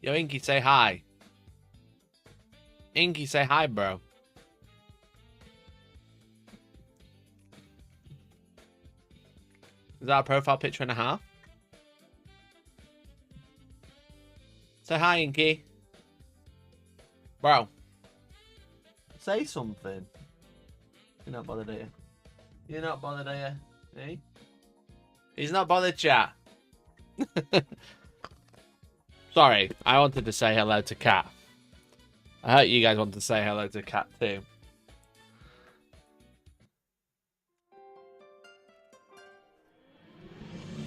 Yo, Inky, say hi. Inky, say hi, bro. Is that a profile picture and a half? Say hi, Inky. Bro. Say something. You're not bothered, are you? You're not bothered, are you? Eh? He's not bothered, chat. Sorry, I wanted to say hello to Cat. I hope you guys want to say hello to Cat too.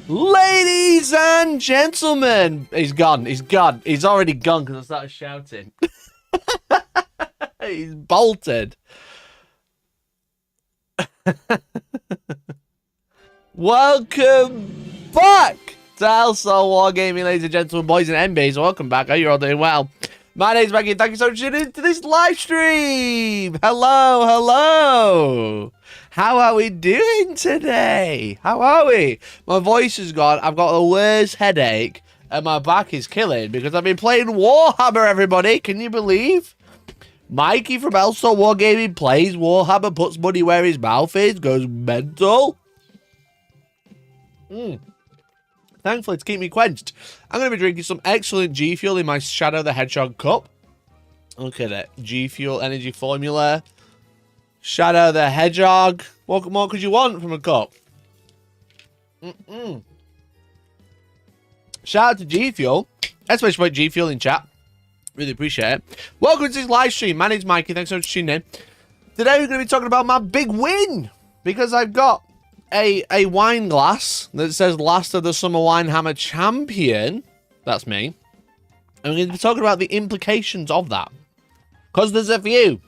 Ladies and gentlemen, he's gone. He's gone. He's already gone because I started shouting. He's bolted. Welcome back to Hellstorm Wargaming, ladies and gentlemen, boys and MBs. Welcome back. Are you all doing well? My name's Maggie. Thank you so much for tuning into this live stream. Hello, hello. How are we doing today? How are we? My voice is gone. I've got the worst headache and my back is killing because I've been playing Warhammer, everybody. Can you believe? Mikey from Hellstorm Wargaming plays Warhammer, puts money where his mouth is, goes mental. Thankfully, to keep me quenched, I'm going to be drinking some excellent G Fuel in my Shadow the Hedgehog cup. Look at it. G Fuel Energy Formula. Shadow the Hedgehog. What more could you want from a cup? Shout out to G Fuel. Especially about G Fuel in chat. Really appreciate it. Welcome to this live stream. My name's Mikey. Thanks so much for tuning in. Today we're going to be talking about my big win. Because I've got a wine glass that says Last of the Summer Winehammer Champion. That's me. And we're going to be talking about the implications of that. Because there's a few.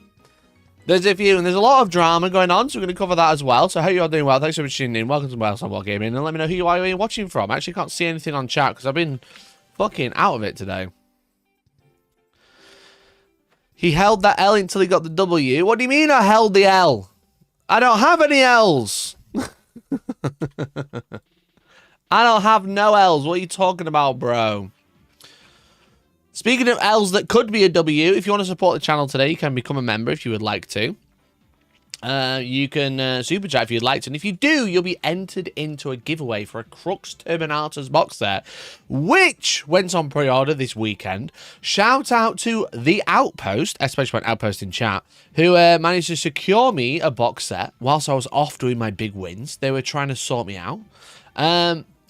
There's a few, and there's a lot of drama going on, so we're going to cover that as well. So I hope you're all doing well. Thanks so much for tuning in. Welcome to Hellstorm Wargaming, and let me know who you are watching from. I actually can't see anything on chat, because I've been fucking out of it today. He held that L until he got the W. What do you mean I held the L? I don't have any L's. I don't have no L's. What are you talking about, bro? Speaking of L's that could be a W, if you want to support the channel today, you can become a member if you would like to. You can super chat if you'd like to. And if you do, you'll be entered into a giveaway for a Crux Terminatus box set, which went on pre-order this weekend. Shout out to the Outpost, especially when Outpost in chat, who managed to secure me a box set whilst I was off doing my big wins. They were trying to sort me out.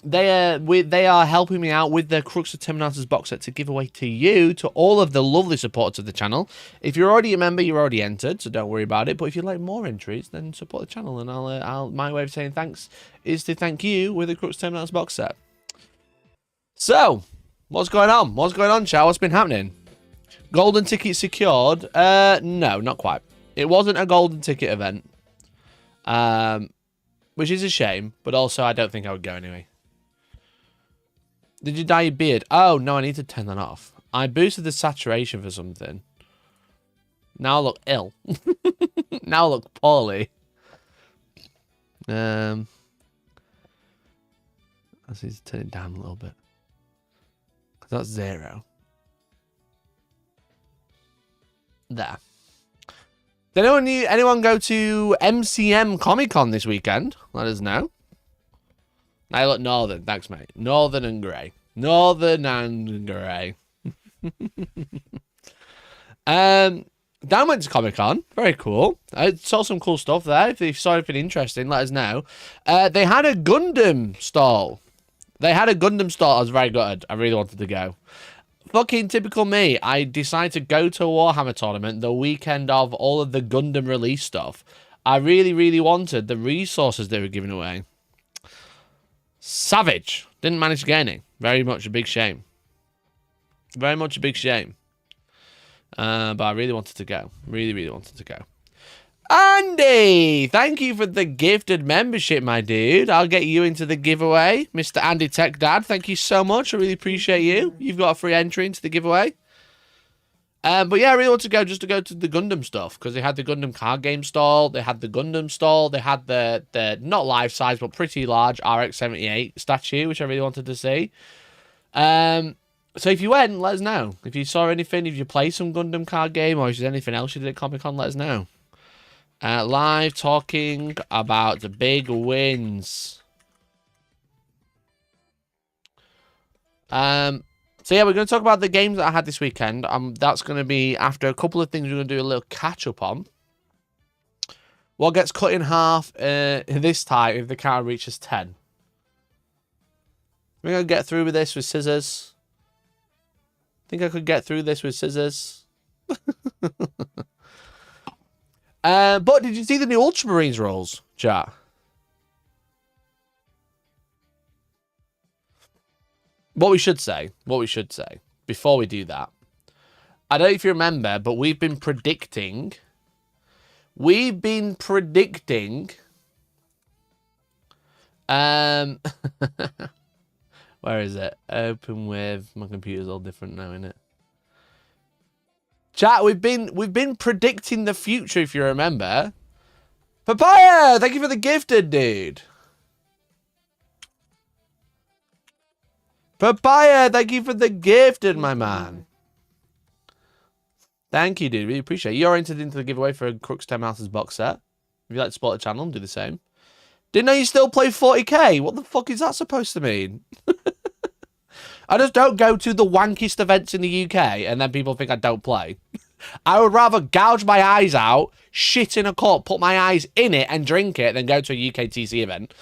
They are helping me out with the Crux of Terminatus box set to give away to you, to all of the lovely supporters of the channel. If you're already a member, you're already entered, so don't worry about it. But if you'd like more entries, then support the channel, and I'll my way of saying thanks is to thank you with the Crux of Terminatus box set. So, what's going on? What's going on, chat? What's been happening? Golden ticket secured? No, not quite. It wasn't a golden ticket event, which is a shame. But also, I don't think I would go anyway. Did you dye your beard? Oh, no, I need to turn that off. I boosted the saturation for something. Now I look ill. Now I look poorly. I just need to turn it down a little bit. Because that's 0. There. Did anyone go to MCM Comic Con this weekend? Let us know. I look northern. Thanks, mate. Northern and grey. Northern and grey. Dan went to Comic-Con. Very cool. I saw some cool stuff there. If you saw anything interesting, let us know. They had a Gundam stall. I was very good. I really wanted to go. Fucking typical me. I decided to go to a Warhammer tournament the weekend of all of the Gundam release stuff. I really, really wanted the resources they were giving away. Savage. Didn't manage to get any. Very much a big shame. Very much a big shame. But I really wanted to go. Really, really wanted to go. Andy! Thank you for the gifted membership, my dude. I'll get you into the giveaway. Mr. Andy Tech Dad, thank you so much. I really appreciate you. You've got a free entry into the giveaway. But yeah, I really want to go just to go to the Gundam stuff, because they had the Gundam card game stall, they had the Gundam stall, they had the not life size but pretty large RX-78 statue, which I really wanted to see. So if you went, let us know. If you saw anything, if you played some Gundam card game, or if there's anything else you did at Comic-Con, let us know. Live talking about the big wins. So yeah, we're going to talk about the games that I had this weekend. That's going to be after a couple of things we're going to do a little catch-up on. What gets cut in half this time if the count reaches 10? We're going to get through with this with scissors. Think I could get through this with scissors. But did you see the new Ultramarines rules, chat? What we should say, before we do that. I don't know if you remember, but we've been predicting. Where is it? Open with, my computer's all different now, isn't it? Chat, we've been predicting the future, if you remember. Papaya, thank you for the gifted, dude. Papaya, thank you for the gifted, my man. Thank you, dude. Really appreciate it. You're entered into the giveaway for a Crux 10 Masters box set. If you'd like to support the channel, do the same. Didn't know you still play 40k. What the fuck is that supposed to mean? I just don't go to the wankiest events in the UK and then people think I don't play. I would rather gouge my eyes out, shit in a cup, put my eyes in it and drink it than go to a UKTC event.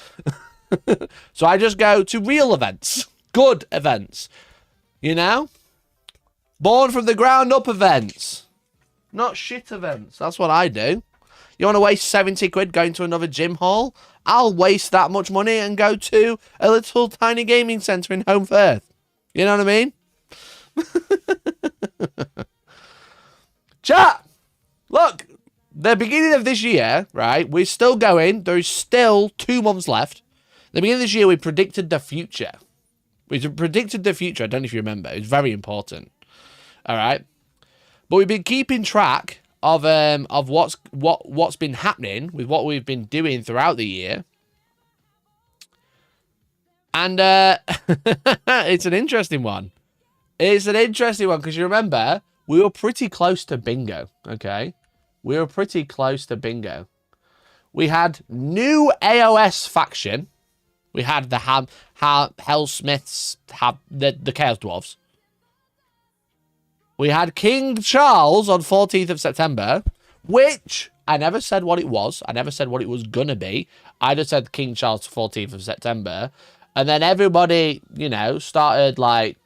So I just go to real events. Good events. You know? Born from the ground up events. Not shit events. That's what I do. You want to waste 70 quid going to another gym hall? I'll waste that much money and go to a little tiny gaming centre in Home Firth. You know what I mean? Chat! Look, the beginning of this year, right? We're still going. There's still 2 months left. The beginning of this year, we predicted the future. We predicted the future. I don't know if you remember. It's very important. All right? But we've been keeping track of what's been happening with what we've been doing throughout the year. And it's an interesting one. It's an interesting one because you remember we were pretty close to bingo, okay? We were pretty close to bingo. We had new AOS faction. We had the Hellsmiths, the Chaos Dwarves. We had King Charles on 14th of September, which I never said what it was. I never said what it was going to be. I just said King Charles 14th of September. And then everybody, you know, started, like,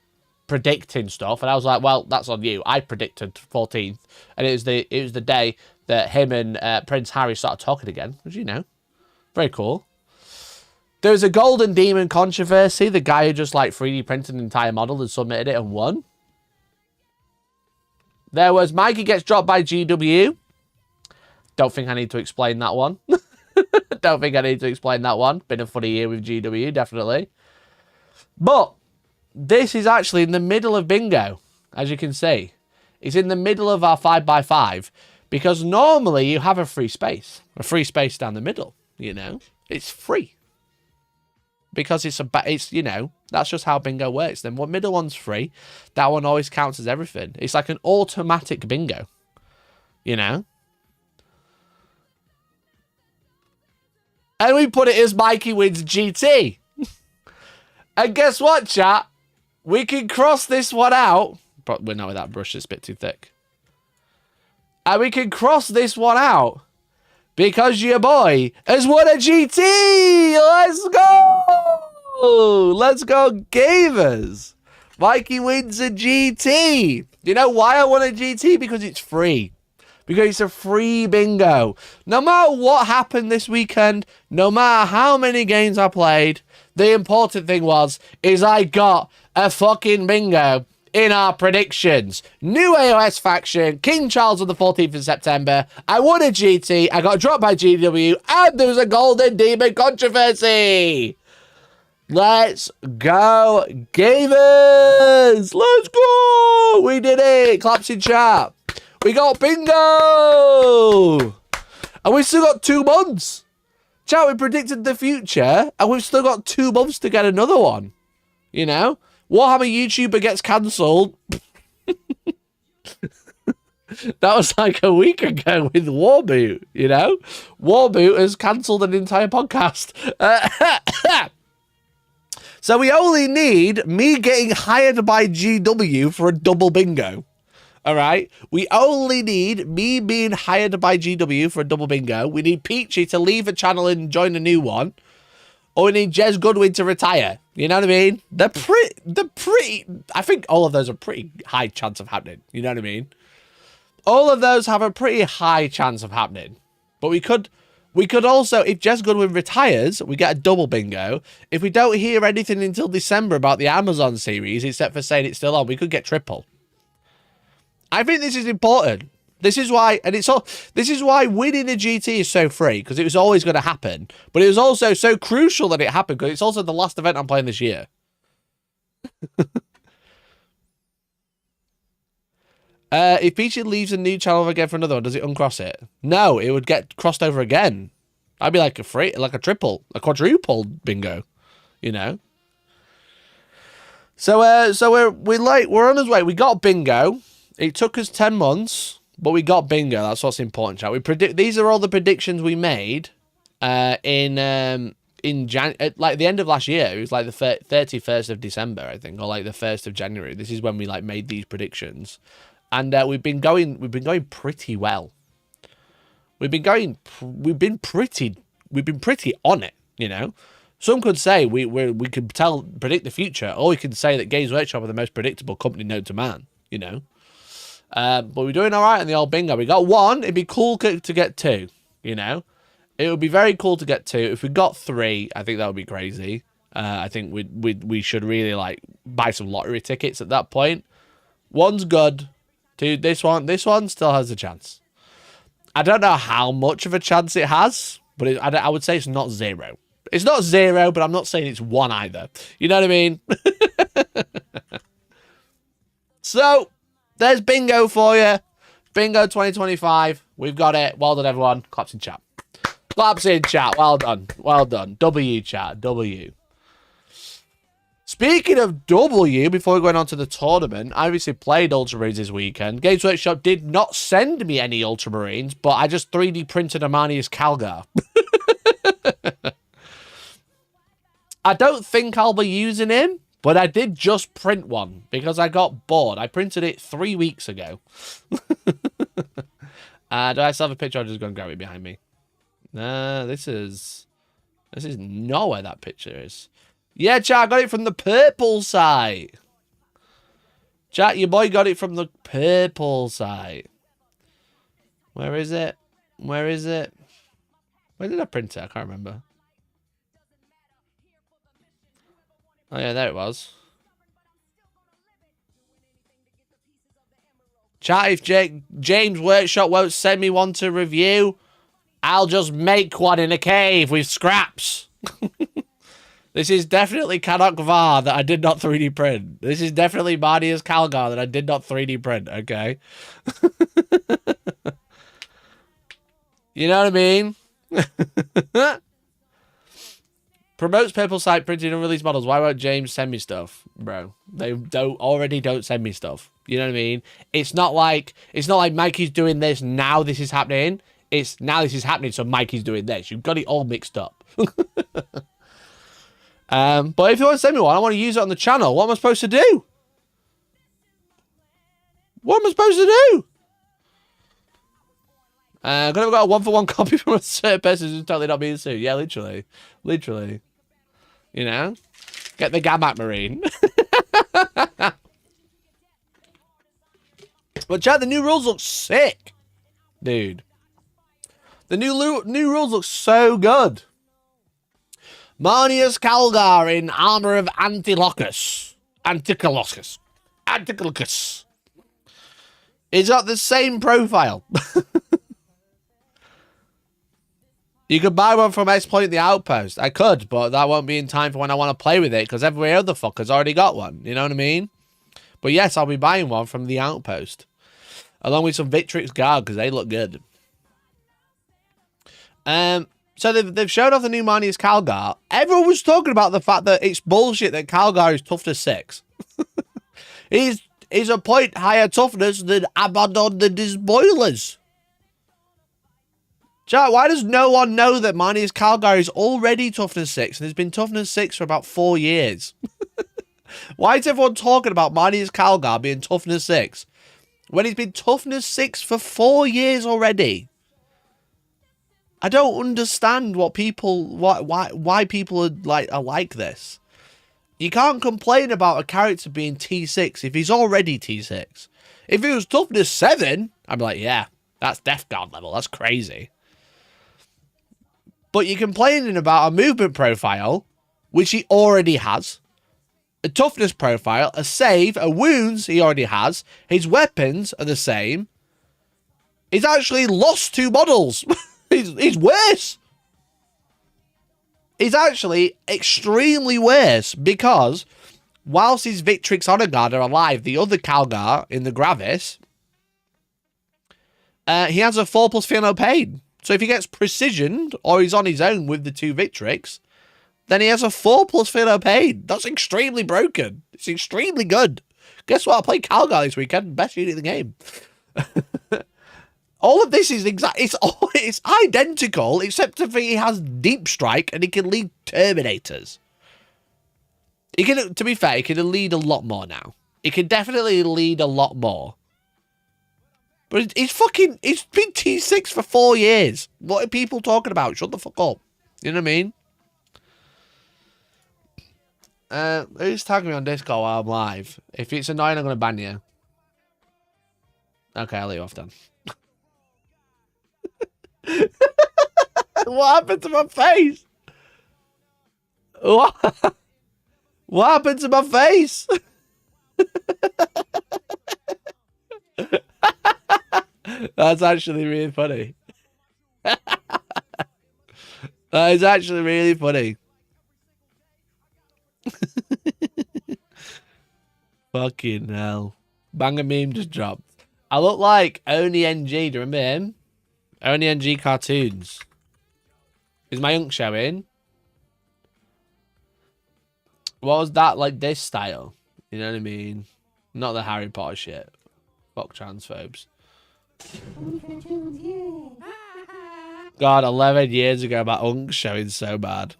predicting stuff. And I was like, well, that's on you. I predicted 14th. And it was the day that him and Prince Harry started talking again, which, you know, very cool. There was a Golden Demon controversy. The guy who just, like, 3D printed an entire model and submitted it and won. There was Mikey gets dropped by GW. Don't think I need to explain that one. Don't think I need to explain that one. Been a funny year with GW, definitely. But this is actually in the middle of bingo, as you can see. It's in the middle of our 5x5 because normally you have a free space down the middle, you know. It's free. Because it's you know, that's just how bingo works. Then what middle one's free, that one always counts as everything. It's like an automatic bingo, you know. And we put it as Mikey wins GT. And guess what, chat? We can cross this one out. But we're not with that brush, it's a bit too thick. And we can cross this one out. Because your boy has won a GT! Let's go! Let's go, gamers! Mikey wins a GT! You know why I won a GT? Because it's free. Because it's a free bingo. No matter what happened this weekend, no matter how many games I played, the important thing is I got a fucking bingo in our predictions. New AOS faction, King Charles on the 14th of September. I won a GT, I got dropped by GW, and there was a Golden Demon controversy. Let's go, gamers! Let's go! We did it! Claps in chat. We got bingo! And we've still got 2 months. Chat, we predicted the future, and we've still got 2 months to get another one. You know? Warhammer YouTuber gets cancelled. That was like a week ago with Warboot, you know? Warboot has cancelled an entire podcast. So we only need me getting hired by GW for a double bingo. All right? We only need me being hired by GW for a double bingo. We need Peachy to leave a channel and join a new one. Or we need Jez Goodwin to retire. You know what I mean? They're pretty... I think all of those are pretty high chance of happening. You know what I mean? All of those have a pretty high chance of happening. But we could also, if Jez Goodwin retires, we get a double bingo. If we don't hear anything until December about the Amazon series, except for saying it's still on, we could get triple. I think this is important. This is why, and this is why winning a GT is so free, because it was always going to happen. But it was also so crucial that it happened, because it's also the last event I'm playing this year. If Peachy leaves a new channel again for another one, does it uncross it? No, it would get crossed over again. I'd be like a triple, a quadruple bingo, you know. So we're on his way. We got bingo. It took us 10 months, but we got bingo. That's what's important, chat. These are all the predictions we made like the end of last year. It was like the 31st of December, I think, or like the 1st of January. This is when we like made these predictions. And we've been going pretty well. We've been pretty on it, you know. Some could say we could predict the future, or we could say that Games Workshop are the most predictable company known to man, you know. But we're doing all right in the old bingo. We got 1. It'd be cool to get 2, you know. It would be very cool to get 2. If we got 3, I think that would be crazy. I think we should really like buy some lottery tickets at that point. 1's good. 2, this one still has a chance. I don't know how much of a chance it has, but I would say it's not 0. It's not 0, but I'm not saying it's 1 either. You know what I mean? So, there's bingo for you. Bingo 2025. We've got it. Well done, everyone. Claps in chat. Claps in chat. Well done. Well done. W, chat. W. Speaking of W, before we go on to the tournament, I obviously played Ultramarines this weekend. Games Workshop did not send me any Ultramarines, but I just 3D printed a Manius Kalgar. I don't think I'll be using him, but I did just print one because I got bored. I printed it 3 weeks ago. Do I still have a picture? I'm just going to grab it behind me. This is not where that picture is. Yeah, chat, I got it from the purple site. Chat, your boy got it from the purple site. Where is it? Where is it? Where did I print it? I can't remember. Oh, yeah, there it was. Chat, if James Workshop won't send me one to review, I'll just make one in a cave with scraps. This is definitely Canuck Var that I did not 3D print. This is definitely Manius Kalgar that I did not 3D print, okay? You know what I mean? Promotes purple site printing unreleased models. Why won't James send me stuff, bro? They don't send me stuff. You know what I mean? It's not like Mikey's doing this now. This is happening. It's now this is happening. So Mikey's doing this. You've got it all mixed up. But if you want to send me one, I want to use it on the channel. What am I supposed to do? What am I supposed to do? I've got a 1-for-1 copy from a certain person who's totally not being sued. Yeah, literally. Literally. You know? Get the Gamak Marine. But chat, the new rules look sick. Dude. The new rules look so good. Manius Kalgar in armor of Antilochus. Antilochus. He's got the same profile. You could buy one from Exploit the Outpost. I could, but that won't be in time for when I want to play with it, because every other fucker's already got one. You know what I mean? But yes, I'll be buying one from the Outpost. Along with some Victrix Guard, because they look good. So they've showed off the new Manius Kalgar. Everyone was talking about the fact that it's bullshit that Kalgar is tough to 6. He's a point higher toughness than Abaddon the Despoilers. Chat, why does no one know that Manius Kalgar is already toughness 6 and has been toughness 6 for about 4 years? Why is everyone talking about Manius Kalgar being toughness 6 when he's been toughness 6 for 4 years already? I don't understand what people, why people are like this. You can't complain about a character being T6 if he's already T6. If he was toughness 7, I'd be like, yeah, that's Death Guard level. That's crazy. But you're complaining about a movement profile, which he already has. A toughness profile, a save, a wounds he already has. His weapons are the same. He's actually lost 2 models. he's worse. He's actually extremely worse because whilst his Victrix Honour Guard are alive, the other Kalgar in the Gravis, he has a 4+ feel no pain. So if he gets precisioned or he's on his own with the 2 Victrix, then he has a 4+ feel no pain. That's extremely broken. It's extremely good. Guess what? I played Kalgar this weekend. Best unit in the game. All of this is it's identical, except for he has deep strike and he can lead Terminators. He can, to be fair, he can lead a lot more now. He can definitely lead a lot more. But he's been T6 for 4 years. What are people talking about? Shut the fuck up. You know what I mean? Who's tagging me on Discord while I'm live? If it's annoying, I'm going to ban you. Okay, I'll let you off then. What happened to my face? What happened to my face? That's actually really funny. That is actually really funny. Fucking hell. Banger meme just dropped. I look like Oni NG. Do you remember him? Oni NG cartoons. Is my unk showing? What was that, like this style? You know what I mean? Not the Harry Potter shit. Fuck transphobes. God, 11 years ago, my unk's showing so bad.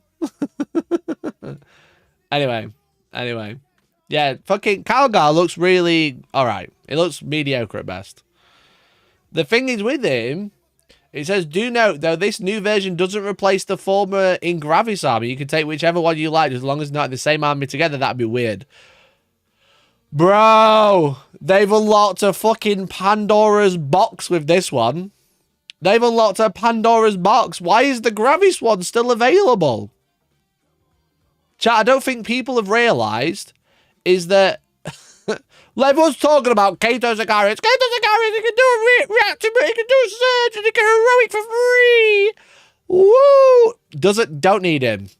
Anyway. Yeah, fucking Kalgar looks really alright. It looks mediocre at best. The thing is with him, it says, do note, though this new version doesn't replace the former Ingravis army. You can take whichever one you like, as long as it's not in the same army together. That'd be weird. Bro, they've unlocked a fucking Pandora's box with this one. They've unlocked a Pandora's box. Why is the Gravis one still available? Chat, I don't think people have realised is that everyone's talking about Kato Zacharias. Kato Zacharias, he can do a reactive, he can do a surge, and he can heroic for free. Woo! Don't need him.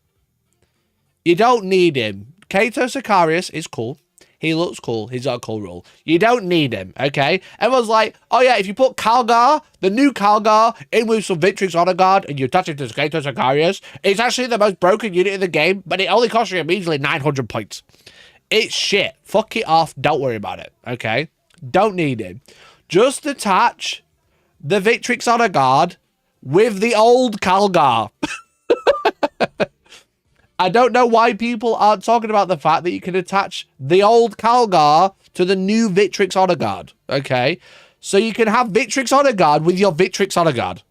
You don't need him. Kato Zacharias is cool. He looks cool. He's got a cool rule. You don't need him, okay? Everyone's like, oh yeah, if you put Kalgar, the new Kalgar, in with some Victrix Honour Guard, and you attach it to Kato Zacharias, it's actually the most broken unit in the game, but it only costs you immediately 900 points. It's shit. Fuck it off. Don't worry about it, okay? Don't need him. Just attach the Victrix Honour Guard with the old Kalgar. I don't know why people aren't talking about the fact that you can attach the old Kalgar to the new Victrix Honour Guard, okay? So you can have Victrix Honour Guard with your Victrix Honour Guard.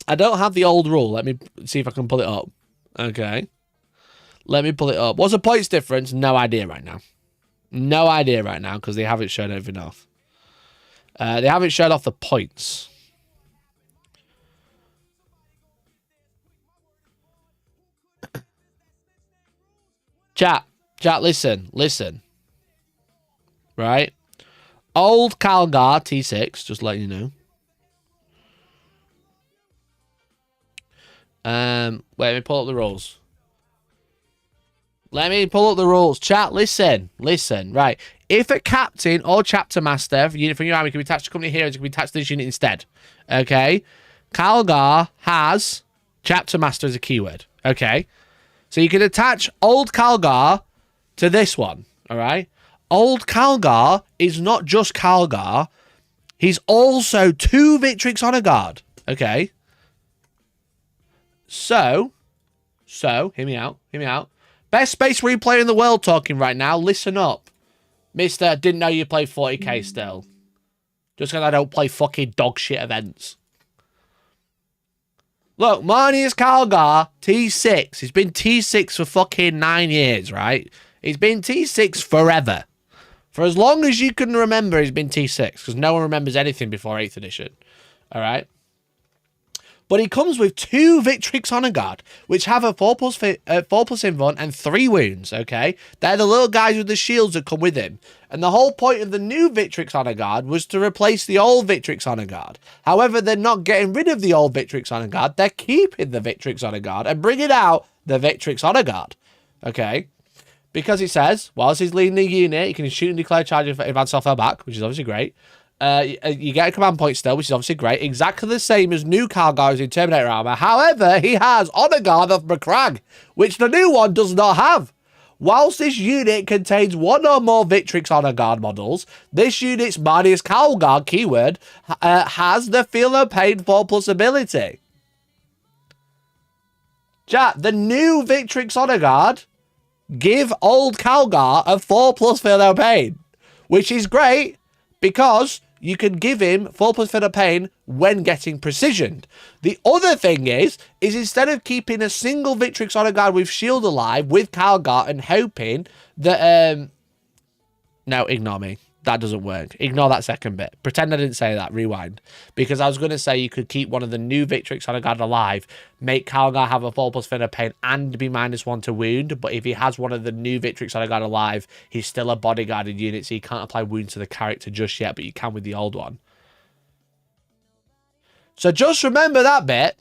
I don't have the old rule. Let me see if I can pull it up. Okay. Let me pull it up. What's the points difference? No idea right now. No idea right now because they haven't shown everything off. They haven't shown off the points. Chat, listen. Right? Old Kalgar T6, just letting you know. Wait, let me pull up the rules. Chat, listen. Right. If a captain or chapter master for unit from your army can be attached to company heroes, it can be attached to this unit instead. Okay? Kalgar has chapter master as a keyword. Okay? So you can attach Old Kalgar to this one, all right? Old Kalgar is not just Kalgar. He's also 2 Victrix Honour Guard, okay? So, hear me out. Best Space Marine player in the world talking right now. Listen up. Mister, didn't know you play 40k still. Just because I don't play fucking dog shit events. Look, Manius Kalgar, T6. He's been T6 for fucking 9 years, right? He's been T6 forever. For as long as you can remember, he's been T6. Because no one remembers anything before 8th edition. Alright? But he comes with 2 Victrix Honour Guard, which have a 4+ invuln and 3 wounds, okay? They're the little guys with the shields that come with him. And the whole point of the new Victrix Honour Guard was to replace the old Victrix Honour Guard. However, they're not getting rid of the old Victrix Honour Guard. They're keeping the Victrix Honour Guard and bringing out the Victrix Honour Guard, okay? Because he says, whilst he's leading the unit, he can shoot and declare charge if advance off their back, which is obviously great. You get a command point still, which is obviously great. Exactly the same as new Kalgar is in Terminator armor. However, he has Honour Guard of Macragge, which the new one does not have. Whilst this unit contains 1 or more Victrix Honour Guard models, this unit's Manius Kalgar keyword has the Feel No Pain 4+ ability. Chat, the new Victrix Honour Guard give Old Kalgar a 4+ Feel No Pain, which is great because you can give him 4+ Feel No Pain when getting precisioned. The other thing is instead of keeping a single Victrix Honour Guard with shield alive with Kalgar and hoping that no, ignore me. That doesn't work. Ignore that second bit. Pretend I didn't say that. Rewind. Because I was going to say you could keep one of the new Victrix Honour Guard alive, make Kalgar have a 4+ Feel No Pain and be -1 to wound, but if he has one of the new Victrix Honour Guard alive, he's still a bodyguarded unit, so you can't apply wounds to the character just yet, but you can with the old one. So just remember that bit.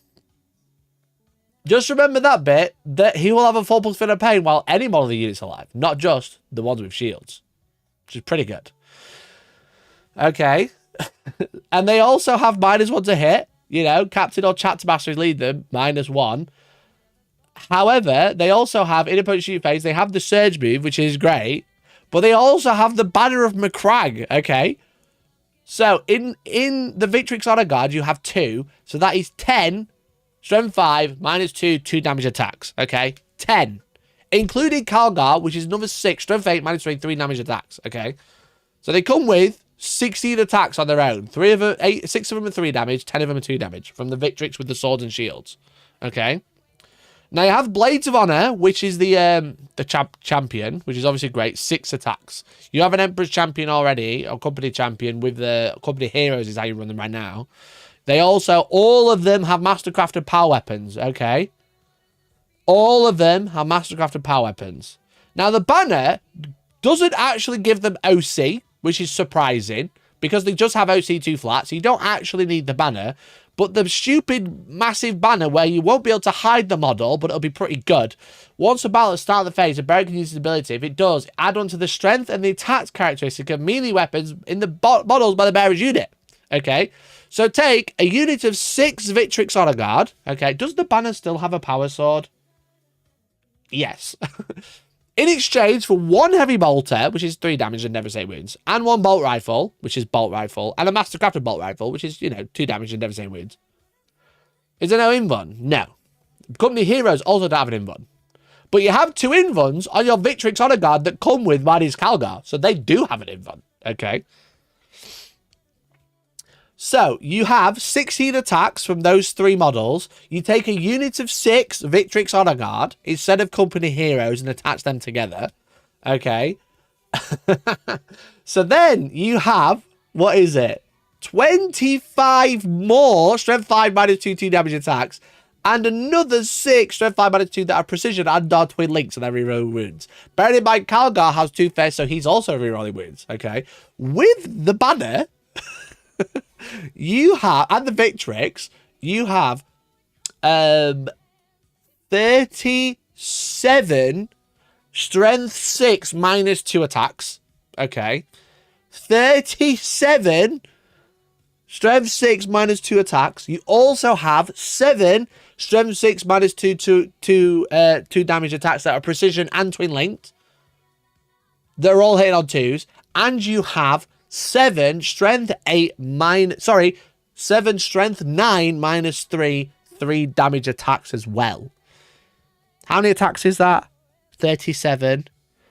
Just remember that bit, that he will have a 4+ Feel No Pain while any model of the unit's alive, not just the ones with shields, which is pretty good. Okay. And they also have -1 to hit. You know, captain or chapter master lead them, -1. However, they also have in opponent shoot phase, they have the surge move, which is great. But they also have the banner of Macragge, okay? So in the Victrix Honour Guard, you have 2. So that is 10, strength 5, -2, 2 damage attacks, okay? 10. Including Kalgar, which is another 6, strength 8, -3, 3 damage attacks, okay? So they come with 16 attacks on their own. 6 of them are 3 damage, 10 of them are 2 damage from the Victrix with the swords and shields. Okay. Now you have Blades of Honor, which is the champion, which is obviously great. 6 attacks. You have an Emperor's Champion already, or Company Champion with the Company Heroes is how you run them right now. They also, all of them have Mastercrafted Power Weapons. Okay. All of them have Mastercrafted Power Weapons. Now the banner doesn't actually give them OC, which is surprising, because they just have OC2 flat, so you don't actually need the banner. But the stupid, massive banner where you won't be able to hide the model, but it'll be pretty good. Once a battle at the start of the phase, a bearer can use his ability. If it does, add on to the strength and the attack characteristic of melee weapons in the models by the bearer's unit. Okay? So take a unit of 6 Victrix Honour Guard. Okay? Does the banner still have a power sword? Yes. In exchange for 1 heavy bolter, which is 3 damage and never say wounds, and 1 bolt rifle, which is bolt rifle, and a mastercrafted bolt rifle, which is, 2 damage and never say wounds. Is there no invuln? No. Company Heroes also don't have an invuln. But you have 2 invulns on your Victrix Honour Guard that come with Manius Kalgar, so they do have an invuln. Okay. So, you have 16 attacks from those 3 models. You take a unit of 6 Victrix Honour Guard instead of Company Heroes and attach them together. Okay. So then you have, what is it? 25 more Strength 5 -2, 2 damage attacks. And another 6 Strength 5 -2 that are precision and are twin links and they reroll wounds. Bearing in mind, Kalgar has 2 face, so he's also rerolling wounds. Okay. With the banner... you have, and the Victrix, you have 37 strength 6 -2 attacks. Okay. 37 Strength 6 minus 2 attacks. You also have 7 strength 6 minus 2 damage attacks that are precision and twin linked. They're all hitting on 2s. And you have 7 strength 7 strength 9 minus 3 damage attacks as well. How many attacks is that? 37,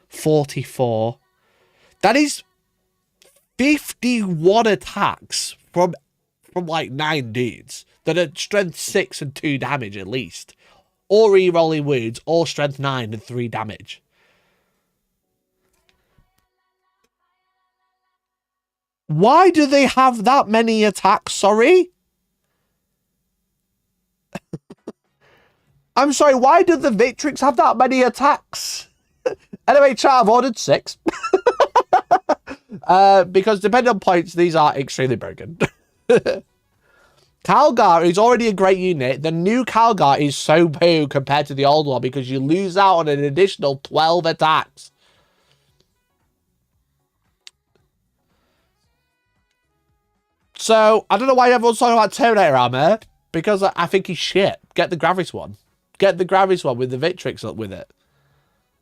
44. That is 51 attacks from like 9 dudes that are strength 6 and 2 damage at least. Or re-rolling wounds, or strength 9 and 3 damage. Why do they have that many attacks? Sorry? I'm sorry, why do the Victrix have that many attacks? Anyway, chat, I've ordered 6. Because depending on points, these are extremely broken. Kalgar is already a great unit. The new Kalgar is so poo compared to the old one because you lose out on an additional 12 attacks. So, I don't know why everyone's talking about Terminator armor, because I think he's shit. Get the Gravis one. Get the Gravis one with the Victrix up with it.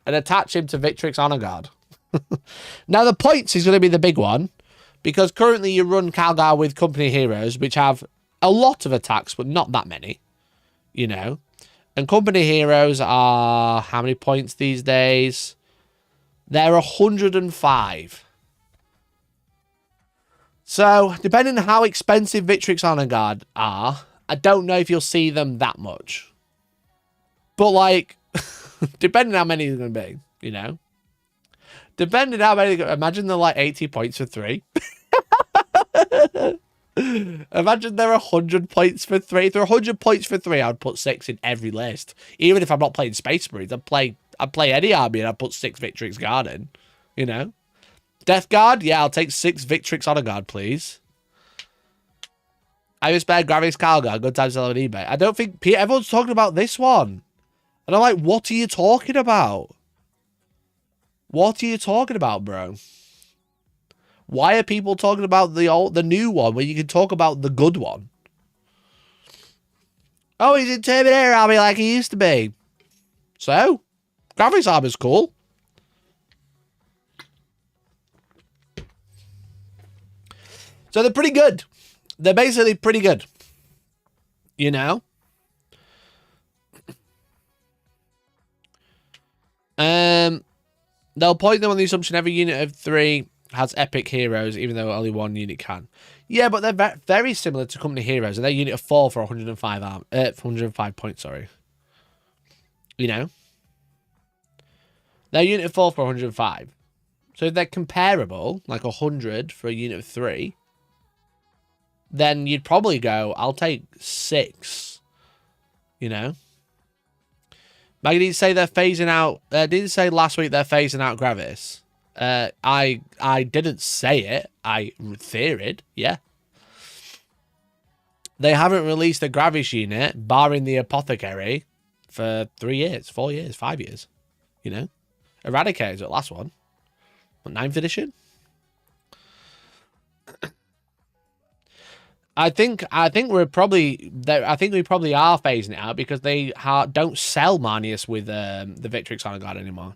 And attach him to Victrix Honour Guard. Now, the points is going to be the big one, because currently you run Kalgar with company heroes, which have a lot of attacks, but not that many, you know. And company heroes are, how many points these days? They're 105. So, depending on how expensive Victrix Honour Guard are, I don't know if you'll see them that much. But, like, depending on how many they're going to be, you know. Depending on how many, imagine they're like 80 points for 3. Imagine they're 100 points for 3. If they're 100 points for 3, I'd put 6 in every list. Even if I'm not playing Space Marines, I'd play any army and I'd put 6 Victrix Guard in, you know. Death Guard? Yeah, I'll take 6 Victrix Honour Guard, please. I spare Gravis Kalgar. Good time to sell on eBay. I don't think... Everyone's talking about this one. And I'm like, what are you talking about? What are you talking about, bro? Why are people talking about the new one when you can talk about the good one? Oh, he's in Terminator army like he used to be. So, Gravis armor's cool. So they're pretty good. They're basically pretty good. You know? They'll point them on the assumption every unit of 3 has epic heroes, even though only 1 unit can. Yeah, but they're very similar to company heroes, and they're unit of 4 for 105 points, sorry. You know? They're unit of 4 for 105. So if they're comparable, like 100 for a unit of 3, then you'd probably go, I'll take 6. You know? Maggie didn't say they're phasing out. Didn't say last week they're phasing out Gravis. I didn't say it. I theoried. Yeah. They haven't released a Gravis unit, barring the Apothecary, for 3 years, 4 years, 5 years. You know, Eradicator is the last one. What, 9th edition? I think we probably are phasing it out because they don't sell Manius with the Victrix Honour Guard anymore.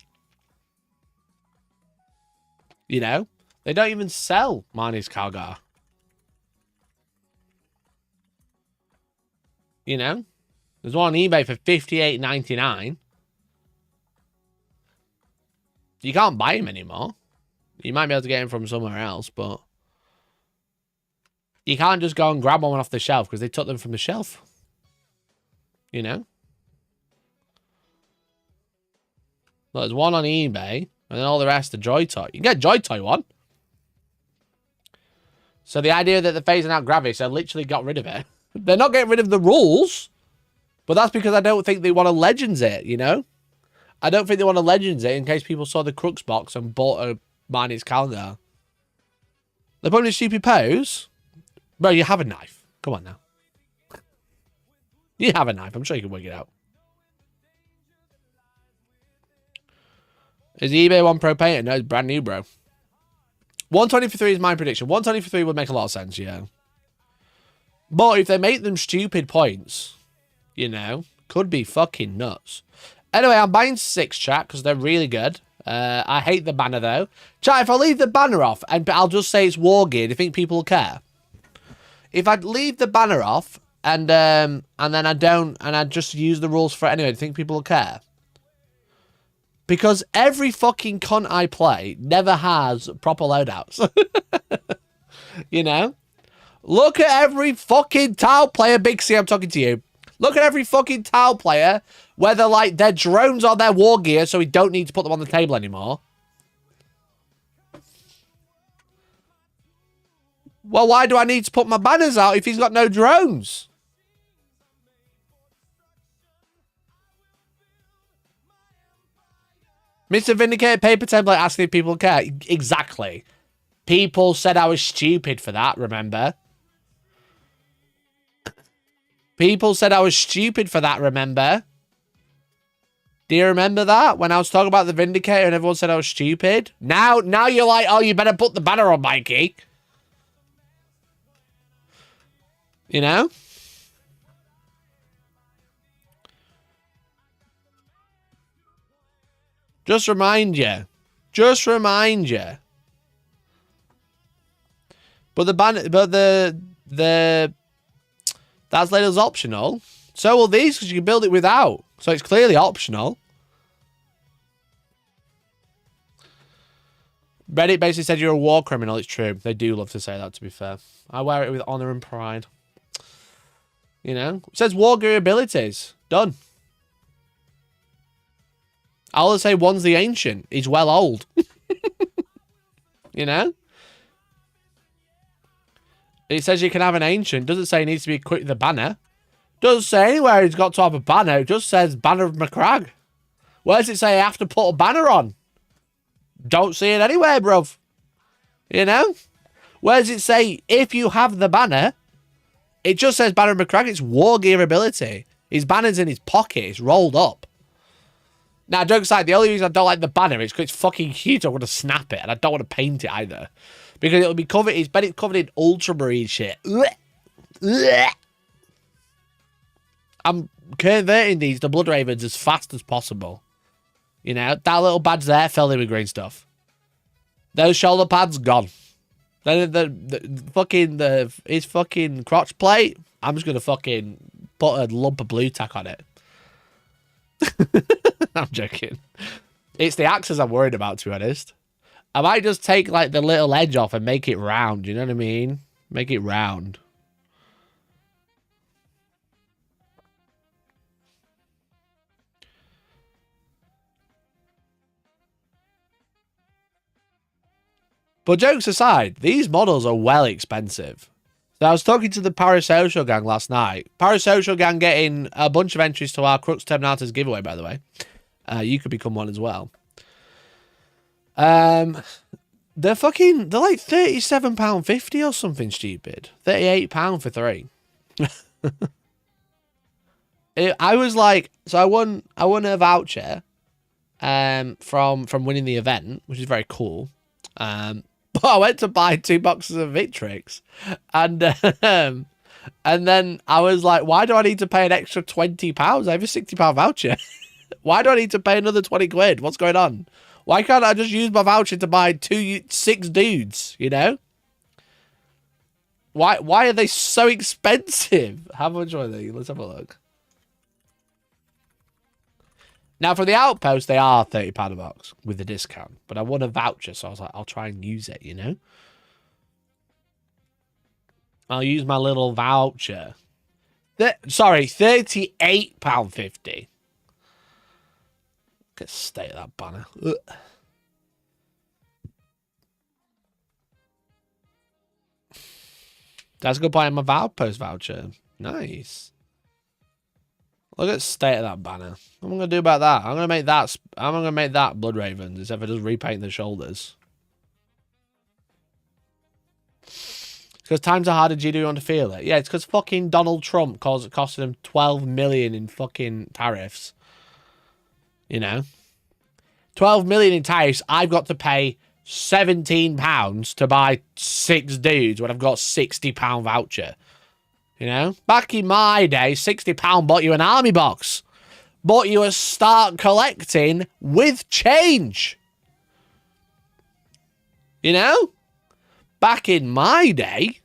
You know, they don't even sell Manius Kalgar. You know, there's one on eBay for $58.99. You can't buy him anymore. You might be able to get him from somewhere else, but you can't just go and grab one off the shelf because they took them from the shelf. You know? Well, there's one on eBay, and then all the rest are Joy Toy. You can get a Joy Toy one. So the idea that they're phasing out Gravis, they literally got rid of it. They're not getting rid of the rules, but that's because I don't think they want to Legends it, you know? I don't think they want to Legends it in case people saw the Crux box and bought a Manius Kalgar. They're putting a stupid pose. Bro, you have a knife. Come on now. You have a knife. I'm sure you can work it out. Is the eBay one pro painted? No, it's brand new, bro. 120 for 3 is my prediction. 120 for 3 would make a lot of sense, yeah. But if they make them stupid points, you know, could be fucking nuts. Anyway, I'm buying 6, chat, because they're really good. I hate the banner, though. Chat, if I leave the banner off, and I'll just say it's war gear, do you think people will care? If I leave the banner off, and then I don't, and I just use the rules for it anyway, do you think people will care? Because every fucking cunt I play never has proper loadouts. You know? Look at every fucking tile player, Big C, I'm talking to you. Look at every fucking tile player, whether like their drones or their war gear, so we don't need to put them on the table anymore. Well, why do I need to put my banners out if he's got no drones? Mr. Vindicated Paper Template asking if people care. Exactly. People said I was stupid for that, remember? People said I was stupid for that, remember? Do you remember that? When I was talking about the Vindicator and everyone said I was stupid? Now you're like, oh, you better put the banner on, Mikey. You know? Just remind you. Just remind you. But the banner, but the that's labeled as optional. So will these, because you can build it without. So it's clearly optional. Reddit basically said you're a war criminal. It's true. They do love to say that, to be fair. I wear it with honor and pride. You know? It says war gear abilities. Done. I'll say one's the ancient. He's well old. You know? It says you can have an ancient. Doesn't say he needs to be equipped with a banner. Doesn't say anywhere he's got to have a banner. It just says Banner of McCrag. Where does it say I have to put a banner on? Don't see it anywhere, bruv. You know? Where does it say if you have the banner? It just says Banner of McCrag. It's war gear ability. His banner's in his pocket. It's rolled up. Now, jokes aside, the only reason I don't like the banner is because it's fucking huge. I want to snap it, and I don't want to paint it either. Because it'll be covered, it's covered in Ultramarine shit. I'm converting these to Blood Ravens as fast as possible. You know, that little badge there filled in with green stuff. Those shoulder pads, gone. Then his fucking crotch plate, I'm just going to fucking put a lump of blue tack on it. I'm joking. It's the axes I'm worried about, to be honest. I might just take, like, the little edge off and make it round. You know what I mean? Make it round. But jokes aside, these models are well expensive. So I was talking to the Parasocial Gang last night. Parasocial Gang getting a bunch of entries to our Crux Terminatus giveaway, by the way. You could become one as well. They're like £37.50 or something stupid. £38 for 3. I was like, so I won a voucher from winning the event, which is very cool. But I went to buy 2 boxes of Victrix, and then I was like, why do I need to pay an extra £20? I have a £60 voucher. Why do I need to pay another 20 quid? What's going on? Why can't I just use my voucher to buy 6 dudes, you know? Why are they so expensive? How much are they? Let's have a look. Now, for the Outpost, they are £30 a box with the discount. But I won a voucher, so I was like, I'll try and use it, you know? I'll use my little voucher. Sorry, £38.50. Get state of that banner. Ugh. That's a good point on my Outpost voucher. Nice. Look at the state of that banner. What am I gonna do about that? I'm gonna make that Blood Ravens, except for just repaint the shoulders. It's because times are harder. Do you want to feel it? Yeah, it's because fucking Donald Trump costed him $12 million in fucking tariffs. You know, $12 million in tariffs. I've got to pay £17 to buy 6 dudes when I've got £60 voucher. You know? Back in my day, £60 bought you an army box. Bought you a start collecting with change. You know? Back in my day.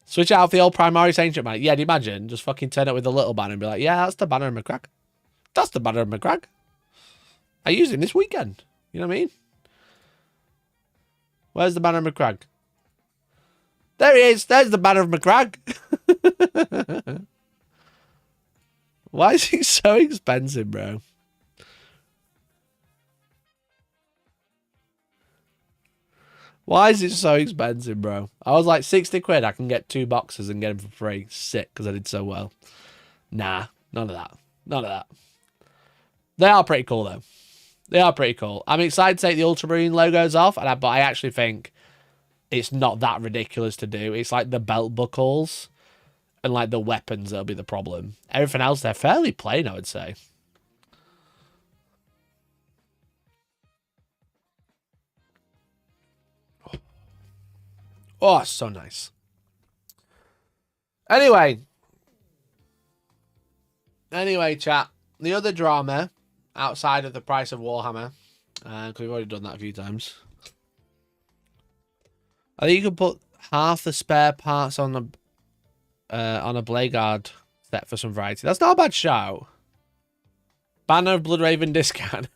Switch out the old Primaris Ancient banner. Yeah, do you imagine? Just fucking turn it with the little banner and be like, yeah, that's the banner of McCrag. That's the banner of McCrag. I used him this weekend. You know what I mean? Where's the banner of McCrag? There he is. There's the banner of McCrag. Why is he so expensive, bro? Why is it so expensive, bro? I was like, 60 quid. I can get 2 boxes and get them for free. Sick, because I did so well. Nah, none of that. None of that. They are pretty cool, though. They are pretty cool. I'm excited to take the Ultramarine logos off, but I actually think it's not that ridiculous to do. It's like the belt buckles and like the weapons that'll be the problem. Everything else, they're fairly plain, I would say. Oh, so nice. Anyway, chat. The other drama outside of the price of Warhammer, because we've already done that a few times. I think you could put half the spare parts on a Blade Guard set for some variety. That's not a bad shout. Banner of Bloodraven discount.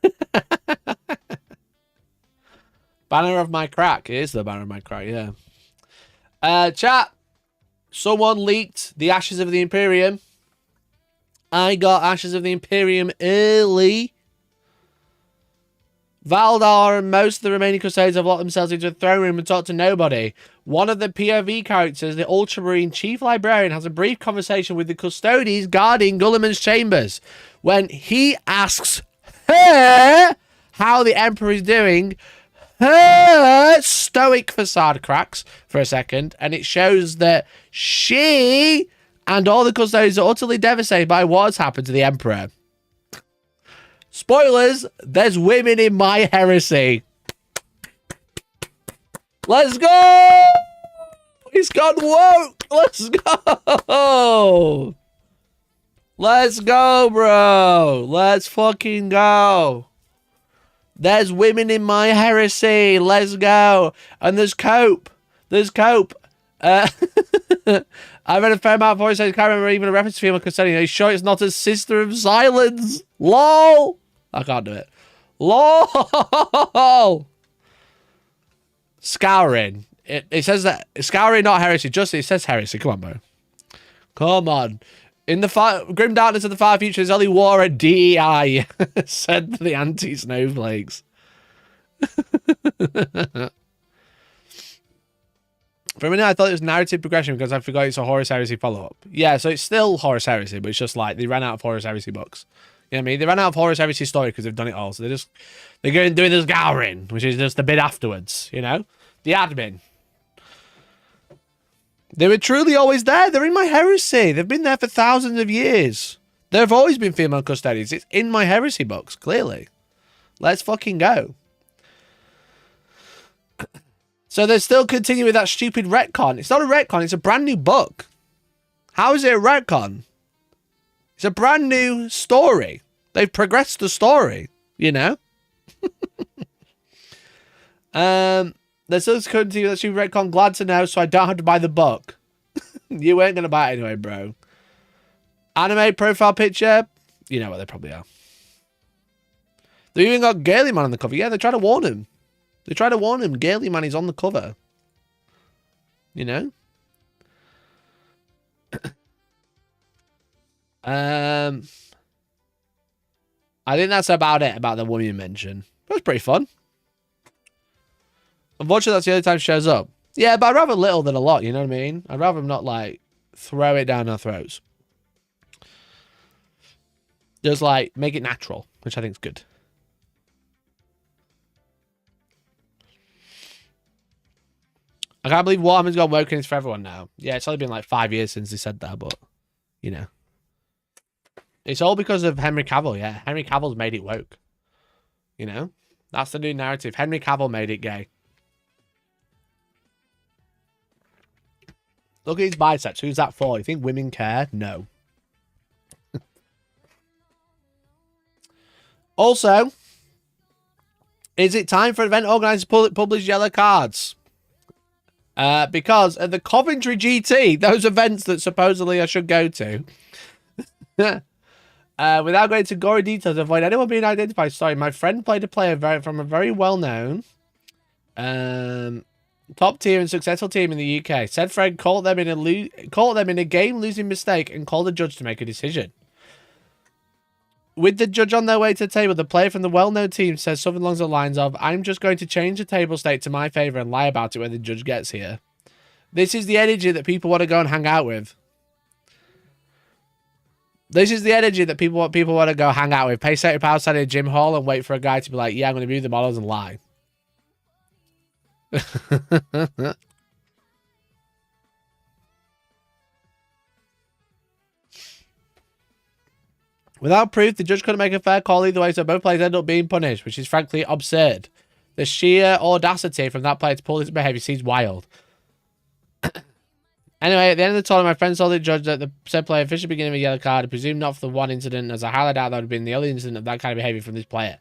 Banner of my crack. It is the banner of my crack, yeah. Chat. Someone leaked the Ashes of the Imperium. I got Ashes of the Imperium early. Valdar and most of the remaining Crusaders have locked themselves into a throne room and talked to nobody. One of the POV characters, the Ultramarine Chief Librarian, has a brief conversation with the custodians guarding Gulliman's chambers. When he asks her how the Emperor is doing, her stoic facade cracks for a second, and it shows that she and all the custodians are utterly devastated by what's happened to the Emperor. Spoilers, there's women in my heresy. Let's go! He's gone woke! Let's go! Let's go, bro! Let's fucking go! There's women in my heresy. Let's go. And there's Cope. There's Cope. I read a fair amount of voice. I can't remember even a reference to female custodian. Are you sure it's not a sister of silence? LOL. I can't do it. LOL. Scouring. It says that. Scouring, not heresy. Just it says heresy. Come on, bro. Come on. In the grim darkness of the far future, there's only war and DEI, said the anti-snowflakes. For a minute, I thought it was narrative progression because I forgot it's a Horus Heresy follow-up. Yeah, so it's still Horus Heresy, but it's just like they ran out of Horus Heresy books. You know what I mean? They ran out of Horus Heresy story because they've done it all. So they're going doing this Gowrin, which is just the bit afterwards, you know? The admin. They were truly always there. They're in my heresy. They've been there for thousands of years. There have always been female custodians. It's in my heresy books, clearly. Let's fucking go. So they're still continuing with that stupid retcon. It's not a retcon. It's a brand new book. How is it a retcon? It's a brand new story. They've progressed the story, you know? They're still continuing that stupid retcon. Glad to know, so I don't have to buy the book. You ain't going to buy it anyway, bro. Anime profile picture. You know what they probably are. They even got Gaily Man on the cover. Yeah, they try to warn him. They try to warn him. Gaily Man is on the cover. You know? I think that's about it about the woman you mentioned. It was pretty fun. Unfortunately, that's the only time she shows up. Yeah, but I'd rather little than a lot, you know what I mean? I'd rather them not, like, throw it down our throats. Just, like, make it natural, which I think is good. I can't believe Warhammer's gone woke and it's for everyone now. Yeah, it's only been, like, 5 years since they said that, but, you know. It's all because of Henry Cavill, yeah. Henry Cavill's made it woke. You know? That's the new narrative. Henry Cavill made it gay. Look at his biceps. Who's that for? You think women care? No. Also, is it time for event organisers to publish yellow cards? Because at the Coventry GT, those events that supposedly I should go to, without going into gory details to avoid anyone being identified, sorry, my friend played a player from a very well-known, top tier and successful team in the UK. Said friend caught them in a game-losing mistake and called a judge to make a decision. With the judge on their way to the table, the player from the well-known team says something along the lines of, I'm just going to change the table state to my favour and lie about it when the judge gets here. This is the energy that people want to go and hang out with. This is the energy that people want to go hang out with. Pay £70 outside a gym hall and wait for a guy to be like, yeah, I'm going to move the models and lie. Without proof, the judge couldn't make a fair call either way, so both players end up being punished, which is frankly absurd. The sheer audacity from that player to pull this behaviour seems wild. Anyway, at the end of the tournament, my friend told the judge that the said player officially beginning with a yellow card, presumed not for the one incident, as I highly doubt that would have been the only incident of that kind of behaviour from this player.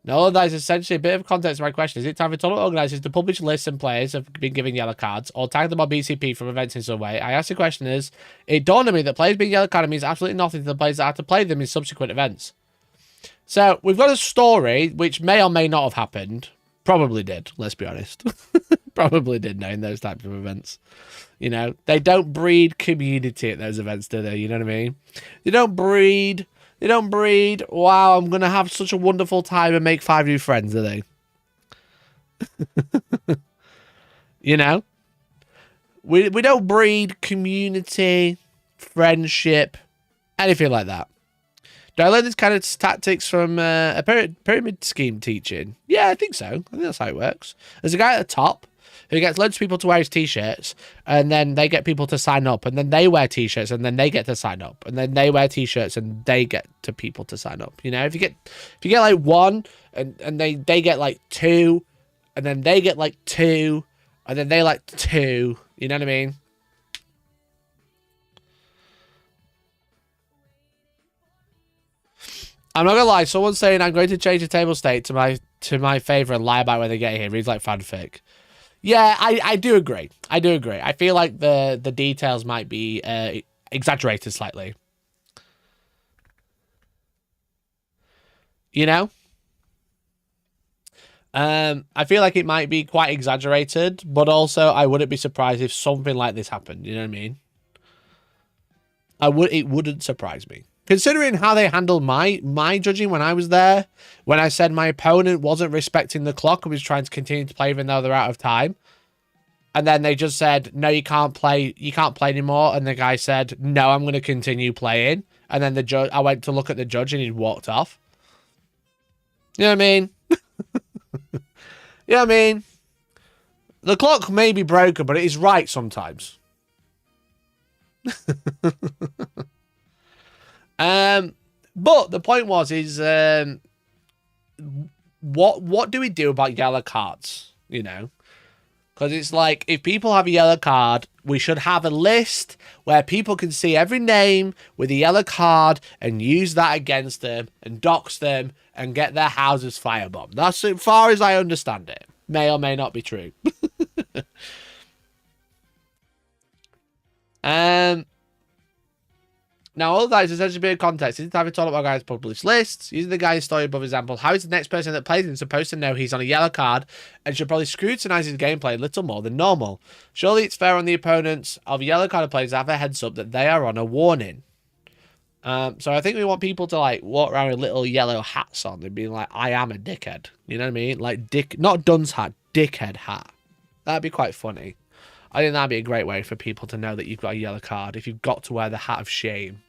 Now, all of that is essentially a bit of context to my question. Is it time for tournament organisers to publish lists and players have been given yellow cards, or tag them on BCP from events in some way? I asked the question as, it dawned on me that players being yellow carded means absolutely nothing to the players that have to play them in subsequent events. So, we've got a story, which may or may not have happened. Probably did, let's be honest. Probably did, knowing those types of events. You know, they don't breed community at those events, do they? You know what I mean? They don't breed... wow, I'm going to have such a wonderful time and make 5 new friends, are they? You know? We don't breed community, friendship, anything like that. Do I learn this kind of tactics from a pyramid scheme teaching? Yeah, I think so. I think that's how it works. There's a guy at the top who gets loads of people to wear his t-shirts, and then they get people to sign up, and then they wear t-shirts, and then they get to sign up, and then they wear t-shirts, and they get to people to sign up. You know, if you get like 1, and they get like 2, and then they get like 2, and then they like 2. You know what I mean? I'm not gonna lie. Someone's saying I'm going to change the table state to my favour and lie about when they get here. Reads like fanfic. Yeah, I do agree. I do agree. I feel like the details might be exaggerated slightly. You know? I feel like it might be quite exaggerated, but also I wouldn't be surprised if something like this happened. You know what I mean? It wouldn't surprise me. Considering how they handled my judging when I was there, when I said my opponent wasn't respecting the clock and was trying to continue to play even though they're out of time. And then they just said, no, you can't play anymore. And the guy said, no, I'm going to continue playing. And then I went to look at the judge and he'd walked off. You know what I mean? You know what I mean? The clock may be broken, but it is right sometimes. But the point is, what do we do about yellow cards? You know, because it's like, if people have a yellow card, we should have a list where people can see every name with a yellow card and use that against them and dox them and get their houses firebombed. That's as far as I understand it. May or may not be true. Now, all of that is essentially a bit of context. Is it time to talk about guys' published lists? Using the guy's story above example, how is the next person that plays him supposed to know he's on a yellow card and should probably scrutinise his gameplay a little more than normal? Surely it's fair on the opponents of yellow carded players to have a heads up that they are on a warning. So I think we want people to like walk around with little yellow hats on and being like, I am a dickhead. You know what I mean? Like not dunce hat, dickhead hat. That'd be quite funny. I think that'd be a great way for people to know that you've got a yellow card if you've got to wear the hat of shame.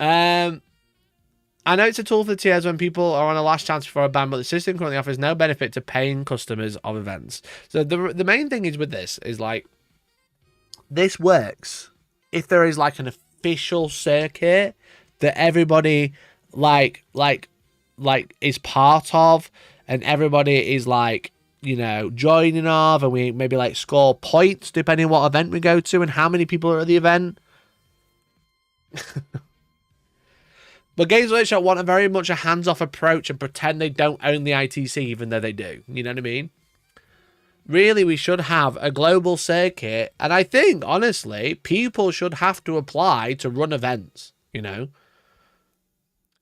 I know it's a tool for tiers when people are on a last chance before a ban, but the system currently offers no benefit to paying customers of events. So the main thing is with this is like, this works if there is like an official circuit that everybody like is part of, and everybody is like you know, joining of, and we maybe like score points depending on what event we go to and how many people are at the event. But Games Workshop want very much a hands-off approach and pretend they don't own the ITC even though they do. You know what I mean? Really, we should have a global circuit, and I think, honestly, people should have to apply to run events, you know?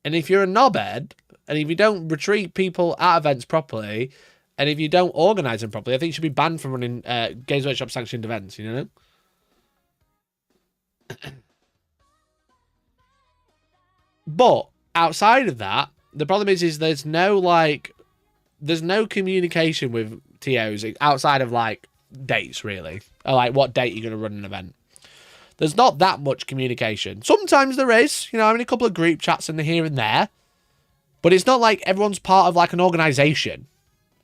And if you're a knobhead, and if you don't retreat people at events properly, and if you don't organise them properly, I think you should be banned from running Games Workshop sanctioned events, you know? But outside of that, the problem is there's no communication with TOs outside of like dates, really, or like what date you're going to run an event. There's not that much communication. Sometimes there is, you know, I mean, a couple of group chats in the here and there, but it's not like everyone's part of like an organization.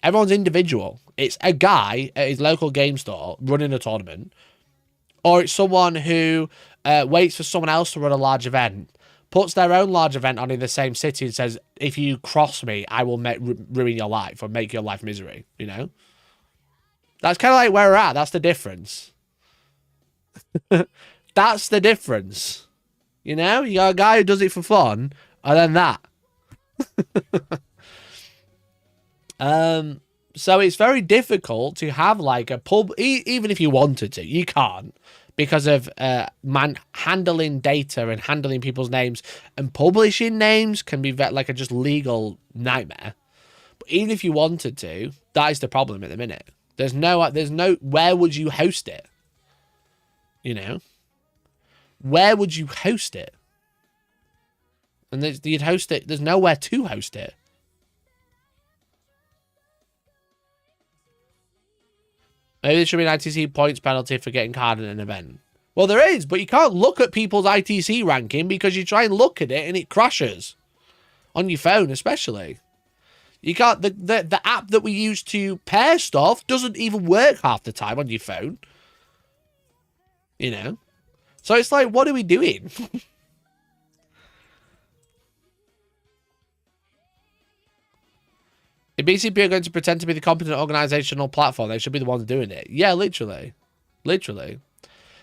Everyone's individual. It's a guy at his local game store running a tournament, or it's someone who waits for someone else to run a large event, puts their own large event on in the same city and says, if you cross me, I will ruin your life or make your life misery, you know? That's kind of like where we're at. That's the difference. That's the difference. You know? You got a guy who does it for fun, and then that. So it's very difficult to have like a pub, even if you wanted to. You can't. Because of handling data and handling people's names and publishing names can be like a just legal nightmare. But even if you wanted to, that is the problem at the minute. There's no, where would you host it? You know? Where would you host it? And you'd host it, there's nowhere to host it. Maybe there should be an ITC points penalty for getting carded at an event. Well, there is, but you can't look at people's ITC ranking because you try and look at it and it crashes. On your phone, especially. You can't, the app that we use to pair stuff doesn't even work half the time on your phone. You know? So it's like, what are we doing? If BCP are going to pretend to be the competent organizational platform, they should be the ones doing it. Yeah, literally. Literally.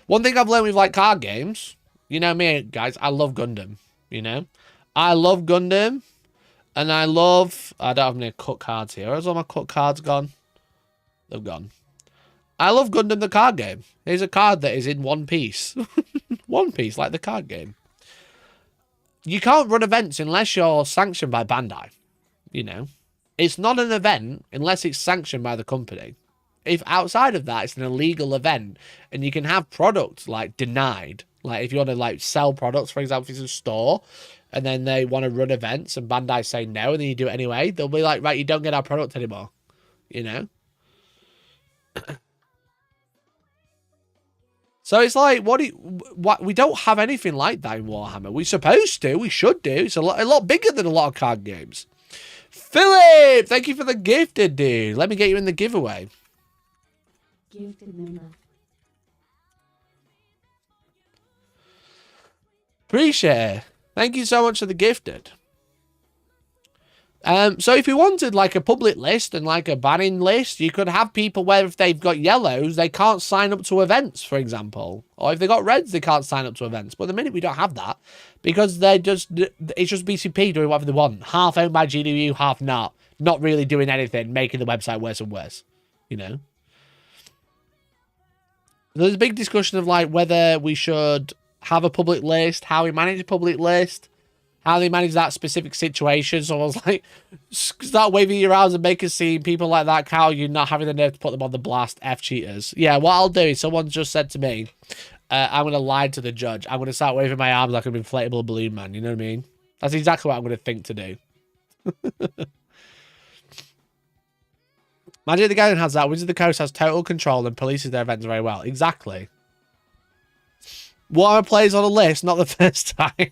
One thing I've learned with, like, card games, you know me, guys, I love Gundam, you know? I love Gundam, and I don't have any cut cards here. Where's all my cut cards gone? They've gone. I love Gundam the card game. Here's a card that is in one piece. One piece, like the card game. You can't run events unless you're sanctioned by Bandai, you know? It's not an event unless it's sanctioned by the company. If outside of that, it's an illegal event, and you can have products like denied. Like if you want to like sell products, for example, if it's a store, and then they want to run events, and Bandai say no, and then you do it anyway, they'll be like, right, you don't get our product anymore. You know. So it's like, what? We don't have anything like that in Warhammer. We're supposed to. We should do. It's a lot bigger than a lot of card games. Philip, thank you for the gifted, dude. Let me get you in the giveaway. Gifted member. Appreciate it. Thank you so much for the gifted. So if you wanted like a public list and like a banning list, you could have people where if they've got yellows, they can't sign up to events, for example. Or if they got reds, they can't sign up to events. But at the minute we don't have that because it's just BCP doing whatever they want. Half owned by GW, half not. Not really doing anything, making the website worse and worse. You know? There's a big discussion of like whether we should have a public list, how we manage a public list, how they manage that specific situation. So I was like, start waving your arms and make a scene. People like that, Carl, you're not having the nerve to put them on the blast. F cheaters. Yeah, what I'll do is someone just said to me, I'm going to lie to the judge. I'm going to start waving my arms like an inflatable balloon man. You know what I mean? That's exactly what I'm going to think to do. Imagine the guy who has that. Wizards of the Coast has total control and polices their events very well. Exactly. Warhammer plays on a list, not the first time.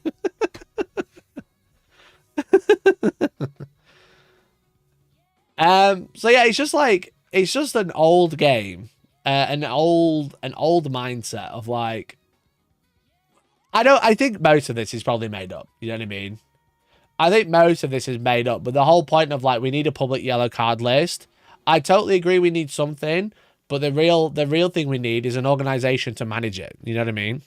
So yeah, it's just like, it's just an old game, an old mindset of like, I think most of this is probably made up. You know what I mean? I think most of this is made up, but the whole point of like, we need a public yellow card list. I totally agree we need something, but the real thing we need is an organization to manage it. You know what I mean?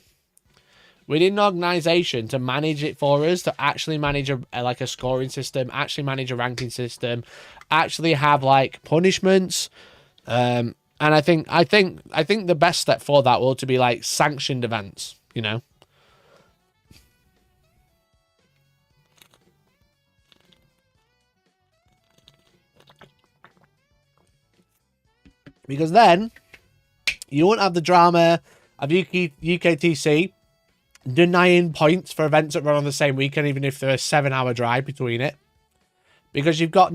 We need an organization to manage it for us, to actually manage a scoring system, actually manage a ranking system, actually have like punishments. And I think the best step for that ought to be like sanctioned events, you know? Because then you won't have the drama of UKTC denying points for events that run on the same weekend, even if they're a 7-hour drive between it. Because you've got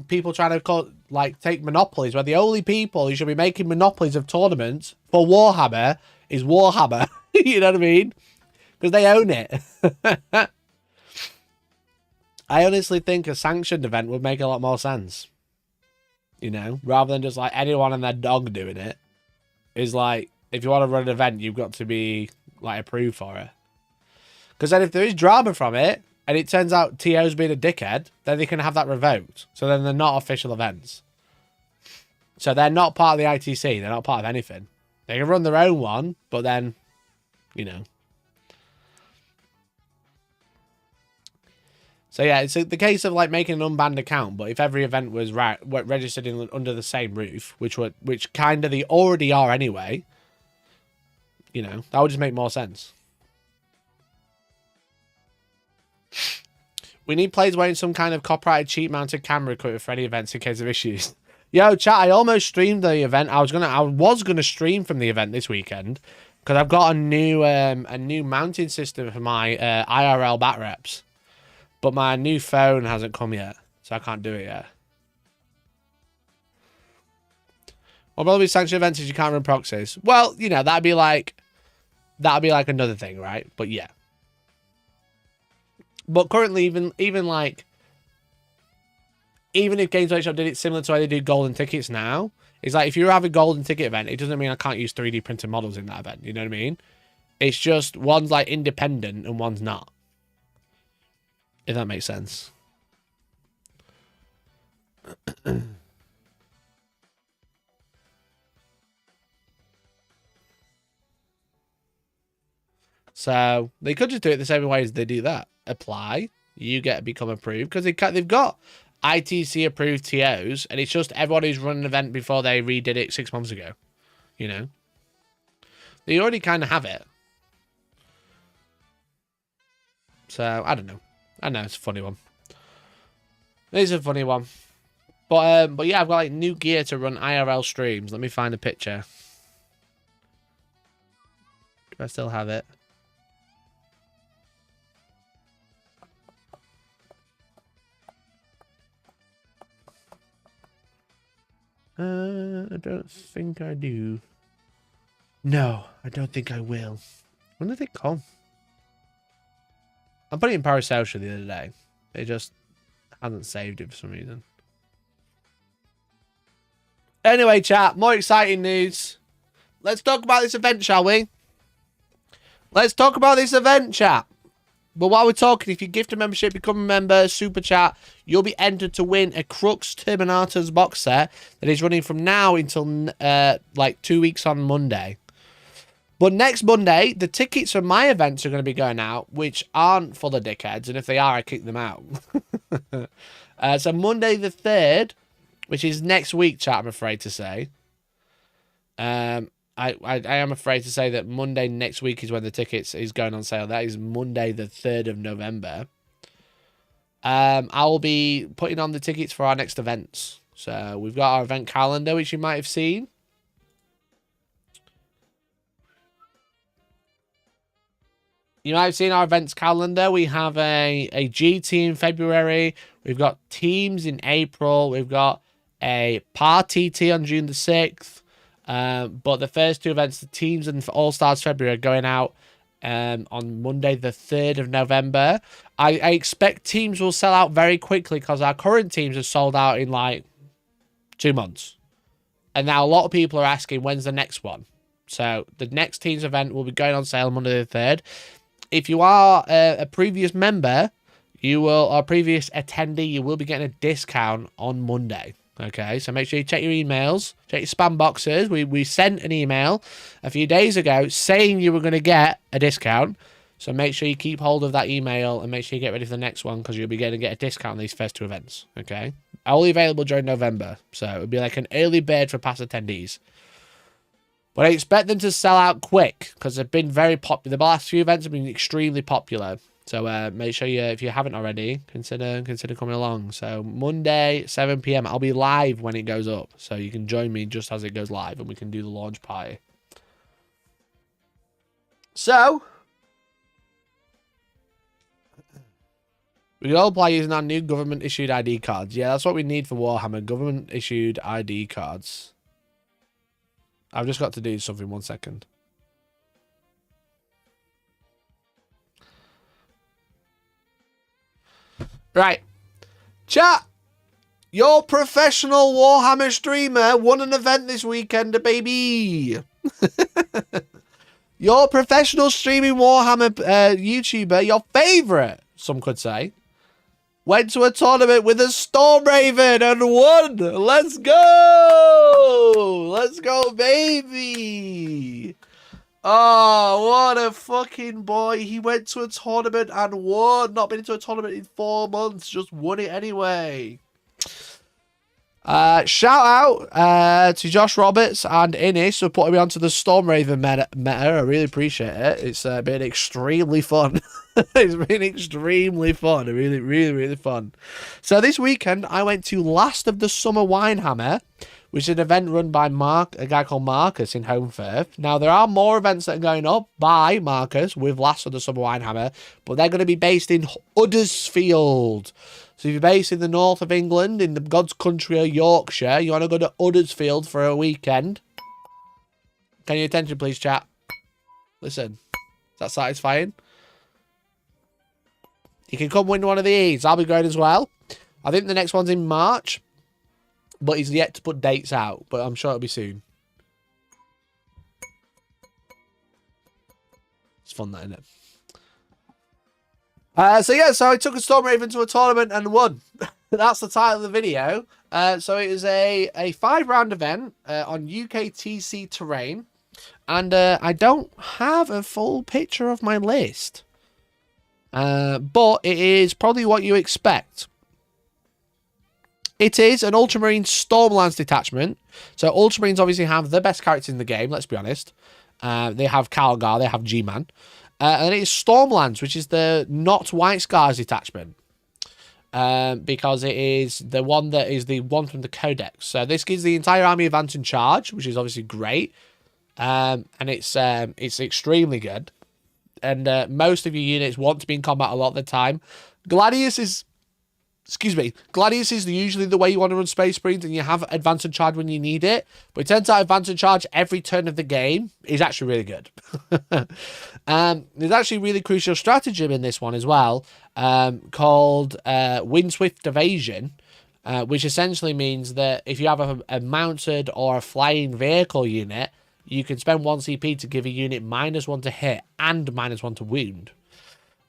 people trying to take monopolies, where the only people who should be making monopolies of tournaments for Warhammer is Warhammer. You know what I mean? Because they own it. I honestly think a sanctioned event would make a lot more sense. You know, rather than just like anyone and their dog doing it. Is like, if you want to run an event, you've got to be like approved for it. Because then if there is drama from it, and it turns out TO's being a dickhead, then they can have that revoked. So then they're not official events. So they're not part of the ITC. They're not part of anything. They can run their own one, but then, you know. So yeah, it's the case of like making an unbanned account, but if every event was registered under the same roof, which kind of they already are anyway, you know, that would just make more sense. We need players wearing some kind of copyrighted cheap mounted camera equipment for any events in case of issues. Yo, chat, I almost streamed the event. I was gonna stream from the event this weekend because I've got a new mounting system for my IRL bat reps, but my new phone hasn't come yet, so I can't do it yet. Well, probably sanctioned events is you can't run proxies. Well, you know, that'd be like another thing, right? But yeah. But currently, even if Games Workshop did it similar to how they do golden tickets now, it's like if you have a golden ticket event, it doesn't mean I can't use 3D printed models in that event. You know what I mean? It's just one's like independent and one's not. If that makes sense. So they could just do it the same way as they do that. Apply, you get to become approved, because they've got ITC approved TOs, and it's just everyone who's run an event before they redid it 6 months ago. You know, they already kind of have it. So I don't know. I know it's a funny one. It's a funny one, but yeah, I've got like new gear to run IRL streams. Let me find a picture. Do I still have it? I don't think I do. No, I don't think I will. When did it come? I put it in Parasocial the other day. It just hasn't saved it for some reason. Anyway, chat, more exciting news. Let's talk about this event, shall we? Let's talk about this event, chat. But while we're talking, if you gift a membership, become a member, super chat, you'll be entered to win a Crux Terminators box set that is running from now until like 2 weeks on Monday. But next Monday, the tickets for my events are going to be going out, which aren't full of dickheads, and if they are, I kick them out. So Monday the 3rd, which is next week, chat, I'm afraid to say. I am afraid to say that Monday next week is when the tickets is going on sale. That is Monday the 3rd of November. I will be putting on the tickets for our next events. So we've got our event calendar, which you might have seen. You might have seen our events calendar. We have a GT in February. We've got teams in April. We've got a party T on June the 6th. But the first two events, the teams and All-Stars February, are going out on Monday the 3rd of November. I expect teams will sell out very quickly because our current teams are sold out in like 2 months. And now a lot of people are asking, when's the next one? So the next teams event will be going on sale Monday the 3rd. If you are a previous member, or previous attendee, you will be getting a discount on Monday. Okay, so make sure you check your emails, check your spam boxes. We sent an email a few days ago saying you were going to get a discount. So make sure you keep hold of that email and make sure you get ready for the next one because you'll be going to get a discount on these first 2 events. Okay, only available during November. So it'll be like an early bird for past attendees. But I expect them to sell out quick because they've been very popular. The last few events have been extremely popular. So make sure you, if you haven't already, consider coming along. So Monday, 7 p.m. I'll be live when it goes up. So you can join me just as it goes live and we can do the launch party. So we can all play using our new government-issued ID cards. Yeah, that's what we need for Warhammer. Government-issued ID cards. I've just got to do something. 1 second. Right. Chat. Your professional Warhammer streamer won an event this weekend, baby. Your professional streaming Warhammer YouTuber, your favourite, some could say, went to a tournament with a Stormraven and won. Let's go. Let's go, baby. Oh, what a fucking boy. He went to a tournament and won. Not been into a tournament in 4 months. Just won it anyway. Shout out to Josh Roberts and Innis for putting me onto the Stormraven meta. I really appreciate it. It's been extremely fun. It's been extremely fun. Really fun. So this weekend, I went to Last of the Summer Winehammer, which is an event run by a guy called Marcus in Home Firth. Now, there are more events that are going up by Marcus with Last of the Summer Winehammer, but they're going to be based in Huddersfield. So if you're based in the north of England, in the God's country of Yorkshire, you want to go to Huddersfield for a weekend. Can you attention, please, chat? Listen, is that satisfying? You can come win one of these. I'll be going as well. I think the next one's in March. But he's yet to put dates out. But I'm sure it'll be soon. It's fun, that, isn't it? So I took a Stormraven to a tournament and won. That's the title of the video. So it was a 5-round event on UKTC terrain. And I don't have a full picture of my list. But it is probably what you expect. It is an Ultramarine Stormlands detachment. So Ultramarines obviously have the best characters in the game, let's be honest. They have Kalgar, they have G-Man. And it is Stormlands, which is the not White Scars detachment. Because it is the one that is the one from the Codex. So this gives the entire army advance and charge, which is obviously great. And it's extremely good. And most of your units want to be in combat a lot of the time. Gladius is usually the way you want to run Space Marines, and you have advance and charge when you need it. But it turns out advance and charge every turn of the game is actually really good. There's actually a really crucial stratagem in this one as well, called Windswift Evasion, which essentially means that if you have a mounted or a flying vehicle unit, you can spend 1 CP to give a unit -1 to hit and -1 to wound.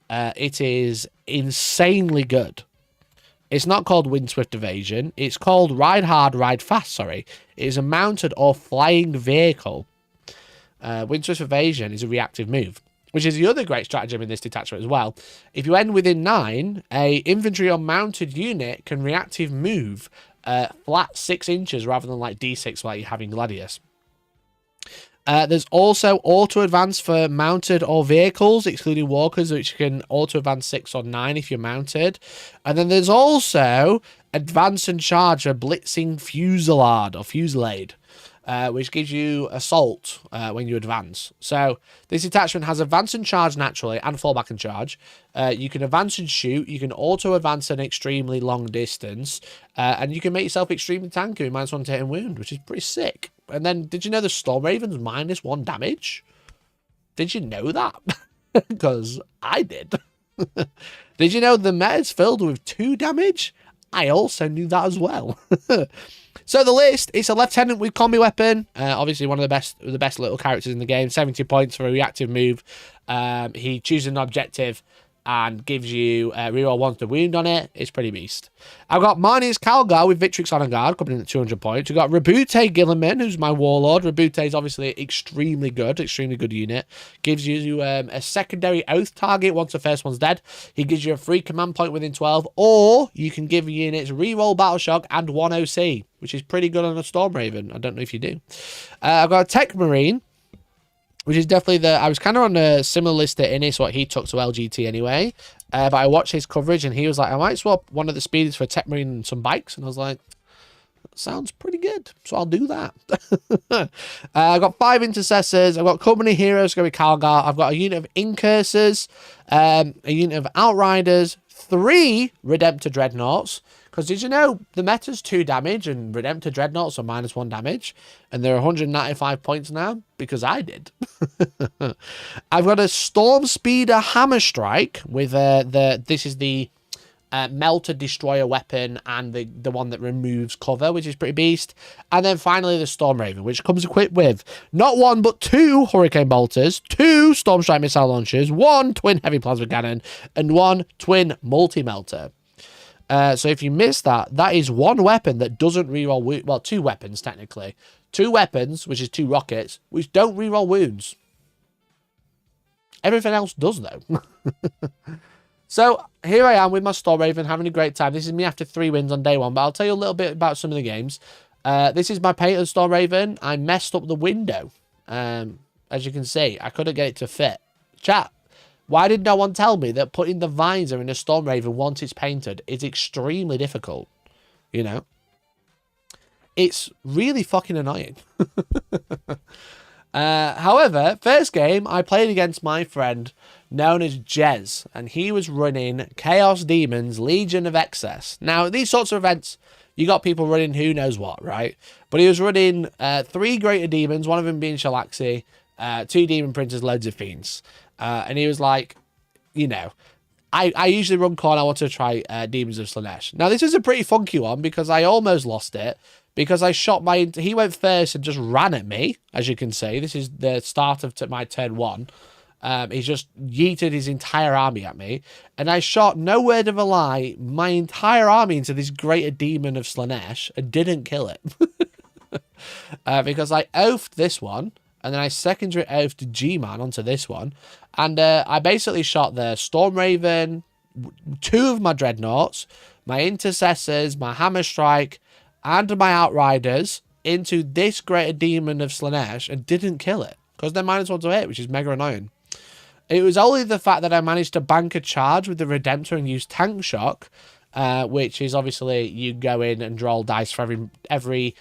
It is insanely good. It's not called Windswift Evasion. It's called Ride Hard, Ride Fast, sorry. It is a mounted or flying vehicle. Windswift Evasion is a reactive move, which is the other great stratagem in this detachment as well. If you end within 9, a infantry or mounted unit can reactive move flat 6 inches rather than like D6 like you have in Gladius. There's also auto-advance for mounted or vehicles, excluding walkers, which can auto-advance 6 or 9 if you're mounted. And then there's also advance and charge for blitzing fusillade, which gives you assault when you advance. So this detachment has advance and charge naturally and fallback and charge. You can advance and shoot. You can auto-advance an extremely long distance. And you can make yourself extremely tanky with -1 to hit and wound, which is pretty sick. And then, did you know the Stormraven's -1 damage? Did you know that? Because I did. Did you know the meta is filled with 2 damage? I also knew that as well. So the list, it's a lieutenant with combi weapon. Obviously one of the best little characters in the game. 70 points for a reactive move. He chooses an objective and gives you reroll 1 to wound on it. It's pretty beast. I've got Manius Kalgar with Victrix Honour Guard coming in at 200 points. We've got Rabute Gilliman, who's my warlord. Rabute is obviously extremely good unit. Gives you a secondary oath target once the first one's dead. He gives you a free command point within 12, or you can give units reroll battle shock and 1 OC, which is pretty good on a Stormraven. I don't know if you do. I've got a Tech Marine, which is definitely I was kind of on a similar list to Innis, what he took to LGT anyway. But I watched his coverage and he was like, I might swap one of the speeders for a Tech Marine and some bikes. And I was like, that sounds pretty good. So I'll do that. I've got 5 intercessors. I've got company heroes going to be Kalgar. I've got a unit of incursors, a unit of outriders, 3 Redemptor dreadnoughts. Because did you know the meta's 2 damage and Redemptor dreadnoughts are -1 damage, and they're 195 points now because I did. I've got a Storm Speeder Hammer Strike with this is the Melter Destroyer weapon and the one that removes cover, which is pretty beast. And then finally the Storm Raven, which comes equipped with not 1 but 2 Hurricane Bolters, 2 Storm Strike Missile Launchers, 1 Twin Heavy Plasma Cannon, and 1 Twin Multi-Melter. So if you miss that, that is 1 weapon that doesn't reroll well, 2 weapons technically. 2 weapons, which is 2 rockets, which don't reroll wounds. Everything else does though. So here I am with my Stormraven having a great time. This is me after 3 wins on day 1, but I'll tell you a little bit about some of the games. This is my painted Stormraven. I messed up the window. As you can see, I couldn't get it to fit. Chat. Why did no one tell me that putting the visor in a Stormraven once it's painted is extremely difficult? You know? It's really fucking annoying. However, first game, I played against my friend known as Jez, and he was running Chaos Demons Legion of Excess. Now, these sorts of events, you got people running who knows what, right? But he was running 3 Greater Demons, one of them being Shalaxi, 2 Demon Princes, loads of Fiends. And he was like, you know, I usually run Khorne. I want to try Demons of Slaanesh. Now, this is a pretty funky one because I almost lost it because I shot he went first and just ran at me, as you can see. This is the start of my turn 1. He just yeeted his entire army at me. And I shot, no word of a lie, my entire army into this Greater Demon of Slaanesh and didn't kill it. Because I oafed this one. And then I secondary oathed G-Man onto this one. And I basically shot the Stormraven, 2 of my Dreadnoughts, my Intercessors, my Hammer Strike, and my Outriders into this Greater Demon of Slaanesh and didn't kill it. Because they're -1 to hit, which is mega annoying. It was only the fact that I managed to bank a charge with the Redemptor and use Tank Shock, which is obviously you go in and roll dice for every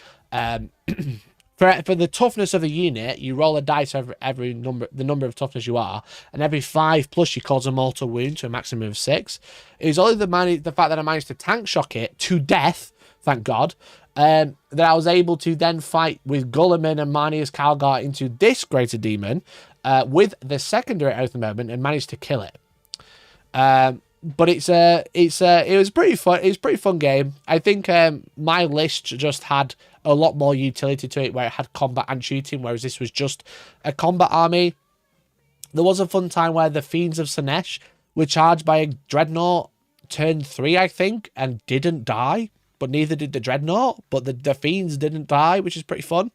for the toughness of a unit, you roll a dice over the number of toughness you are, and every 5 plus you cause a mortal wound to a maximum of 6. It was only the fact that I managed to Tank Shock it to death, thank God, that I was able to then fight with Gulliman and Manius Kalgar into this Greater Demon with the secondary oath moment and managed to kill it. But it was pretty fun. It was a pretty fun game. I think my list just had a lot more utility to it, where it had combat and shooting, whereas this was just a combat army. There was a fun time where the Fiends of Slaanesh were charged by a Dreadnought turn 3, I think, and didn't die, but neither did the Dreadnought, but the Fiends didn't die, which is pretty fun.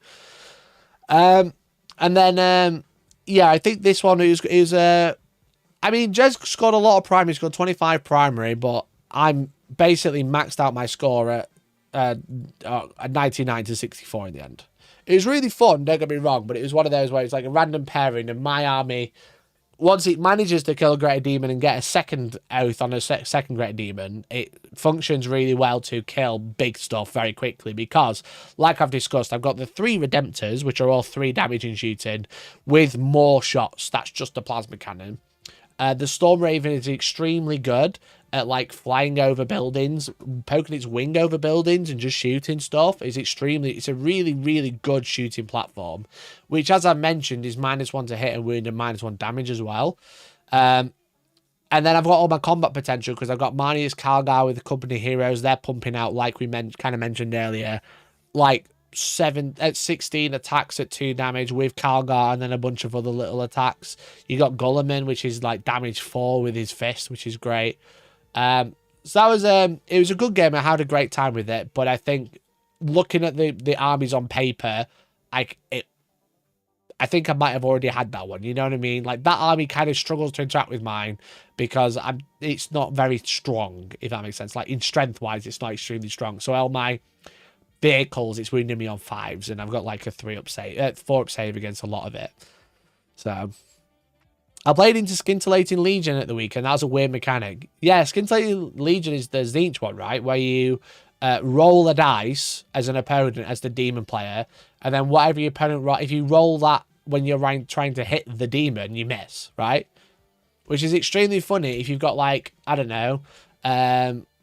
And then, yeah, I think this one is I mean, Jez scored a lot of primary. He scored 25 primary, but I'm basically maxed out my score at 99 to 64 in the end. It was really fun, don't get me wrong, but it was one of those where it's like a random pairing, and my army, once it manages to kill a Greater Demon and get a second oath on a second Greater Demon, it functions really well to kill big stuff very quickly because, like I've discussed, I've got the 3 Redemptors, which are all 3 damage and shooting, with more shots. That's just the plasma cannon. The Stormraven is extremely good at like flying over buildings, poking its wing over buildings and just shooting stuff. It's a really, really good shooting platform, which, as I mentioned, is -1 to hit and wound and -1 damage as well. And then I've got all my combat potential because I've got Manius Kalgar with the company heroes. They're pumping out, like we kind of mentioned earlier, like 16 attacks at 2 damage with Kalgar, and then a bunch of other little attacks. You got Gulliman, which is like damage 4 with his fist, which is great. So that was it was a good game. I had a great time with it, but I think looking at the armies on paper, I think I might have already had that one. You know what I mean? Like, that army kind of struggles to interact with mine because it's not very strong, if that makes sense. Like, in strength-wise, it's not extremely strong. So all my vehicles, it's wounding me on 5s, and I've got like a 4-up save against a lot of it. So I played into Scintillating Legion at the weekend. That was a weird mechanic. Yeah, Scintillating Legion is the Tzeentch one, right? Where you roll a dice as an opponent, as the demon player, and then whatever your opponent if you roll that when you're trying to hit the demon, you miss, right? Which is extremely funny if you've got, like, I don't know,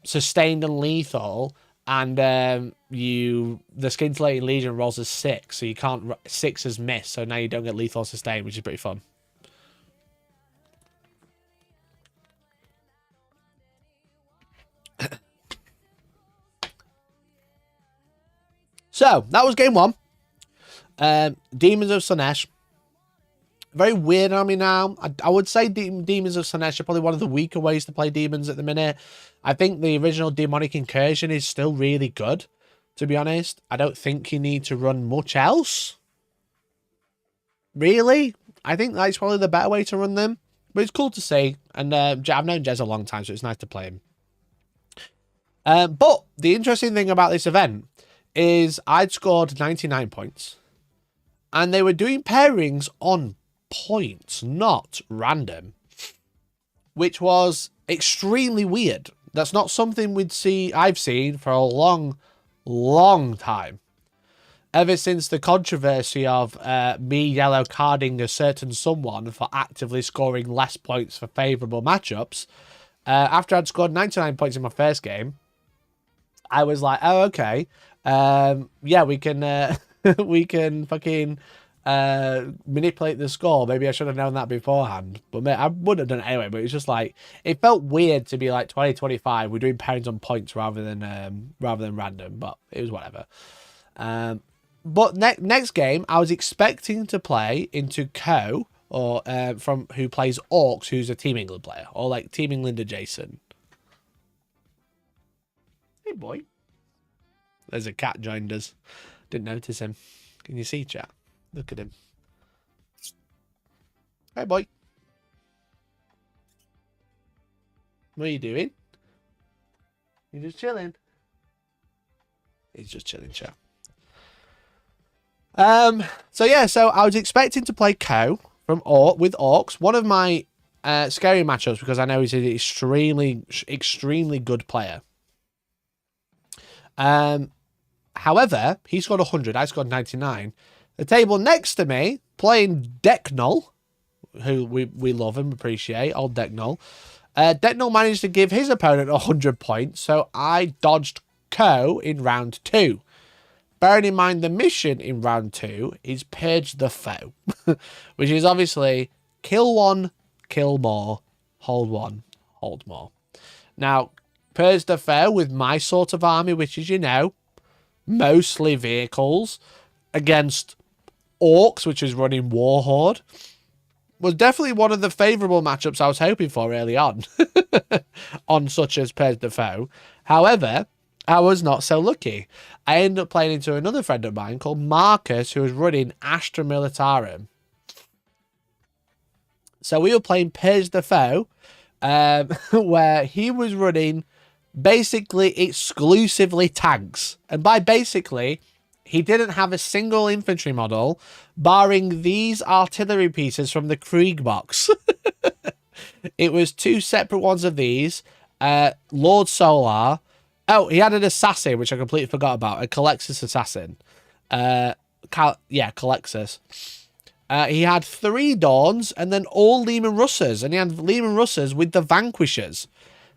sustained and lethal, and the Scintillating Legion rolls a 6, so you can't 6 as miss, so now you don't get lethal sustained, which is pretty fun. So that was game 1. Demons of Slaanesh. Very weird army now. I would say Demons of Slaanesh are probably one of the weaker ways to play demons at the minute. I think the original Demonic Incursion is still really good, to be honest. I don't think you need to run much else. Really? I think that's probably the better way to run them. But it's cool to see. And I've known Jez a long time, so it's nice to play him. But the interesting thing about this event is I'd scored 99 points. And they were doing pairings on points, not random. Which was extremely weird. That's not something I've seen for a long, long time. Ever since the controversy of me yellow carding a certain someone for actively scoring less points for favourable matchups, after I'd scored 99 points in my first game, I was like, oh, okay. Yeah, we can we can fucking manipulate the score. Maybe I should have known that beforehand, but I would have done it anyway. But it's just like, it felt weird to be like 2025. We're doing pairings on points rather than random, but it was whatever. But next game, I was expecting to play into Co, or from who plays Orks, who's a Team England player, or like Team England adjacent. Hey boy. There's a cat joined us. Didn't notice him. Can you see, chat? Look at him. Hey boy. What are you doing? You just chilling? He's just chilling, chat. So yeah, so I was expecting to play Co from with Orks. One of my scary matchups, because I know he's an extremely good player. However, he scored 100. I scored 99. The table next to me, playing Decknull, who we love and appreciate, old Decknull. Decknull managed to give his opponent 100 points, so I dodged Co in round 2. Bearing in mind the mission in round 2 is Purge the Foe, which is obviously kill 1, kill more, hold 1, hold more. Now, Purge the Foe with my sort of army, which is, you know, mostly vehicles, against Orks, which is running Warhorde, was definitely one of the favourable matchups I was hoping for early on, on such as Purge the Foe. However, I was not so lucky. I ended up playing into another friend of mine called Marcus, who was running Astra Militarum. So we were playing Purge the Foe, where he was running basically exclusively tanks. And by basically, he didn't have a single infantry model, barring these artillery pieces from the Krieg box. It was 2 separate ones of these. Lord Solar. Oh, he had an assassin, which I completely forgot about. A Calexis assassin. Calexis. He had 3 Dawns and then all Leman Russers. And he had Leman Russers with the Vanquishers.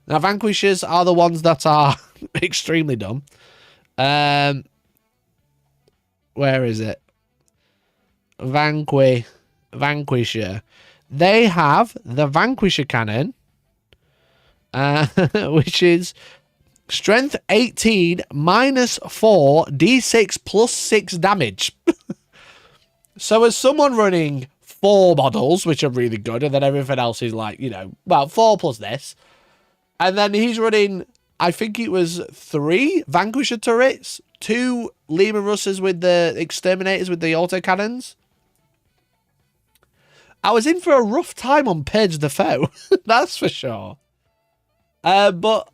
Now, Vanquishers are the ones that are extremely dumb. Where is it? Vanquisher. They have the Vanquisher cannon, which is Strength 18, -4, d6 plus 6 damage. So as someone running 4 models, which are really good, and then everything else is like, you know, well, 4 plus this. And then he's running, I think it was 3 Vanquisher turrets, 2 Leman Russes with the Exterminators with the autocannons. I was in for a rough time on Purge the Foe, that's for sure. But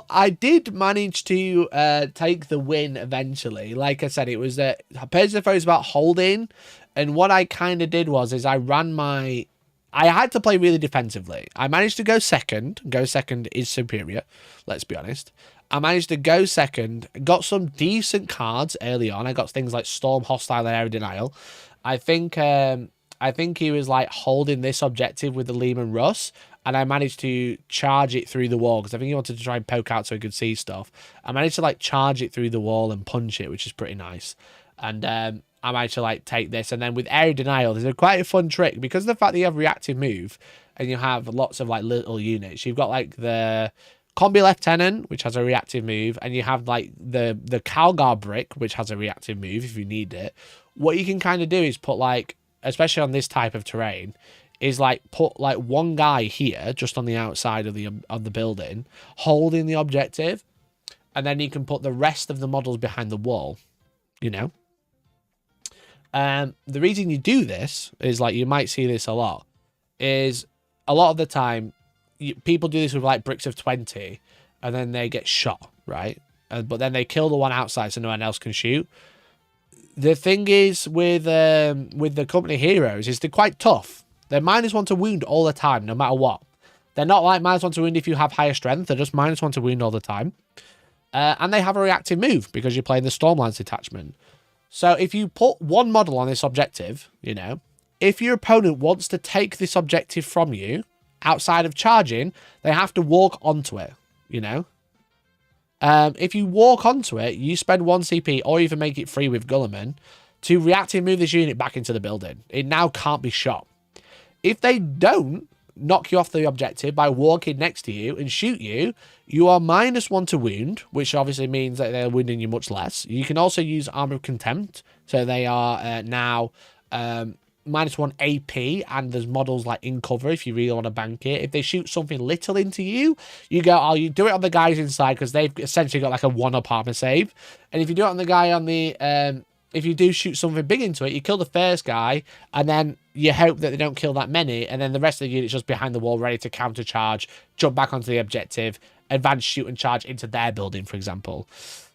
I did manage to take the win eventually. Like I said, it was Purge the Foe is about holding, and what I kind of did was I ran my. I had to play really defensively. I managed to go second. Go second is superior. Let's be honest. I managed to go second. Got some decent cards early on. I got things like Storm, Hostile, and Air Denial. I think he was like holding this objective with the Leman Russ, and I managed to charge it through the wall because I think he wanted to try and poke out so he could see stuff. I managed to like charge it through the wall and punch it, which is pretty nice. And I managed to like take this, and then with Air Denial, there's quite a fun trick because of the fact that you have reactive move and you have lots of like little units. You've got like the Combi Lieutenant, which has a reactive move, and you have like the Kalgar brick, which has a reactive move if you need it. What you can kind of do is put like, especially on this type of terrain, is like put like one guy here just on the outside of the building holding the objective, and then you can put the rest of the models behind the wall, you know. The reason you do this is like, you might see this a lot, is a lot of the time people do this with like bricks of 20 and then they get shot, right? But then they kill the one outside so no one else can shoot. The thing is with the company heroes is they're quite tough. They're -1 to wound all the time, no matter what. They're not like -1 to wound if you have higher strength. They're just -1 to wound all the time. And they have a reactive move because you're playing the Stormlance detachment. So if you put one model on this objective, you know, if your opponent wants to take this objective from you outside of charging, they have to walk onto it, you know. If you walk onto it, you spend 1 CP or even make it free with Gulliman to reactive move this unit back into the building. It now can't be shot. If they don't knock you off the objective by walking next to you and shoot you, you are -1 to wound, which obviously means that they're wounding you much less. You can also use Armor of Contempt, so they are now -1 AP, and there's models like in cover if you really want to bank it. If they shoot something little into you, you go, oh, you do it on the guys inside because they've essentially got like a 1-up armor save. And if you do it on the guy on the if you do shoot something big into it, you kill the first guy, and then you hope that they don't kill that many, and then the rest of the unit's just behind the wall ready to counter charge, jump back onto the objective, advance, shoot, and charge into their building, for example.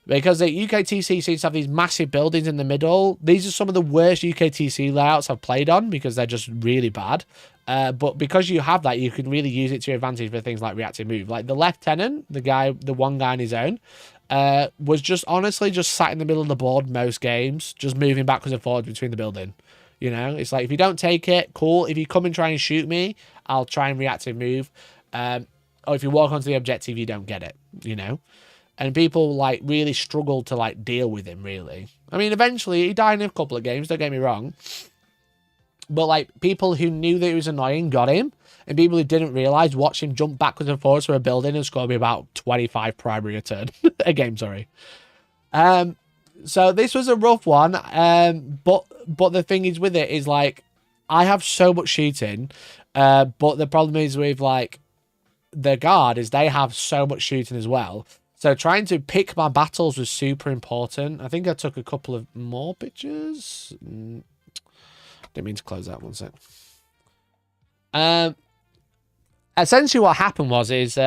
Because the UKTC seems to have these massive buildings in the middle. These are some of the worst UKTC layouts I've played on because they're just really bad. But because you have that, you can really use it to your advantage for things like reactive move. Like the Lieutenant, the one guy on his own, was just honestly just sat in the middle of the board most games, just moving backwards and forwards between the building. You know, it's like, if you don't take it, cool. If you come and try and shoot me, I'll try and reactive move. Or if you walk onto the objective, you don't get it, you know. And people like really struggle to like deal with him, really. I mean, eventually he died in a couple of games, don't get me wrong. But like, people who knew that it was annoying got him, and people who didn't realize watched him jump backwards and forwards for a building and score me about 25 primary a turn. A game, sorry. So this was a rough one. But the thing is with it is like, I have so much shooting, but the problem is with like the guard is they have so much shooting as well. So trying to pick my battles was super important. I think I took a couple of more pictures. Didn't mean to close that one sec. Essentially what happened is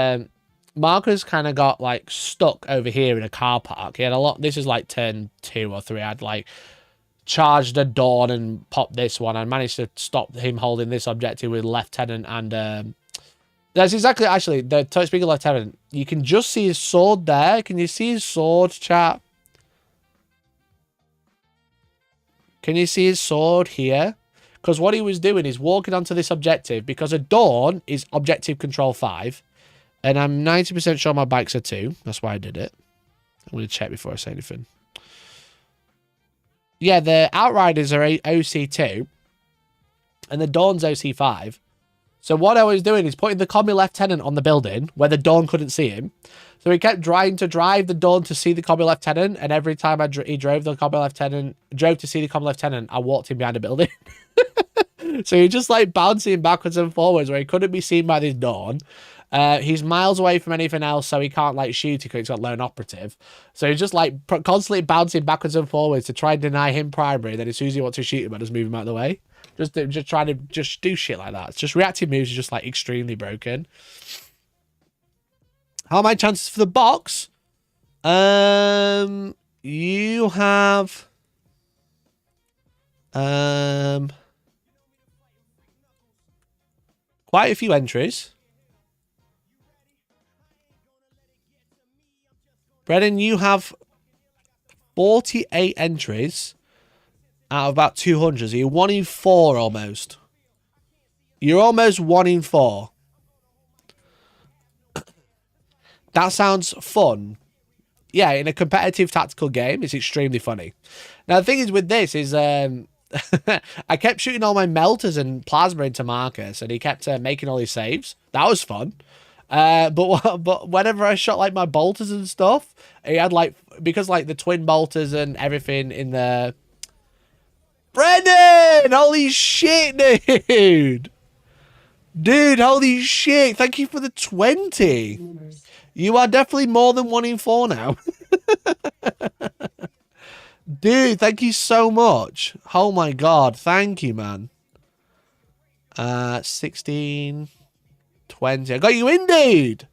Marcus kind of got like stuck over here in a car park. He had a lot. This is like turn 2 or 3. I'd like charged a dawn and popped this one. I managed to stop him holding this objective with Lieutenant and that's exactly, actually, speaking of Lieutenant, you can just see his sword there. Can you see his sword, chat? Can you see his sword here? Because what he was doing is walking onto this objective, because a dawn is objective control 5, and I'm 90% sure my bikes are 2. That's why I did it. I'm going to check before I say anything. Yeah, the Outriders are OC2, and the Dawn's OC5. So what I was doing is putting the combi lieutenant on the building where the Dawn couldn't see him. So he kept trying to drive the Dawn to see the combi lieutenant, and every time he drove to see the combi lieutenant, I walked him behind a building. So he just like bouncing backwards and forwards where he couldn't be seen by this Dawn. He's miles away from anything else, so he can't like shoot because he's got lone operative. So he's just like constantly bouncing backwards and forwards to try and deny him primary. Then as soon as you want to shoot him, I just move him out of the way. Just trying to just do shit like that. It's just reactive moves are just like extremely broken. How are my chances for the box? You have quite a few entries. Brennan, you have 48 entries out of about 200. So you're 1 in 4 almost. You're almost 1 in 4. That sounds fun. Yeah, in a competitive tactical game, it's extremely funny. Now, the thing is with this is I kept shooting all my melters and plasma into Marcus, and he kept making all his saves. That was fun. But whenever I shot like my bolters and stuff, he had like, because like the twin bolters and everything in the... Brendan! Holy shit, dude! Dude, holy shit. Thank you for the 20. You are definitely more than 1 in 4 now. Dude, thank you so much. Oh my god, thank you, man. 16, 20. I got you in, dude.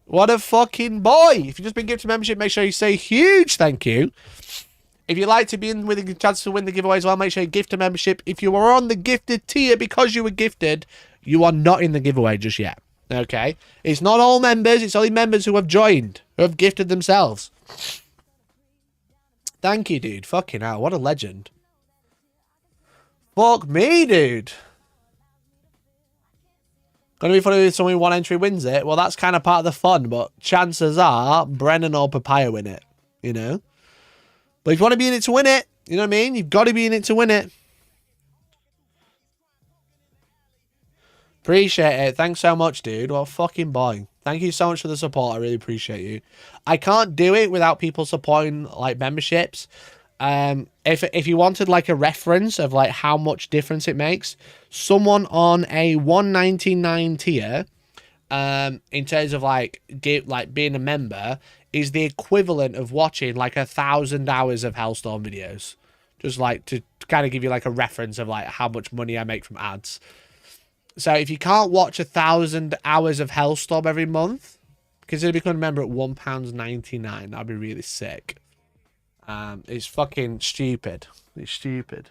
What a fucking boy. If you've just been gifted membership, make sure you say huge thank you. If you'd like to be in with a chance to win the giveaway as well, make sure you gift a membership. If you are on the gifted tier because you were gifted, you are not in the giveaway just yet. Okay? It's not all members. It's only members who have joined, who have gifted themselves. Thank you, dude. Fucking hell. What a legend. Fuck me, dude. Gonna be funny if someone with 1 entry wins it. Well, that's kind of part of the fun, but chances are Brennan or Papaya win it. You know? But if you want to be in it to win it, you know what I mean? You've got to be in it to win it. Appreciate it. Thanks so much, dude. What a fucking boy. Thank you so much for the support. I really appreciate you. I can't do it without people supporting like memberships. If you wanted like a reference of like how much difference it makes, someone on a 199 tier, in terms of like being a member, is the equivalent of watching like 1,000 hours of Hellstorm videos. Just like to kind of give you like a reference of like how much money I make from ads. So if you can't watch 1,000 hours of Hellstorm every month, consider becoming a member at £1.99. That'd be really sick. It's fucking stupid. It's stupid.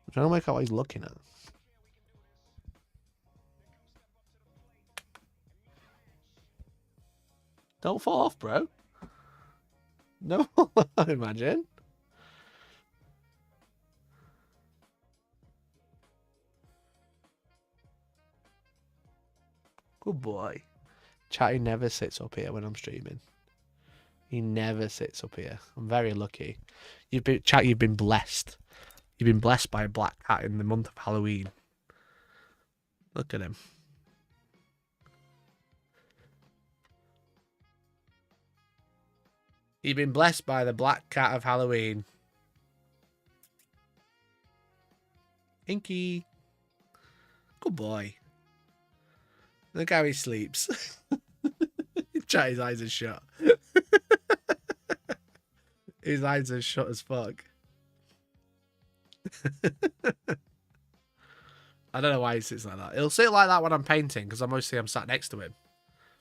I'm trying to make out what he's looking at. Don't fall off, bro. No, imagine. Good boy. Chatty never sits up here when I'm streaming. He never sits up here. I'm very lucky. You've been blessed. You've been blessed by a black cat in the month of Halloween. Look at him. You've been blessed by the black cat of Halloween. Inky. Good boy. Look how he sleeps. His eyes are shut. His eyes are shut as fuck. I don't know why he sits like that. He'll sit like that when I'm painting, because I'm sat next to him.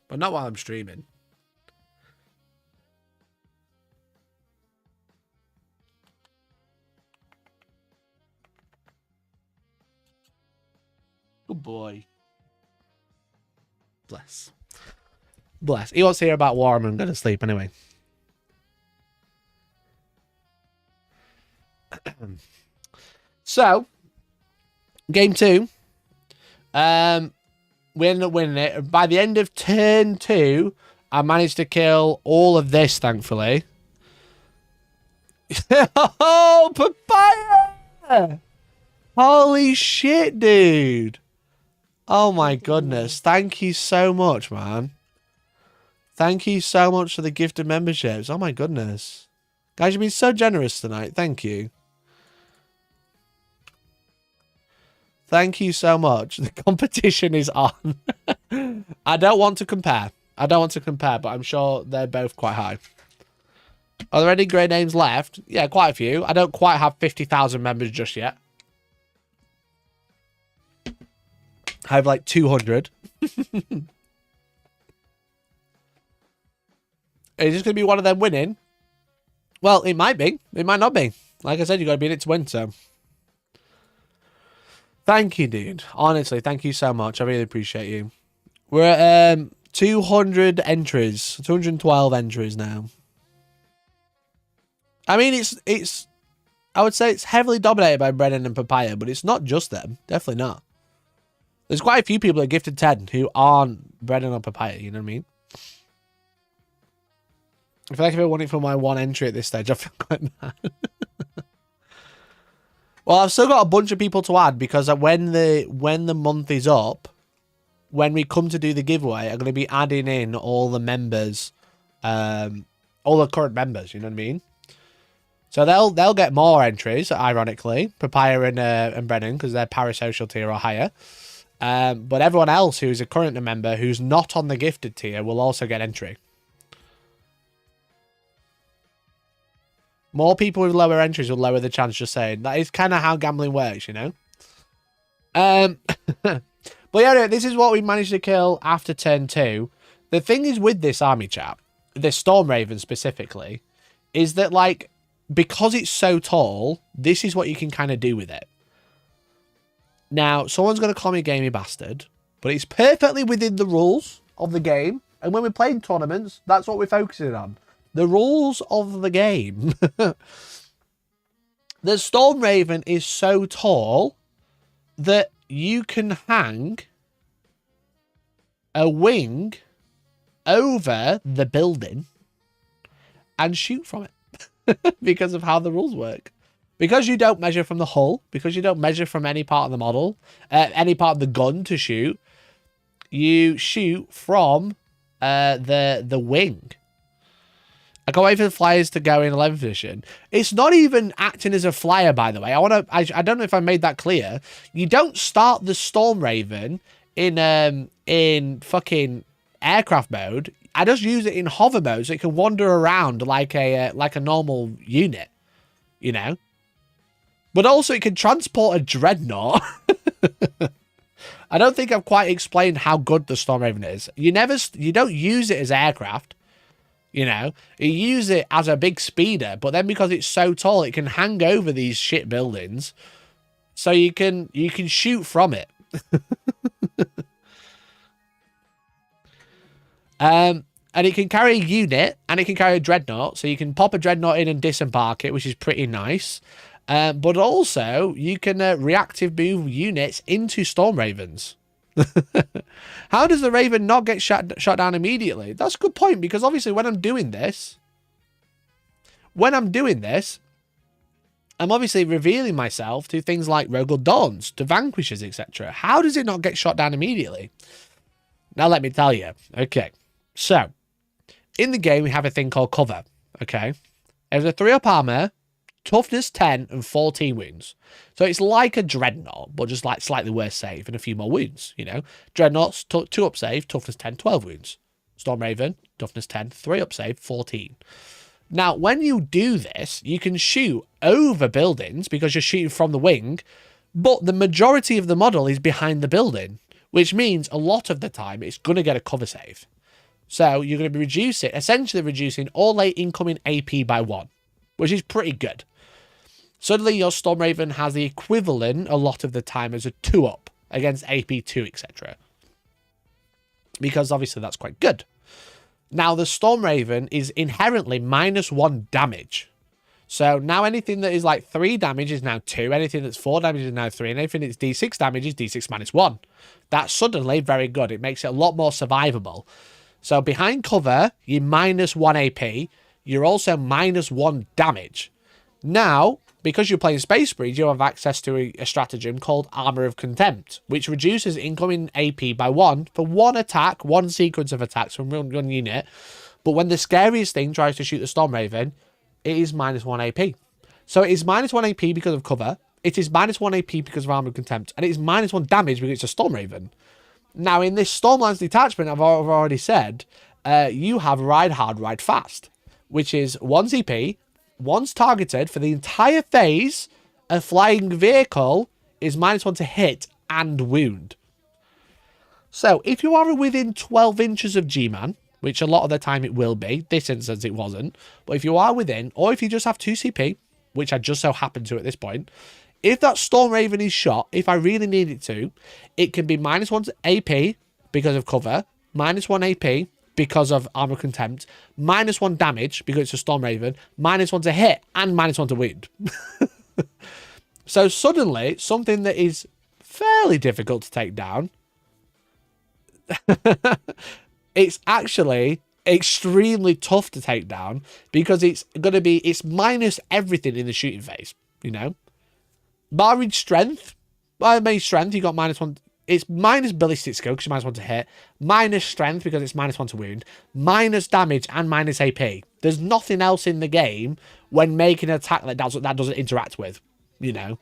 But not while I'm streaming. Good boy. Bless. Bless. He wants to hear about Warhammer. I'm going to sleep anyway. So, game 2. We ended up winning it. By the end of turn 2, I managed to kill all of this, thankfully. Oh, papaya! Holy shit, dude. Oh my goodness. Thank you so much, man. Thank you so much for the gifted memberships. Oh my goodness. Guys, you've been so generous tonight. Thank you. Thank you so much. The competition is on. I don't want to compare. But I'm sure they're both quite high. Are there any great names left? Yeah, quite a few. I don't quite have 50,000 members just yet. I have like 200. Is this going to be one of them winning? Well, it might be. It might not be. Like I said, you got to be in it to win, so. Thank you, dude. Honestly, thank you so much. I really appreciate you. We're at 200 entries. 212 entries now. I mean, it's. I would say it's heavily dominated by Brennan and Papaya, but it's not just them. Definitely not. There's quite a few people at Gifted 10 who aren't Brennan or Papaya, you know what I mean? I feel like if I won it for my one entry at this stage, I feel quite mad. Well, I've still got a bunch of people to add because when the month is up, when we come to do the giveaway, I'm going to be adding in all the members, all the current members, you know what I mean? So they'll get more entries, ironically, Papaya and Brennan, because they're parasocial tier or higher. But everyone else who's a current member who's not on the gifted tier will also get entry. More people with lower entries will lower the chance, just saying. That is kind of how gambling works, you know? But yeah, this is what we managed to kill after turn 2. The thing is with this army, chap, this Storm Raven specifically, is that, like, because it's so tall, this is what you can kind of do with it. Now, someone's going to call me a gamey bastard, but it's perfectly within the rules of the game. And when we're playing tournaments, that's what we're focusing on. The rules of the game. The Storm Raven is so tall that you can hang a wing over the building and shoot from it because of how the rules work. Because you don't measure from the hull, because you don't measure from any part of the model, any part of the gun to shoot, you shoot from the wing. I can't wait for the flyers to go in 11th edition. It's not even acting as a flyer, by the way. I don't know if I made that clear. You don't start the Storm Raven in fucking aircraft mode. I just use it in hover mode so it can wander around like a normal unit, you know. But also it can transport a dreadnought. I don't think I've quite explained how good the Storm Raven is. You don't use it as aircraft. You know, you use it as a big speeder, but then because it's so tall, it can hang over these shit buildings, so you can shoot from it. And it can carry a unit, and it can carry a dreadnought, so you can pop a dreadnought in and disembark it, which is pretty nice. But also, you can reactive move units into Storm Ravens. How does the Raven not get shot down immediately? That's a good point, because obviously when I'm doing this, I'm obviously revealing myself to things like Rogal Dawns, to Vanquishers, etc. How does it not get shot down immediately? Now let me tell you. Okay, so in the game we have a thing called cover. Okay, there's a 3-up armor, toughness 10 and 14 wounds. So it's like a dreadnought, but just like slightly worse save and a few more wounds, you know. Dreadnought's 2-up save, toughness 10, 12 wounds. Storm Raven, toughness 10, 3-up save, 14. Now, when you do this, you can shoot over buildings because you're shooting from the wing, but the majority of the model is behind the building, which means a lot of the time it's going to get a cover save. So you're going to be essentially reducing all late incoming AP by 1, which is pretty good. Suddenly, your Storm Raven has the equivalent a lot of the time as a 2-up against AP2, etc. Because obviously that's quite good. Now, the Storm Raven is inherently -1 damage. So now anything that is like 3 damage is now 2, anything that's 4 damage is now 3, and anything that's D6 damage is D6 -1. That's suddenly very good. It makes it a lot more survivable. So behind cover, you're -1 AP. You're also -1 damage. Now, because you're playing Space Marines, you have access to a stratagem called Armor of Contempt, which reduces incoming AP by 1 for one attack, one sequence of attacks from one unit. But when the scariest thing tries to shoot the Stormraven, it is -1 AP. So it is -1 AP because of cover, it is -1 AP because of Armor of Contempt, and it is -1 damage because it's a Stormraven. Now, in this Stormlands detachment, I've already said, you have Ride Hard, Ride Fast, which is 1 CP. Once targeted for the entire phase, a flying vehicle is -1 to hit and wound. So, if you are within 12 inches of G-Man, which a lot of the time it will be, this instance it wasn't, but if you are within, or if you just have 2 CP, which I just so happen to at this point, if that Stormraven is shot, if I really need it to, it can be -1 to AP because of cover, -1 AP because of Armor Contempt, -1 damage because it's a Stormraven, -1 to hit, and -1 to wound. So suddenly, something that is fairly difficult to take down, it's actually extremely tough to take down because it's minus everything in the shooting phase, you know? Barring strength, strength, you got -1. It's minus ballistic skill because you're -1 to hit, minus strength because it's -1 to wound, minus damage and minus AP. There's nothing else in the game when making an attack that doesn't interact with, you know.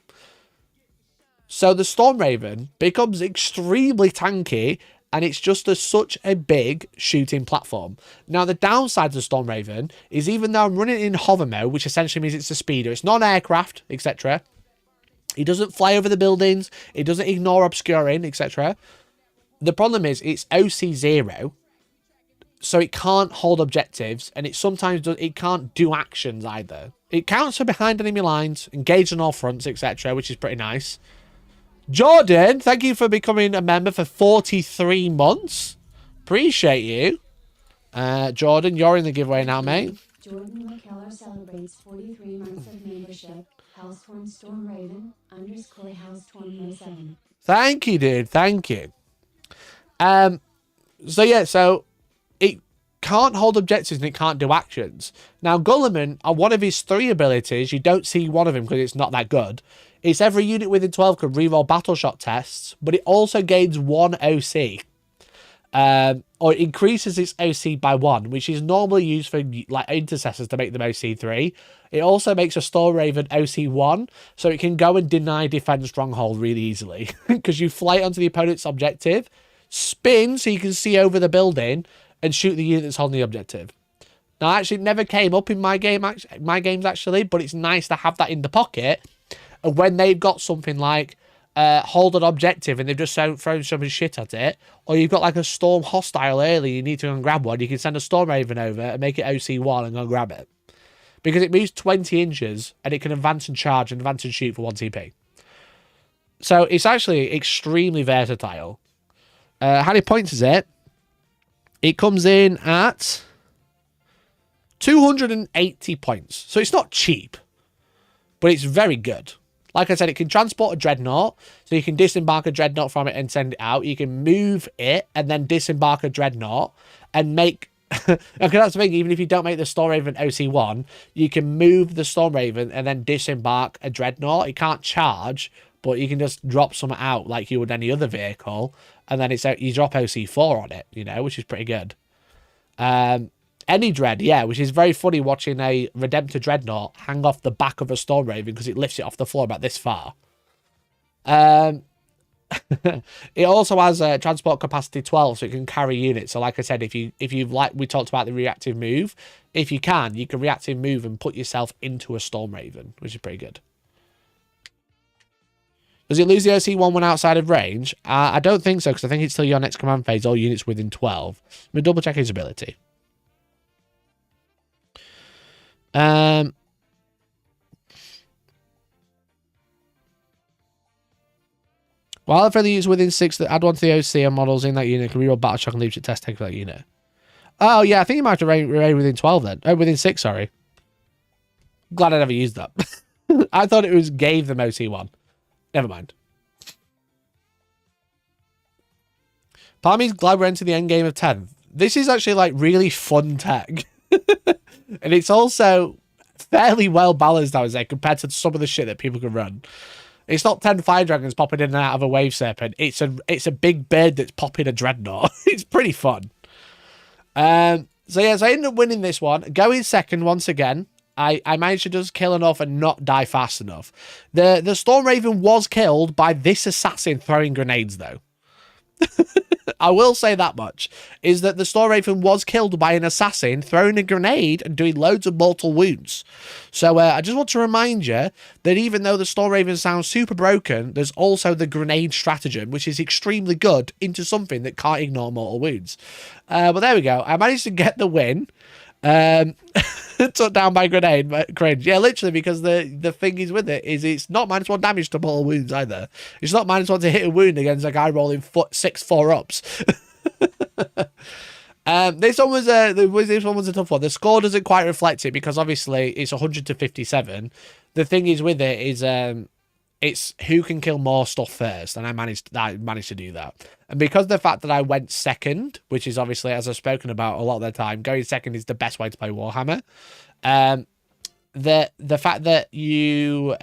So the Stormraven becomes extremely tanky, and it's just such a big shooting platform. Now, the downside to the Stormraven is even though I'm running in hover mode, which essentially means it's a speeder, it's not an aircraft, etc. It doesn't fly over the buildings. It doesn't ignore obscuring, etc. The problem is it's OC 0, so it can't hold objectives, and it can't do actions either. It counts for behind enemy lines, engage on all fronts, etc., which is pretty nice. Jordan, thank you for becoming a member for 43 months. Appreciate you. Jordan, you're in the giveaway now, mate. Jordan Kalgar celebrates 43 months of membership. Hellstorm Stormraven _ Hellstorm07. Thank you, dude. Thank you. So yeah, so it can't hold objectives and it can't do actions. Now, Gulliman, on one of his 3 abilities, you don't see one of them because it's not that good. It's every unit within 12 can reroll battle shot tests, but it also gains 1 OC. Or it increases its OC by 1, which is normally used for like intercessors to make them OC 3. It also makes a Stormraven OC 1, so it can go and deny defend stronghold really easily. Because you fly onto the opponent's objective, spin so you can see over the building, and shoot the unit that's holding the objective. Now, actually, it never came up in my games actually, but it's nice to have that in the pocket. And when they've got something like hold an objective and they've just thrown some shit at it, or you've got like a storm hostile early, you need to go and grab one, you can send a Stormraven over and make it OC1 and go and grab it. Because it moves 20 inches and it can advance and charge and advance and shoot for 1 TP. So it's actually extremely versatile. How many points is it? It comes in at 280 points. So it's not cheap, but it's very good. Like I said, it can transport a dreadnought, so you can disembark a dreadnought from it and send it out. You can move it and then disembark a dreadnought and make... Okay, that's the thing, even if you don't make the Stormraven OC1, you can move the Stormraven and then disembark a dreadnought. It can't charge, but you can just drop something out like you would any other vehicle, and then you drop OC4 on it, you know, which is pretty good. Any dread, yeah, which is very funny watching a Redemptor Dreadnought hang off the back of a Stormraven because it lifts it off the floor about this far. It also has a transport capacity 12, so it can carry units. So like I said, if you like, we talked about the reactive move, if you can reactive move and put yourself into a Stormraven, which is pretty good. Does it lose the OC1 when outside of range? I don't think so, because I think it's still your next command phase, all units within 12. Let me double check his ability. While a friendly unit is within 6 that add 1 to the OC and models in that unit can reroll battle shock and leadership test take for that unit. Oh yeah, I think you might have to remain within 12 then. Oh, within 6, sorry. Glad I never used that. I thought it gave them OC1. Never mind. Part of me is glad we're into the end game of 10th. This is actually like really fun tech. And it's also fairly well balanced, I would say, compared to some of the shit that people can run. It's not 10 fire dragons popping in and out of a wave serpent. It's a big bird that's popping a dreadnought. It's pretty fun. So yeah, so I ended up winning this one. Going second once again. I managed to just kill enough and not die fast enough. The Storm Raven was killed by this assassin throwing grenades, though. I will say that much, is that the Storm Raven was killed by an assassin throwing a grenade and doing loads of mortal wounds. So I just want to remind you that even though the Storm Raven sounds super broken, there's also the grenade stratagem, which is extremely good into something that can't ignore mortal wounds. But there we go. I managed to get the win. Took down by grenade, cringe. Yeah, literally, because the thing is with it is it's not -1 damage to mortal wounds either. It's not -1 to hit a wound against a guy rolling 6 4-ups. This one was a tough one. The score doesn't quite reflect it because obviously it's 100 to 57. The thing is with it is it's who can kill more stuff first, and I managed to do that. And because of the fact that I went second, which is obviously, as I've spoken about a lot of the time, going second is the best way to play Warhammer. The fact that you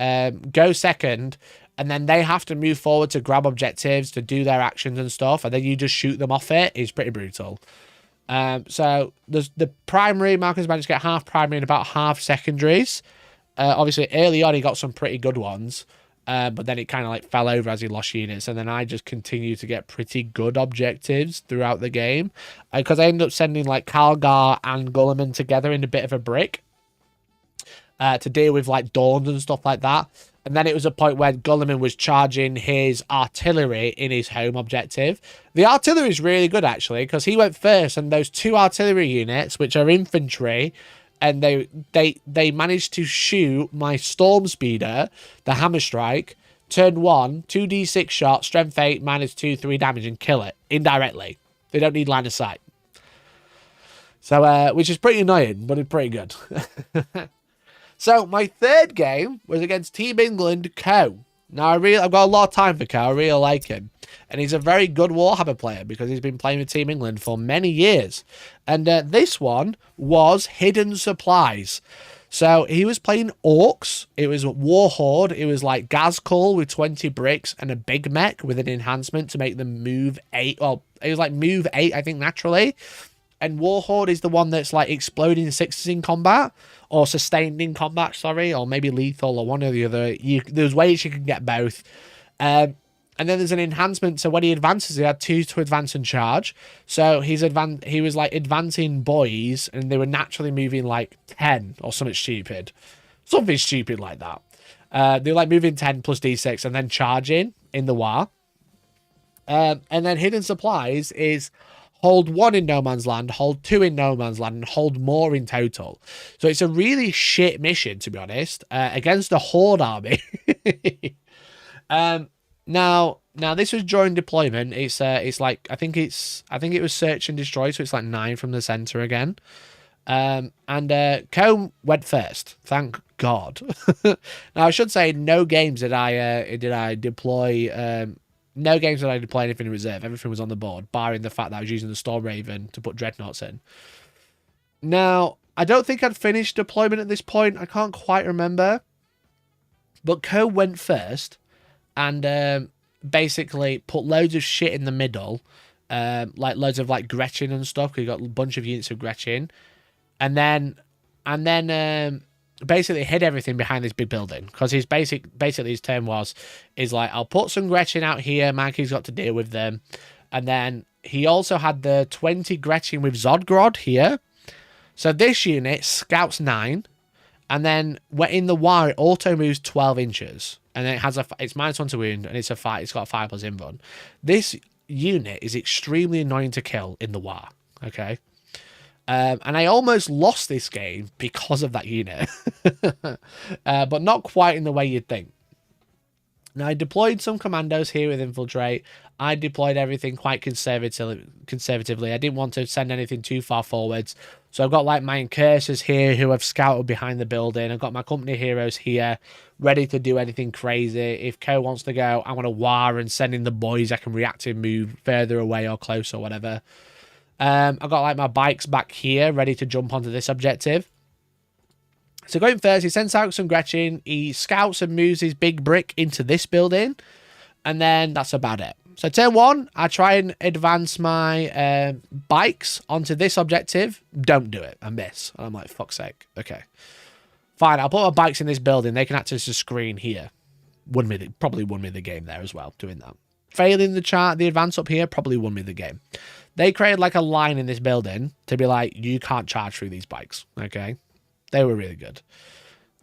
go second and then they have to move forward to grab objectives, to do their actions and stuff, and then you just shoot them off it is pretty brutal. So the primary Marcus managed to get half primary and about half secondaries. Obviously, early on he got some pretty good ones. But then it kind of like fell over as he lost units, and then I just continued to get pretty good objectives throughout the game because I ended up sending like Kalgar and Gulliman together in a bit of a brick to deal with like dawns and stuff like that. And then it was a point where Gulliman was charging his artillery in his home objective. The artillery is really good actually because he went first, and those 2 artillery units, which are infantry, and they managed to shoot my storm speeder, the hammer strike, turn 1, 2d6 shot, strength 8, -2, 3 damage, and kill it indirectly. They don't need line of sight. So, which is pretty annoying, but it's pretty good. So my third game was against Team England Co. Now I've got a lot of time for Co. I really like him, and he's a very good Warhammer player because he's been playing with Team England for many years. And this one was Hidden Supplies. So he was playing orks. It was Warhorde. It was like Gazkul with 20 bricks and a big mech with an enhancement to make them move 8. Well, it was like move 8, I think, naturally. And Warhorde is the one that's like exploding 6s in combat, or sustained in combat, sorry, or maybe lethal, or one or the other. There's ways you can get both. And then there's an enhancement, so when he advances, he had 2 to advance and charge. So he was like advancing boys, and they were naturally moving like 10 or something stupid. Something stupid like that. They were like moving 10 plus d6 and then charging in the war. And then Hidden Supplies is hold 1 in no man's land, hold 2 in no man's land, and hold more in total. So it's a really shit mission, to be honest, against a horde army. Now this was during deployment. It's like I think it was search and destroy, so it's like 9 from the center again. And Co went first, thank God. Now I should say no games did I deploy. No games did I deploy anything in reserve. Everything was on the board, barring the fact that I was using the Storm Raven to put dreadnoughts in. Now, I don't think I'd finished deployment at this point. I can't quite remember. But Co went first and basically put loads of shit in the middle. Like loads of like Gretchen and stuff. We got a bunch of units of Gretchen. And then basically hid everything behind this big building, because basically his term is like, I'll put some Gretchen out here, Mikey's got to deal with them. And then he also had the 20 Gretchen with Zodgrod here. So this unit scouts 9, and then in the war it auto moves 12 inches, and then it's -1 to wound, and it's got a 5+ invuln. This unit is extremely annoying to kill in the war. Okay. And I almost lost this game because of that unit. But not quite in the way you'd think. Now, I deployed some commandos here with Infiltrate. I deployed everything quite conservatively. I didn't want to send anything too far forwards. So I've got like my incursors here who have scouted behind the building. I've got my company heroes here ready to do anything crazy. If Co wants to go, I want to war and send in the boys. I can react and move further away or close or whatever. I've got like my bikes back here ready to jump onto this objective. So going first, he sends out some Gretchen. He scouts and moves his big brick into this building. And then that's about it. So turn 1, I try and advance my bikes onto this objective. Don't do it. I miss. And I'm like, fuck's sake. Okay. Fine, I'll put my bikes in this building. They can act as a screen here. Probably won me the game there as well, doing that. Failing the advance up here, probably won me the game. They created like a line in this building to be like, you can't charge through these bikes. Okay. They were really good.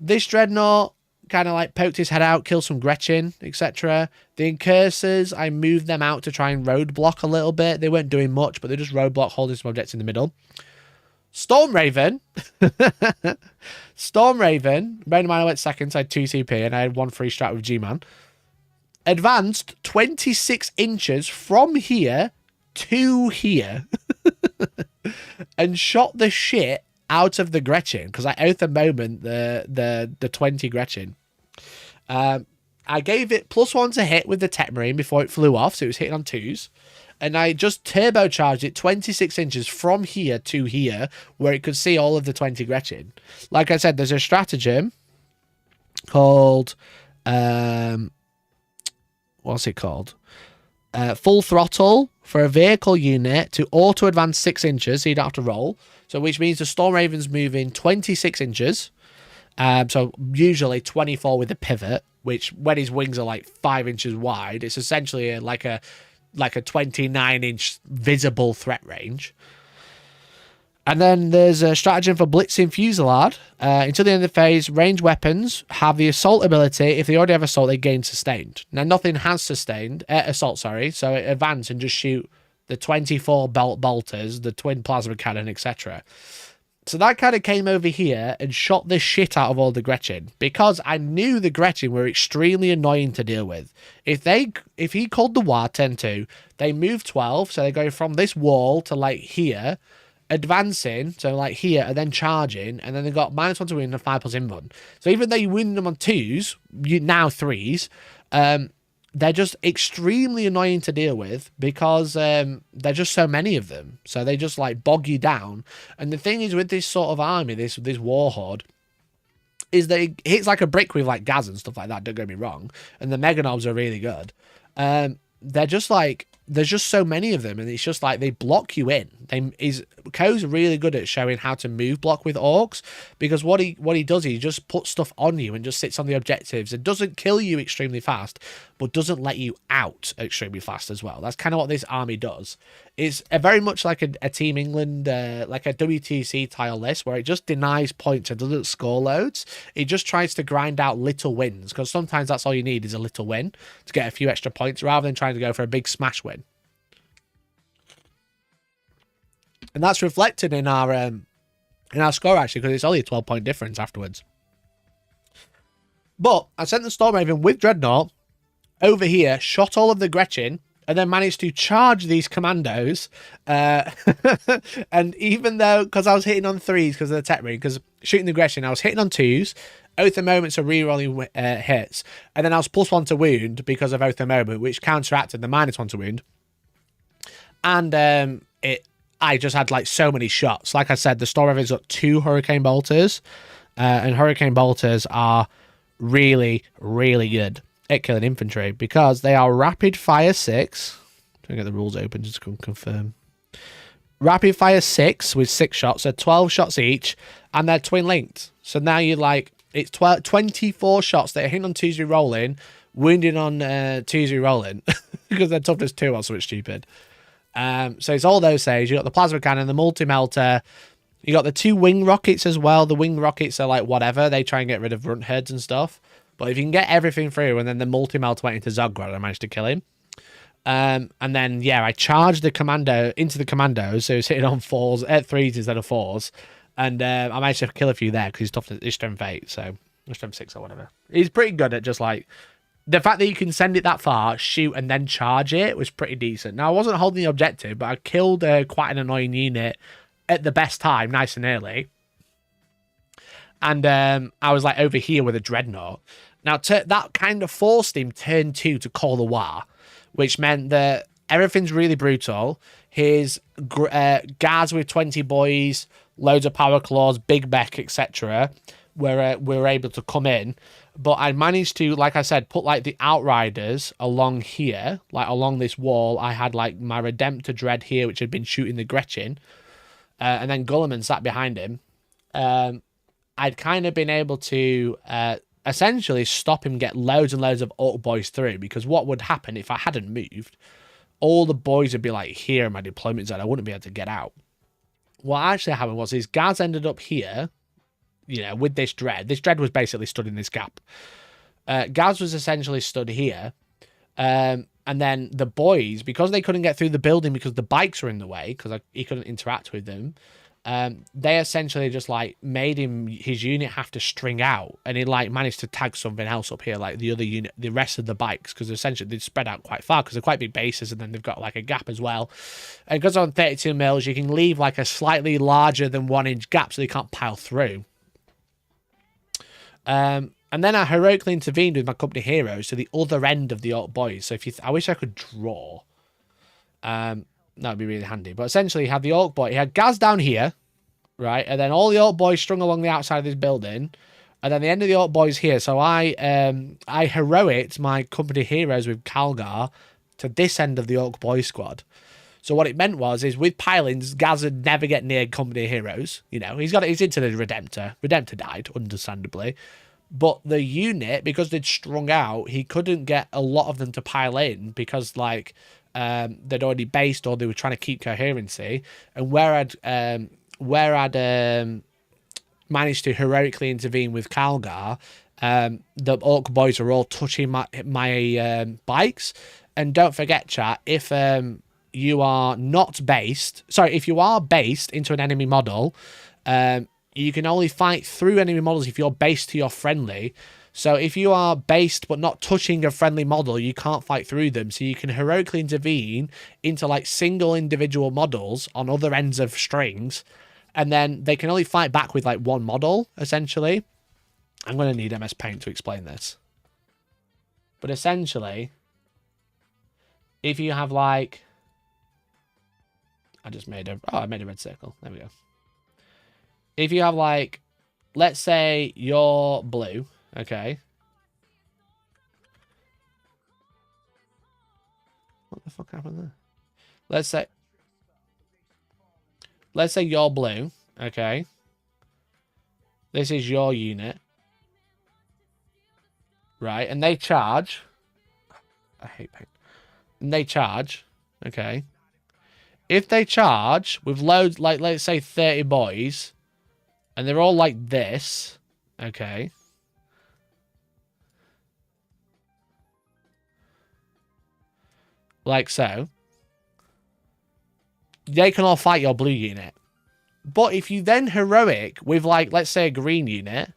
This dreadnought kind of like poked his head out, killed some Gretchen, etc. The incursors, I moved them out to try and roadblock a little bit. They weren't doing much, but they just roadblock, holding some objects in the middle. Stormraven. Stormraven. Bearing in mind I went second, so I had 2 CP and I had 1 free strat with G-Man. Advanced 26 inches from here to here. And shot the shit out of the Gretchen, because I owe the moment the 20 Gretchen. I gave it +1 to hit with the tech marine before it flew off, so it was hitting on 2s. And I just turbocharged it 26 inches from here to here, where it could see all of the 20 Gretchen. Like I said, there's a stratagem called... what's it called? Full throttle for a vehicle unit to auto-advance 6 inches, so you don't have to roll. So which means the Stormraven's moving 26 inches. So usually 24 with a pivot, which when his wings are like 5 inches wide, it's essentially like a 29-inch visible threat range. And then there's a stratagem for blitzing fusillade. Until the end of the phase, ranged weapons have the assault ability. If they already have assault, they gain sustained. Now, nothing has sustained. Assault, sorry. So advance and just shoot the 24 bolters, the twin plasma cannon, etc. So that kind of came over here and shot the shit out of all the Gretchen, because I knew the Gretchen were extremely annoying to deal with. If he called the war 10-2, they move 12, so they go from this wall to like here, advancing, so like here, and then charging, and then they've got -1 to win and 5+ invuln. So even though you win them on 2s, now 3s, they're just extremely annoying to deal with, because there's just so many of them. So they just like bog you down. And the thing is with this sort of army, this war horde, is that it hits like a brick with like gas and stuff like that, don't get me wrong. And the meganobs are really good. They're just like, there's just so many of them, and it's just like they block you in. Ko's really good at showing how to move block with orks, because what he does, he just puts stuff on you and just sits on the objectives. It doesn't kill you extremely fast, but doesn't let you out extremely fast as well. That's kind of what this army does. It's very much like a Team England, like a WTC tile list, where it just denies points and doesn't score loads. It just tries to grind out little wins, because sometimes that's all you need is a little win to get a few extra points, rather than trying to go for a big smash win. And that's reflected in our score, actually, because it's only a 12-point difference afterwards. But I sent the Stormraven with Dreadnought over here, shot all of the Gretchen, and then managed to charge these commandos. And even though, because I was hitting on 3s because of the tech marine, because shooting the Gretchen, I was hitting on 2s. Oath of Moments are re-rolling hits. And then I was +1 to wound because of Oath of Moment, which counteracted the -1 to wound. And I just had like so many shots. Like I said, the Stormraven's got 2 Hurricane Bolters, and Hurricane Bolters are really, really good at killing infantry, because they are rapid fire 6. Trying to get the rules open just to confirm. Rapid fire 6 with 6 shots, so 12 shots each, and they're twin linked. So now you're like, it's 24 shots that are hitting on 2s re-rolling, wounding on 2s re-rolling, because they're toughness 2 or something stupid. So it's all those saves. You got the plasma cannon, the multi-melter. You got the 2 wing rockets as well. The wing rockets are like whatever. They try and get rid of runt heads and stuff. But if you can get everything through, and then the multi-melter went into Zoggrad, I managed to kill him. And then, yeah, I charged the commando into the commandos, so it's hitting on 4s, 3s instead of 4s. And I managed to kill a few there, because he's strength 8, so strength 6 or whatever. He's pretty good at just like, the fact that you can send it that far, shoot, and then charge it was pretty decent. Now, I wasn't holding the objective, but I killed quite an annoying unit at the best time, nice and early. And I was like over here with a dreadnought. Now, that kind of forced him turn 2 to call the war, which meant that everything's really brutal. His guards with 20 boys, loads of power claws, big mech, etc., were able to come in. But I managed to, like I said, put like the outriders along here, like along this wall. I had like my Redemptor Dread here, which had been shooting the Gretchen, and then Gulliman sat behind him. I'd kind of been able to essentially stop him get loads and loads of orc boys through, because what would happen if I hadn't moved, all the boys would be like here in my deployment zone. I wouldn't be able to get out. What actually happened was his guards ended up here, you know, with this dread. This dread was basically stood in this gap. Gaz was essentially stood here. And then the boys, because they couldn't get through the building because the bikes were in the way, because he couldn't interact with them, they essentially just like made his unit have to string out, and he like managed to tag something else up here, like the other unit, the rest of the bikes, because essentially they spread out quite far because they're quite big bases, and then they've got like a gap as well. And because on 32 mils, you can leave like a slightly larger than 1 inch gap so they can't pile through. And then I heroically intervened with my company heroes to the other end of the orc boys. So if I wish I could draw. That would be really handy. But essentially, he had the orc boy. He had Gaz down here, right? And then all the orc boys strung along the outside of this building. And then the end of the orc boys here. So I heroicked my company heroes with Kalgar to this end of the orc boy squad. So what it meant is with pilings, Gaz would never get near company heroes. You know, he's into the Redemptor. Redemptor died, understandably. But the unit, because they'd strung out, he couldn't get a lot of them to pile in because, like, they'd already based, or they were trying to keep coherency. And where I'd managed to heroically intervene with Kalgar, the orc boys were all touching my bikes. And don't forget, chat, if you are not based, sorry, if you are based into an enemy model, you can only fight through enemy models if you're based to your friendly. So if you are based but not touching a friendly model, you can't fight through them. So you can heroically intervene into like single individual models on other ends of strings, and then they can only fight back with like one model, essentially. I'm going to need MS Paint to explain this. But essentially, if you have like... I made a red circle. There we go. If you have like, let's say you're blue, okay. What the fuck happened there? Let's say you're blue, okay. This is your unit. Right, and they charge. I hate paint. And they charge, okay. If they charge with loads, like let's say 30 boys, and they're all like this, okay. Like so. They can all fight your blue unit. But if you then heroic with like, let's say a green unit,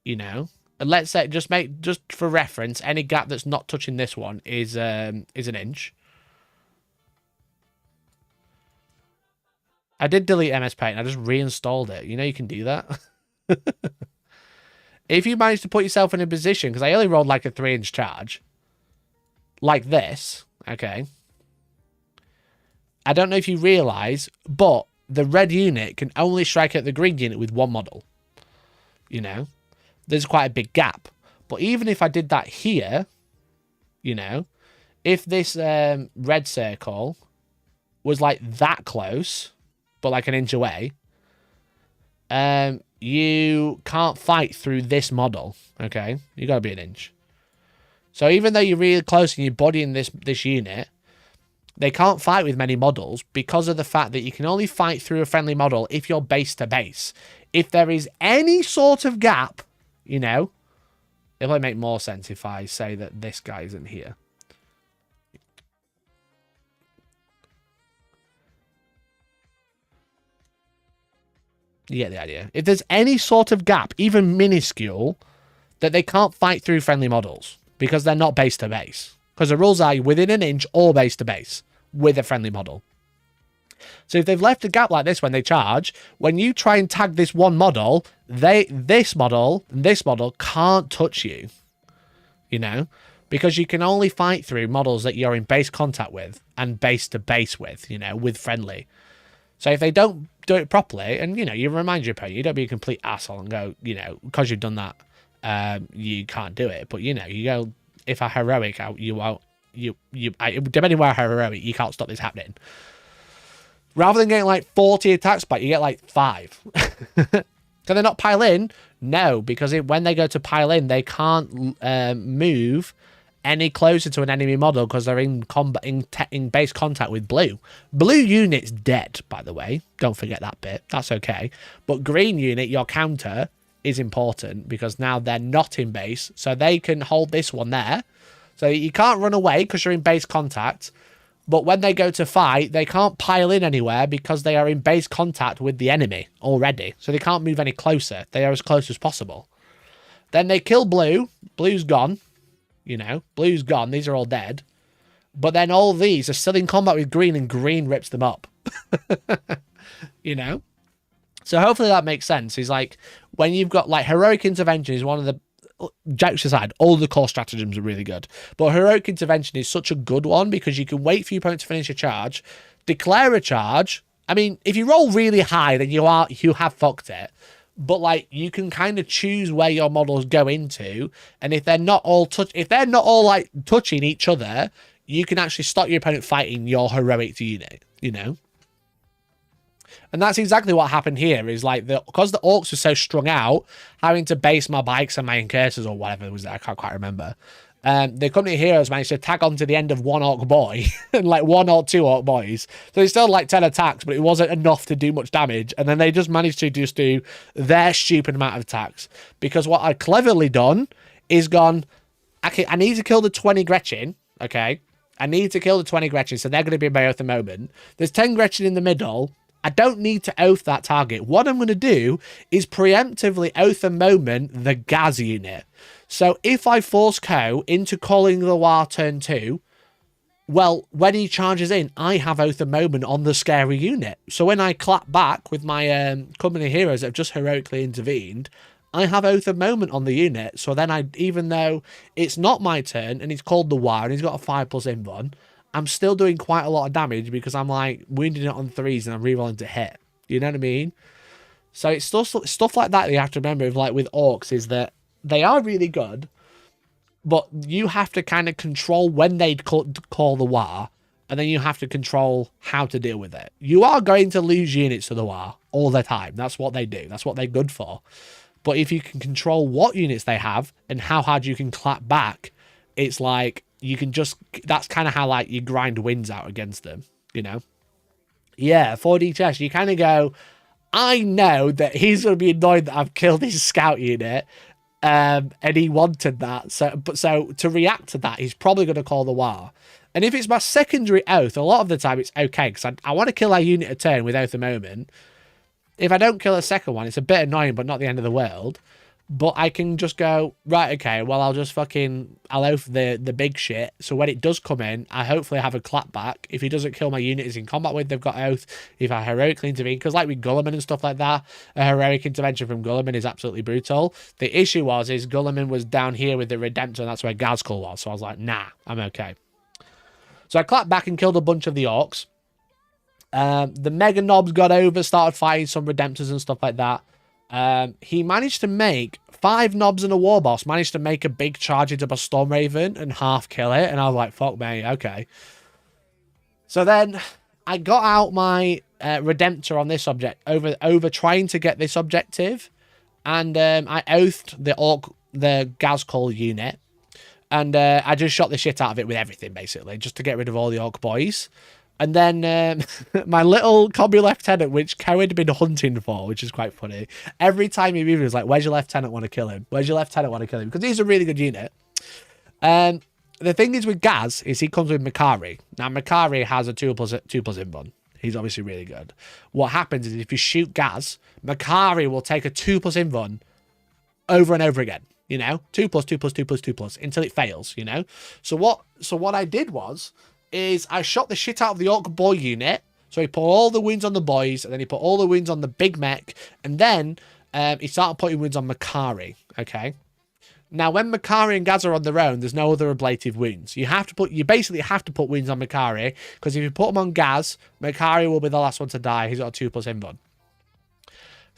you know, and let's say just for reference, any gap that's not touching this one is an inch. I did delete MS Paint. I just reinstalled it. You know you can do that. If you manage to put yourself in a position, because I only rolled like a 3-inch charge, like this, okay. I don't know if you realise, but the red unit can only strike at the green unit with one model. You know, there's quite a big gap. But even if I did that here, you know, if this red circle was like that close, but like an inch away, you can't fight through this model, okay? You got to be an inch. So even though you're really close and you're bodying this unit, they can't fight with many models because of the fact that you can only fight through a friendly model if you're base to base. If there is any sort of gap, you know, it'll probably make more sense if I say that this guy isn't here. You get the idea. If there's any sort of gap, even minuscule, that they can't fight through friendly models because they're not base to base. Because the rules are within an inch or base to base with a friendly model. So if they've left a gap like this when they charge, when you try and tag this one model, this model and this model can't touch you. You know? Because you can only fight through models that you're in base contact with and base to base with, you know, with friendly. So if they don't do it properly, and, you know, you remind your opponent, you don't be a complete asshole and go, you know, because you've done that, you can't do it. But, you know, you go, if I heroic out, you won't, depending where I heroic, you can't stop this happening. Rather than getting like 40 attacks back, you get like 5. Can they not pile in? No, because when they go to pile in, they can't move any closer to an enemy model because they're in combat in base contact with blue. Blue unit's dead, by the way. Don't forget that bit. That's okay. But green unit, your counter is important because now they're not in base, so they can hold this one there. So you can't run away because you're in base contact. But when they go to fight, they can't pile in anywhere because they are in base contact with the enemy already. So they can't move any closer. They are as close as possible. Then they kill blue. Blue's gone. You know, blue's gone. These are all dead. But then all these are still in combat with green, and green rips them up. You know? So hopefully that makes sense. It's like, when you've got, like, heroic intervention is one of the, jokes aside, all the core stratagems are really good. But heroic intervention is such a good one because you can wait for your opponent to finish a charge, declare a charge. I mean, if you roll really high, then you have fucked it. But, like, you can kind of choose where your models go into, and if they're not all like touching each other, you can actually stop your opponent fighting your heroic unit, you know. And that's exactly what happened here, is like, because the orcs were so strung out, having to base my bikes and my incursors or whatever it was there, I can't quite remember. The company heroes managed to tag on to the end of one orc boy and like 1 or 2 orc boys. So they still had like 10 attacks, but it wasn't enough to do much damage. And then they just managed to just do their stupid amount of attacks. Because what I'd cleverly done is gone, okay, I need to kill the 20 Gretchen, okay? I need to kill the 20 Gretchen, so they're going to be my oath the moment. There's 10 Gretchen in the middle. I don't need to oath that target. What I'm going to do is preemptively oath a moment the Gaz unit. So if I force Co into calling the War turn 2, well, when he charges in, I have oath a moment on the scary unit. So when I clap back with my company heroes that have just heroically intervened, I have oath a moment on the unit. So then even though it's not my turn and he's called the War and he's got a 5+ invuln, I'm still doing quite a lot of damage because I'm like wounding it on 3s and I'm rerolling to hit. You know what I mean? So it's stuff like that you have to remember with orcs, is that they are really good, but you have to kind of control when they call the War, and then you have to control how to deal with it. You are going to lose units to the War all the time. That's what they do. That's what they're good for. But if you can control what units they have and how hard you can clap back, it's like, you can just, that's kind of how like you grind wins out against them, you know? Yeah, 4D chess, you kind of go, I know that he's going to be annoyed that I've killed his scout unit, and he wanted that. So to react to that, he's probably going to call the War. And if it's my secondary oath, a lot of the time it's okay, because I want to kill a unit a turn with oath a moment. If I don't kill a second one, it's a bit annoying, but not the end of the world. But I can just go, right, okay, well, I'll oath the big shit. So when it does come in, I hopefully have a clap back. If he doesn't kill my unit he's in combat with, they've got oath. If I heroically intervene, because like with Gulliman and stuff like that, a heroic intervention from Gulliman is absolutely brutal. The issue is Gulliman was down here with the Redemptor, and that's where Gazkul was. So I was like, nah, I'm okay. So I clapped back and killed a bunch of the orcs. The Mega Knobs got over, started fighting some Redemptors and stuff like that. He managed to make 5 knobs and a war boss, managed to make a big charge into a Storm Raven and half kill it, and I was like, fuck me, okay. So then I got out my Redemptor on this object over trying to get this objective, and I oathed the Gazkul unit, and I just shot the shit out of it with everything, basically, just to get rid of all the orc boys. And then my little combi lieutenant, which Co had been hunting for, which is quite funny. Every time he moved, he was like, where's your lieutenant want to kill him? Where's your lieutenant want to kill him? Because he's a really good unit. The thing is with Gaz, is he comes with Makari. Now, Makari has a 2+ invuln. He's obviously really good. What happens is if you shoot Gaz, Makari will take a 2+ invuln over and over again. You know? 2+, 2+, 2+, 2+, until it fails, you know? So what I did is I shot the shit out of the orc boy unit. So he put all the wounds on the boys, and then he put all the wounds on the big mech, and then he started putting wounds on Makari, okay? Now, when Makari and Gaz are on their own, there's no other ablative wounds. You basically have to put wounds on Makari, because if you put them on Gaz, Makari will be the last one to die. He's got a 2+ invuln,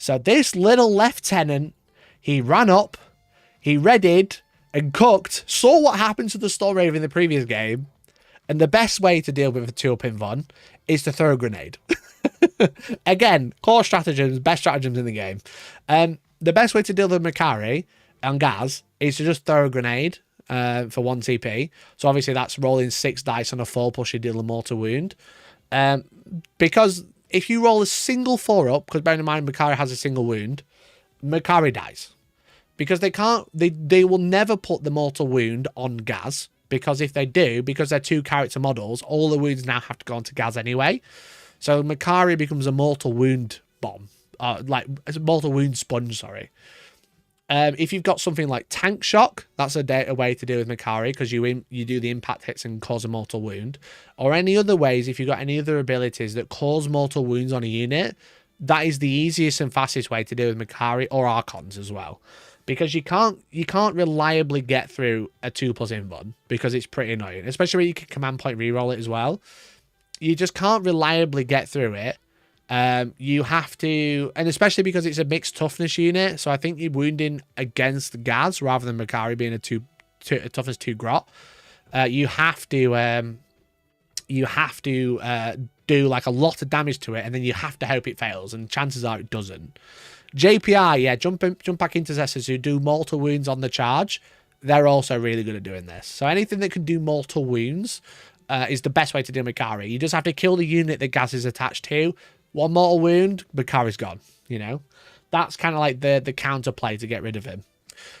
So this little lieutenant, he ran up, he readied and cooked, saw what happened to the Storm Raven in the previous game, and the best way to deal with a 2-up invuln is to throw a grenade. Again, core stratagems, best stratagems in the game. The best way to deal with Makari and Gaz is to just throw a grenade for 1 TP. So obviously that's rolling 6 dice on a 4 plus you deal a mortal wound. Because if you roll a single 4-up, because bear in mind Makari has a single wound, Makari dies. Because they will never put the mortal wound on Gaz. Because if they do, because they're 2 character models, all the wounds now have to go onto Gaz anyway. So Makari becomes a mortal wound bomb. Like a mortal wound sponge, sorry. If you've got something like tank shock, that's a way to deal with Makari, because you do the impact hits and cause a mortal wound. Or any other ways, if you've got any other abilities that cause mortal wounds on a unit, that is the easiest and fastest way to deal with Makari or Archons as well. Because you can't reliably get through a 2+ invuln, because it's pretty annoying. Especially when you can command point reroll it as well. You just can't reliably get through it. You have to, and especially because it's a mixed toughness unit, so I think you're wounding against Gaz rather than Makari being a toughness 2 grot. You have to do like a lot of damage to it, and then you have to hope it fails, and chances are it doesn't. JPI, yeah, jump back intercessors who do mortal wounds on the charge. They're also really good at doing this. So anything that can do mortal wounds is the best way to deal with Makari. You just have to kill the unit that Gaz is attached to. 1 mortal wound, Makari's gone. You know, that's kind of like the counterplay to get rid of him.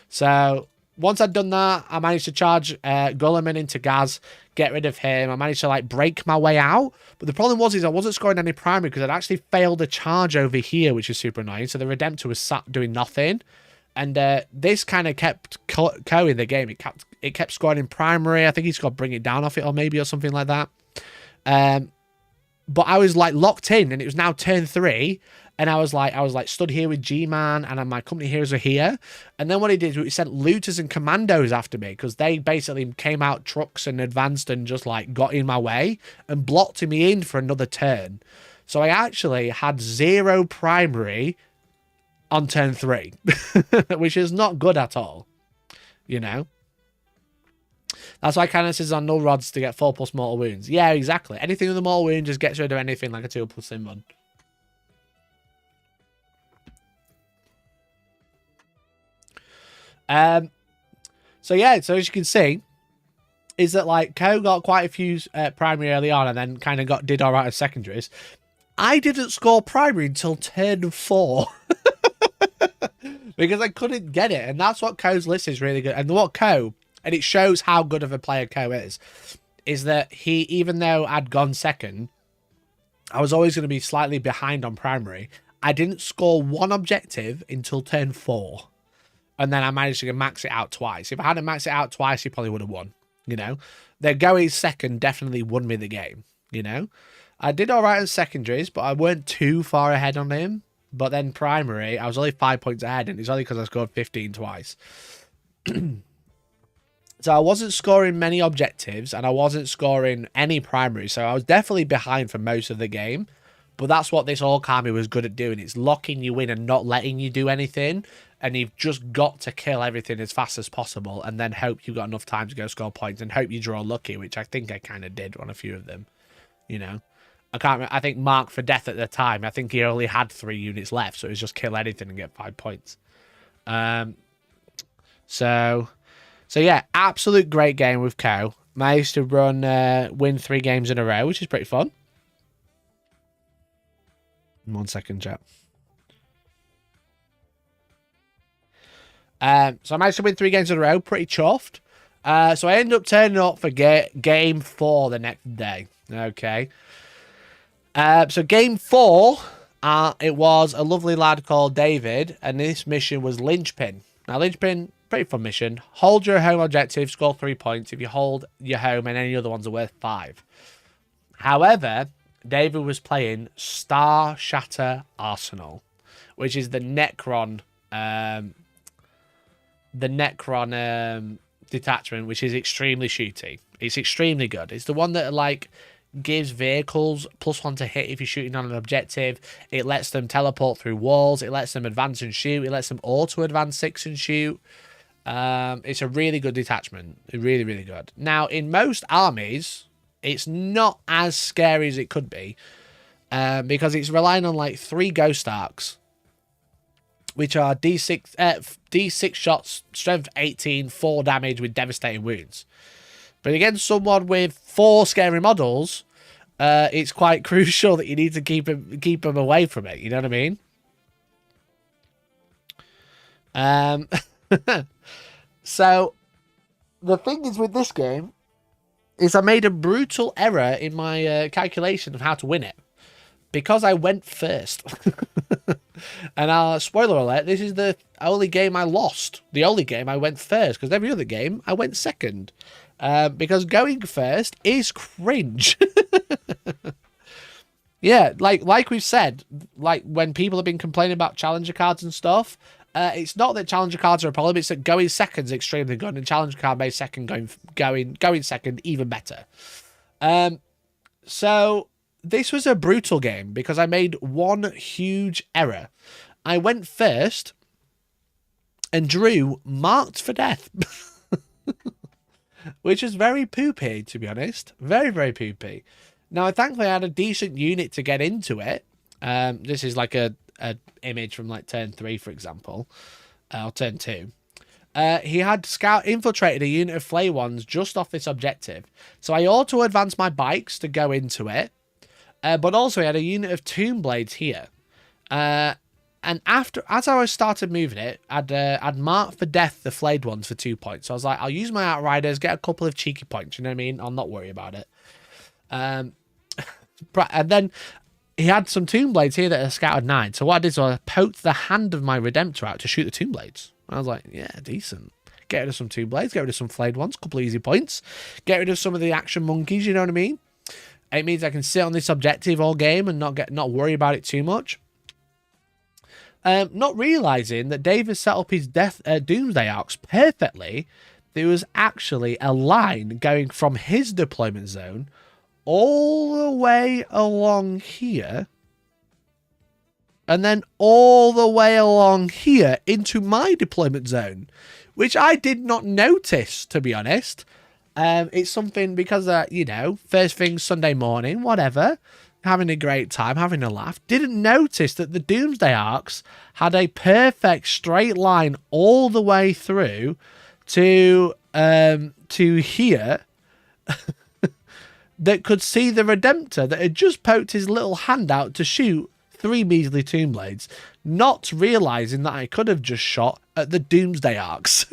So once I'd done that, I managed to charge Gulliman into Gaz, get rid of him. I managed to like break my way out. But the problem was I wasn't scoring any primary because I'd actually failed a charge over here, which is super annoying. So the Redemptor was sat doing nothing. And this kind of kept Co in the game. It kept scoring in primary. I think he's got to bring it down off it or something like that. But I was like locked in, and it was now turn 3. And I was like stood here with G-Man, and my company heroes are here. And then what he did was he sent looters and commandos after me, because they basically came out trucks and advanced and just like got in my way and blocked me in for another turn. So I actually had 0 primary on turn 3, which is not good at all, you know. That's why Canis is on null rods to get 4+ mortal wounds. Yeah, exactly. Anything with a mortal wound just gets rid of anything like a 2+ invuln. So yeah, so as you can see, is that like Co got quite a few primary early on, and then kind of did all right as secondaries. I didn't score primary until turn 4 because I couldn't get it, and that's what Co's list is really good. And it shows how good of a player Co is that he, even though I'd gone second, I was always going to be slightly behind on primary. I didn't score 1 objective until turn 4. And then I managed to max it out twice. If I hadn't maxed it out twice, he probably would have won, you know. The going second definitely won me the game, you know. I did all right in secondaries, but I weren't too far ahead on him. But then primary, I was only 5 points ahead, and it's only because I scored 15 twice. So I wasn't scoring many objectives, and I wasn't scoring any primary. So I was definitely behind for most of the game. But that's what this Orkami was good at doing. It's locking you in and not letting you do anything. And you've just got to kill everything as fast as possible, and then hope you've got enough time to go score points, and hope you draw lucky, which I think I kind of did on a few of them. You know, I can't remember. I think Mark for Death at the time, I think he only had 3 units left, so it was just kill anything and get 5 points. So yeah, absolute great game with Co. Managed to win 3 games in a row, which is pretty fun. 1 second, chat. So I managed to win 3 games in a row, pretty chuffed. So I ended up turning up for game 4 the next day. Okay. So game 4, it was a lovely lad called David, and this mission was Linchpin. Now, Linchpin, pretty fun mission. Hold your home objective, score 3 points. If you hold your home, and any other ones are worth 5. However, David was playing Star Shatter Arsenal, which is the Necron detachment, which is extremely shooty. It's extremely good. It's the one that like gives vehicles +1 to hit if you're shooting on an objective. It lets them teleport through walls. It lets them advance and shoot. It lets them auto advance 6 and shoot. It's a really good detachment. Really, really good. Now, in most armies, it's not as scary as it could be, because it's relying on like 3 ghost arcs, which are D6 shots, strength 18, 4 damage with devastating wounds. But against someone with 4 scary models, it's quite crucial that you need to keep them away from it. You know what I mean? So the thing is with this game is I made a brutal error in my calculation of how to win it, because I went first. And spoiler alert, this is the only game I lost. The only game I went first, because every other game I went second. Because going first is cringe. Yeah, like we've said, like when people have been complaining about challenger cards and stuff, it's not that challenger cards are a problem, it's that going second is extremely good, and challenger card made second going second even better. So this was a brutal game because I made one huge error. I went first and drew marked for death. Which is very poopy, to be honest. Very, very poopy. Now, thankfully, I had a decent unit to get into it. This is like a image from like turn 3, for example. Or turn 2. He had scout infiltrated a unit of flay ones just off this objective. So I auto-advanced my bikes to go into it. But also, he had a unit of tomb blades here. And as I started moving it, I'd marked for death the flayed ones for 2 points. So I was like, I'll use my outriders, get a couple of cheeky points. You know what I mean? I'll not worry about it. And then he had some tomb blades here that are scouted 9. So what I did was I poked the hand of my redemptor out to shoot the tomb blades. And I was like, yeah, decent. Get rid of some tomb blades, get rid of some flayed ones, couple of easy points. Get rid of some of the action monkeys. You know what I mean? It means I can sit on this objective all game and not worry about it too much. Not realising that Dave has set up his Doomsday arcs perfectly. There was actually a line going from his deployment zone all the way along here, and then all the way along here into my deployment zone, which I did not notice, to be honest. It's something because, you know, first thing Sunday morning, whatever, having a great time, having a laugh. Didn't notice that the Doomsday arcs had a perfect straight line all the way through to here that could see the Redemptor that had just poked his little hand out to shoot 3 measly tomb blades, not realising that I could have just shot at the Doomsday arcs.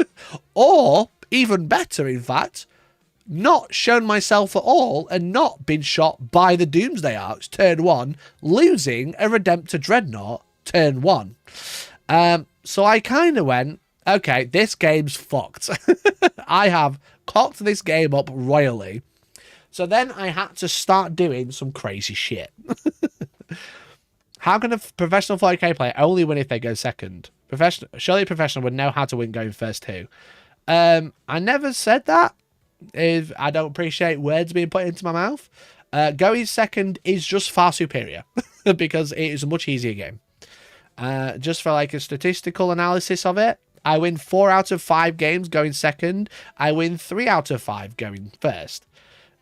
Or, even better, in fact, not shown myself at all and not been shot by the Doomsday arcs turn 1, losing a Redemptor Dreadnought turn 1. So I kind of went, okay, this game's fucked. I have cocked this game up royally. So then I had to start doing some crazy shit. How can a professional 40k player only win if they go second? Surely a professional would know how to win going first too. I never said that. If I don't appreciate words being put into my mouth. Going second is just far superior because it is a much easier game. Just for like a statistical analysis of it, I win 4 out of 5 games going second. I win 3 out of 5 going first.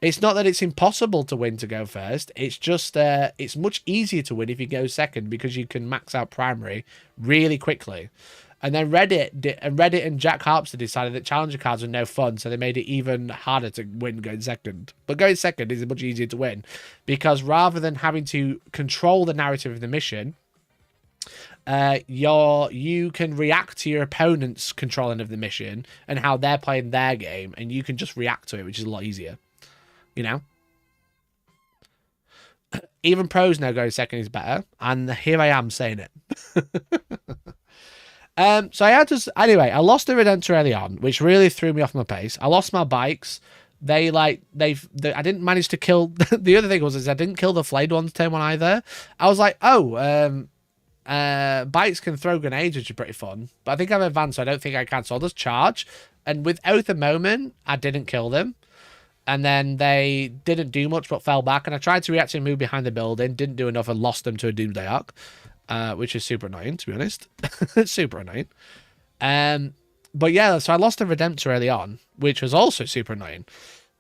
It's not that it's impossible to win to go first. It's just it's much easier to win if you go second because you can max out primary really quickly. And then Reddit and Jack Harpster decided that challenger cards are no fun, so they made it even harder to win going second. But going second is much easier to win because rather than having to control the narrative of the mission, you can react to your opponent's controlling of the mission and how they're playing their game, and you can just react to it, which is a lot easier. You know? Even pros know going second is better, and here I am saying it. So I had to, anyway, I lost the Redemptor early on, which really threw me off my pace. I lost my bikes. I didn't manage to kill, the other thing was I didn't kill the flayed ones turn 1 either. I was like, bikes can throw grenades, which is pretty fun, but I think I'm advanced, so I don't think I can, so I'll just charge. And with Oath of Moment, I didn't kill them. And then they didn't do much but fell back. And I tried to reactively move behind the building. Didn't do enough and lost them to a Doomsday Ark. Which is super annoying, to be honest. It's super annoying. But yeah, so I lost a Redemptor early on, which was also super annoying.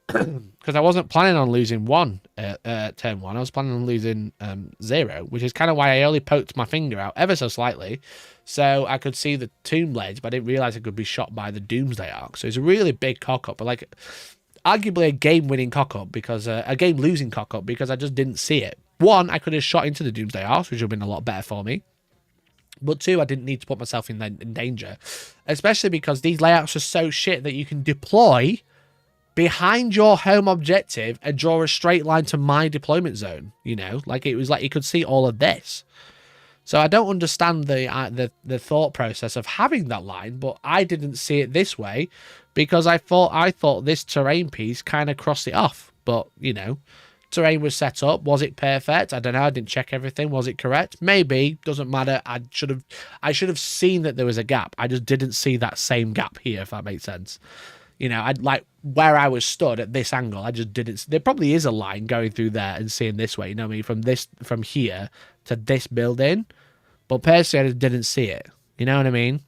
Because I wasn't planning on losing one turn 1. I was planning on losing 0, which is kind of why I only poked my finger out ever so slightly. So I could see the Tomb Blades, but I didn't realise it could be shot by the Doomsday Ark. So it's a really big cock-up. But like, arguably a game-winning cock-up, because a game-losing cock-up, because I just didn't see it. 1, I could have shot into the Doomsday Ark, which would have been a lot better for me. But 2, I didn't need to put myself in danger. Especially because these layouts are so shit that you can deploy behind your home objective and draw a straight line to my deployment zone. You know, like it was like you could see all of this. So I don't understand the thought process of having that line, but I didn't see it this way because I thought this terrain piece kind of crossed it off. But, you know, terrain was set up. Was it perfect? I don't know. I didn't check everything. Was it correct? Maybe. Doesn't matter. I should have seen that there was a gap. I just didn't see that same gap here, if that makes sense. You know, I'd like where I was stood at this angle. I just didn't. There probably is a line going through there and seeing this way. You know what I mean? From here to this building. But personally, I just didn't see it. You know what I mean?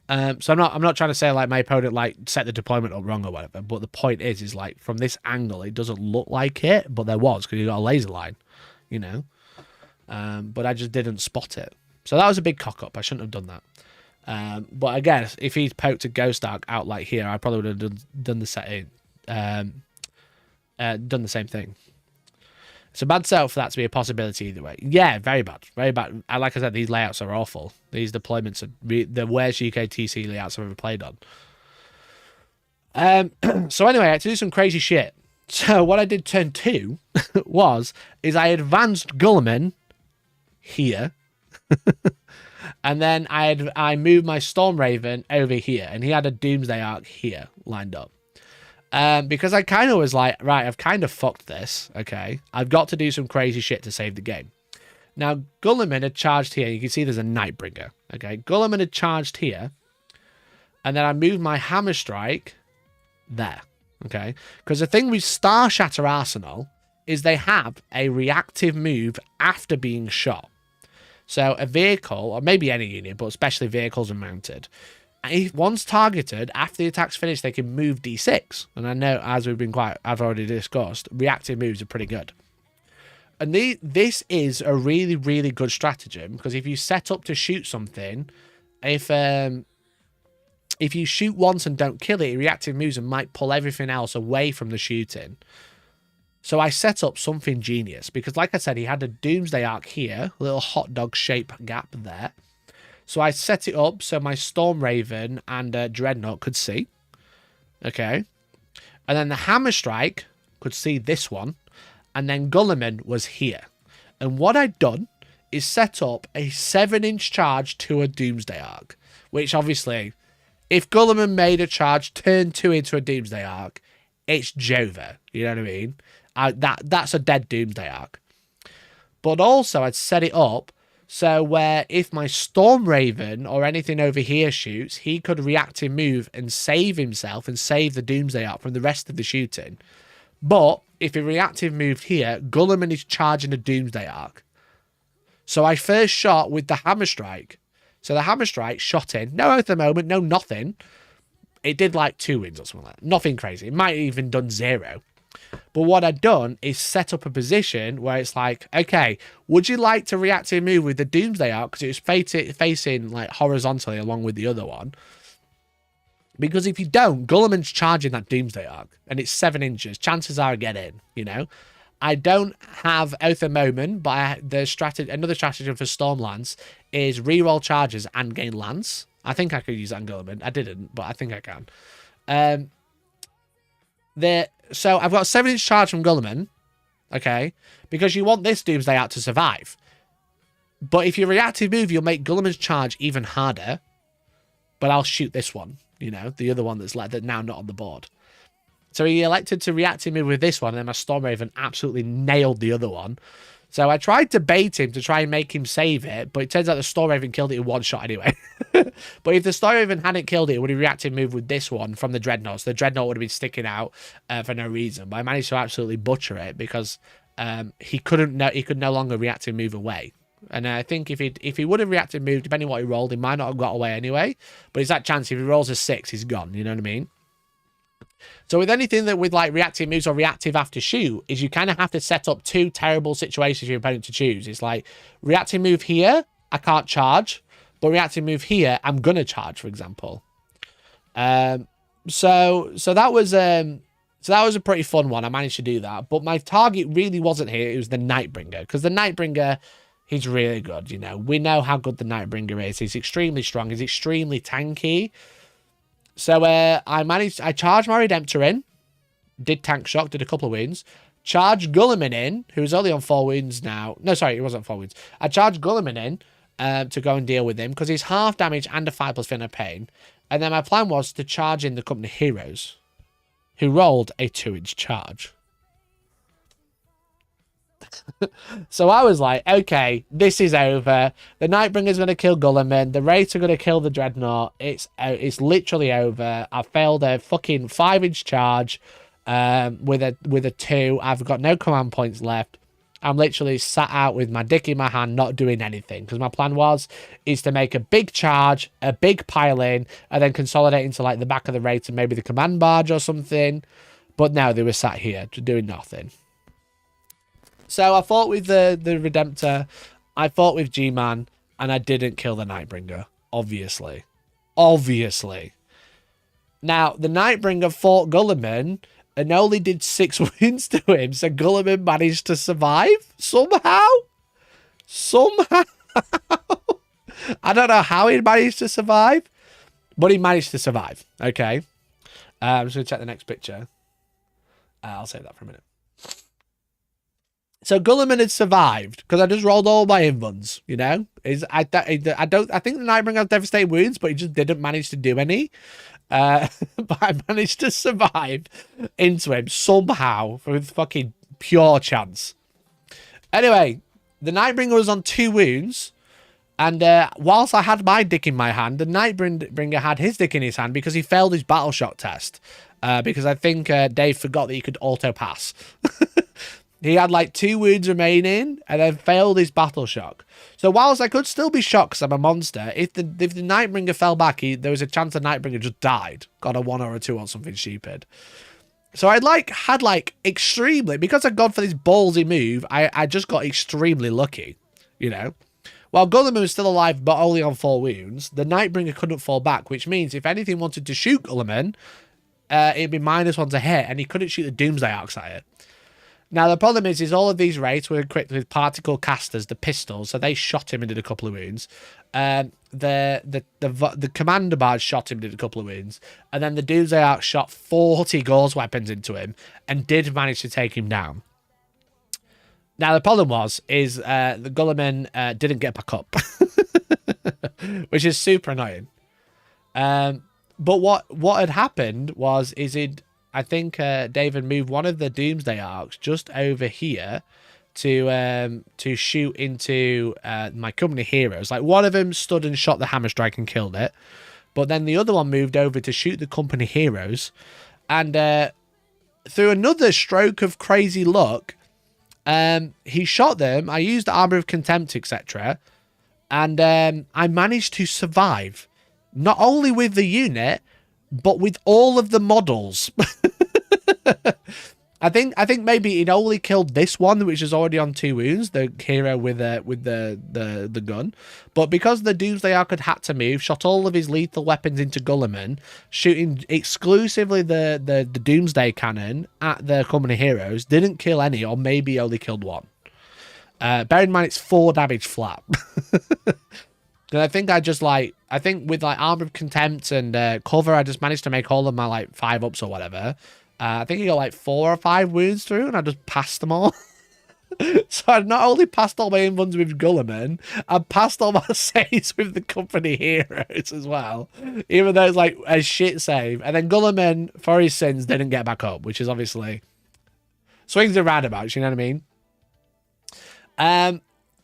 So I'm not trying to say like my opponent like set the deployment up wrong or whatever. But the point is like from this angle, it doesn't look like it, but there was because you got a laser line. You know. But I just didn't spot it. So that was a big cock up. I shouldn't have done that. But again, if he's poked a Ghost Ark out like here, I probably would have done the same thing. It's a bad setup for that to be a possibility either way. Yeah, very bad, very bad. Like I said, these layouts are awful. These deployments are the worst UKTC layouts I've ever played on. So anyway, I had to do some crazy shit. So what I did turn 2 is I advanced Gulliman here. And then I moved my Storm Raven over here, and he had a Doomsday Ark here lined up. Because I kind of was like, right, I've kind of fucked this, okay? I've got to do some crazy shit to save the game. Now, Gulliman had charged here. You can see there's a Nightbringer, okay? Gulliman had charged here, and then I moved my Hammer Strike there, okay? Because the thing with Star Shatter Arsenal is they have a reactive move after being shot. So a vehicle, or maybe any unit, but especially vehicles and mounted, if once targeted, after the attack's finished, they can move D6. And I know, as I've already discussed, reactive moves are pretty good. And this is a really, really good stratagem, because if you set up to shoot something, if you shoot once and don't kill it, reactive moves and might pull everything else away from the shooting. So I set up something genius, because like I said, he had a Doomsday Ark here, a little hot dog shape gap there. So I set it up so my Storm Raven and Dreadnought could see. Okay. And then the Hammer Strike could see this one. And then Gulliman was here. And what I'd done is set up a 7-inch charge to a Doomsday Ark. Which obviously, if Gulliman made a charge, turn 2 into a Doomsday Ark, it's Jova. You know what I mean? That's a dead Doomsday Ark. But also I'd set it up so where if my Storm Raven or anything over here shoots, he could reactive move and save himself and save the Doomsday Ark from the rest of the shooting. But if he reactive moved here, Gulliman is charging a Doomsday Ark. So I first shot with the Hammer Strike. So the Hammer Strike shot in. No at the moment, no nothing. It did like 2 wins or something like that. Nothing crazy. It might have even done 0. But what I'd done is set up a position where it's like, okay, would you like to reactive move with the Doomsday Ark? Because it was facing like horizontally along with the other one. Because if you don't, Gulliman's charging that Doomsday Ark, and it's 7 inches. Chances are I get in, you know. I don't have at the moment, but another strategy for Stormlance is reroll charges and gain lance. I think I could use that on Gulliman. I didn't, but I think I can. So I've got a 7-inch charge from Gulliman, okay, because you want this Doomsday Ark to survive. But if you reactive move, you'll make Gulliman's charge even harder. But I'll shoot this one, you know, the other one that's now not on the board. So he elected to reactive move with this one, and then my Storm Raven absolutely nailed the other one. So I tried to bait him to try and make him save it, but it turns out the Storm Raven killed it in one shot anyway. But if the Storm Raven hadn't killed it, it would have reactive moved with this one from the dreadnought. So the dreadnought would have been sticking out for no reason. But I managed to absolutely butcher it because he could no longer reactive move away. And I think if he would have reactive moved, depending on what he rolled, he might not have got away anyway. But it's that chance if he rolls a 6, he's gone. You know what I mean? So with anything that with like reactive moves or reactive after shoot is you kind of have to set up 2 terrible situations for your opponent to choose. It's like reactive move here, I can't charge, but reactive move here, I'm gonna charge, for example. So that was a pretty fun one. I managed to do that, but my target really wasn't here. It was the Nightbringer, because the Nightbringer, he's really good. You know, we know how good the Nightbringer is. He's extremely strong. He's extremely tanky. So I charged my Redemptor in, did tank shock, did a couple of wounds, charged Guilliman in, who's only on 4 wounds now. No, sorry, he wasn't 4 wounds. I charged Guilliman in to go and deal with him because he's half damage and a 5+ fin of pain. And then my plan was to charge in the company heroes, who rolled a 2-inch charge. So I was like, okay, this is over. The Nightbringer's going to kill Guilliman. The Wraiths are going to kill the Dreadnought. It's literally over. I failed a fucking 5-inch charge with a 2. I've got no command points left. I'm literally sat out with my dick in my hand, not doing anything. Because my plan is to make a big charge, a big pile in, and then consolidate into like the back of the Wraith and maybe the command barge or something. But no, they were sat here doing nothing. So I fought with the Redemptor, I fought with G-Man, and I didn't kill the Nightbringer, obviously. Obviously. Now, the Nightbringer fought Guilliman and only did 6 wounds to him, so Guilliman managed to survive somehow. Somehow. I don't know how he managed to survive, but he managed to survive, okay? I'm just going to check the next picture. I'll save that for a minute. So Guilliman had survived because I just rolled all my invuns, you know. I think the Nightbringer has devastating wounds, but he just didn't manage to do any. But I managed to survive into him somehow with fucking pure chance. Anyway, the Nightbringer was on 2 wounds, and whilst I had my dick in my hand, the Nightbringer had his dick in his hand because he failed his battle shock test. Because I think Dave forgot that he could auto pass. He had like 2 wounds remaining and then failed his battle shock. So whilst I could still be shocked because I'm a monster, if the Nightbringer fell back, there was a chance the Nightbringer just died. Got a 1 or a 2 on something stupid. So I had extremely, because I'd gone for this ballsy move, I just got extremely lucky, you know. While Guilliman was still alive but only on 4 wounds, the Nightbringer couldn't fall back, which means if anything wanted to shoot Guilliman, it'd be -1 to hit, and he couldn't shoot the Doomsday Arcs at it. Now, the problem is all of these Wraiths were equipped with particle casters, the pistols, so they shot him and did a couple of wounds. The Commander Barge shot him and did a couple of wounds. And then the Doomsday Arc shot 40 Gauze weapons into him and did manage to take him down. Now, the problem is the Guilliman didn't get back up, which is super annoying. But what had happened I think David moved one of the Doomsday Arcs just over here to shoot into my company heroes. Like, one of them stood and shot the Hammer Strike and killed it, but then the other one moved over to shoot the company heroes, and through another stroke of crazy luck, he shot them. I used Armor of Contempt, etc., and I managed to survive, not only with the unit, but with all of the models. I think maybe it only killed this one, which is already on 2 wounds, the hero with the gun. But because the Doomsday Arc had to move, shot all of his lethal weapons into Guilliman, shooting exclusively the Doomsday Cannon at the company heroes, didn't kill any, or maybe only killed 1. Bear in mind, it's 4 damage flat. And I think with Armor of Contempt and cover, I just managed to make all of my 5-ups or whatever. I think he got 4 or 5 wounds through, and I just passed them all. So I not only passed all my invuns with Guilliman, I passed all my saves with the company heroes as well, even though it's a shit save. And then Guilliman, for his sins, didn't get back up, which is obviously swings and roundabouts, you know what I mean?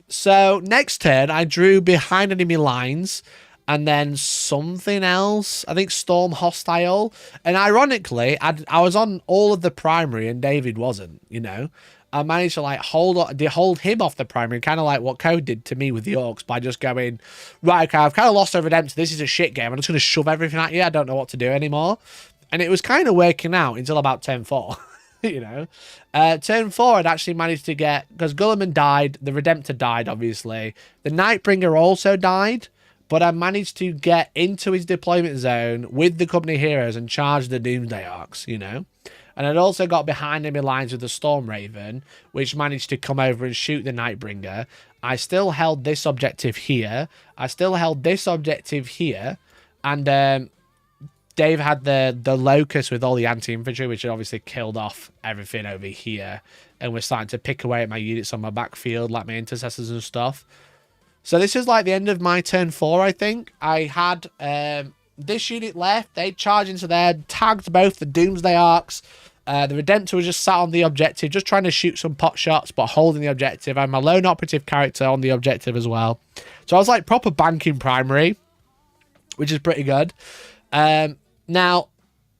So next turn, I drew behind enemy lines, and then something else. I think Storm Hostile. And ironically, I was on all of the primary, and David wasn't. You know, I managed to like hold him off the primary, kind of like what Code did to me with the orks by just going, right, okay, I've kind of lost over Redemptor. This is a shit game. I'm just going to shove everything at you. I don't know what to do anymore. And it was kind of working out until about turn 4. You know, turn 4 I'd actually managed to get, because Gulliman died, the Redemptor died, obviously, the Nightbringer also died, but I managed to get into his deployment zone with the company heroes and charge the Doomsday Orks, you know. And I'd also got behind enemy lines with the Storm Raven, which managed to come over and shoot the Nightbringer. I still held this objective here, I still held this objective here, and Dave had the Locust with all the anti-infantry, which had obviously killed off everything over here. And we're starting to pick away at my units on my backfield, like my intercessors and stuff. So this is like the end of my turn 4, I think. I had this unit left. They charged into there, tagged both the Doomsday Orks. The Redemptor was just sat on the objective, just trying to shoot some pot shots, but holding the objective. I had my lone operative character on the objective as well. So I was like proper banking primary, which is pretty good. Now,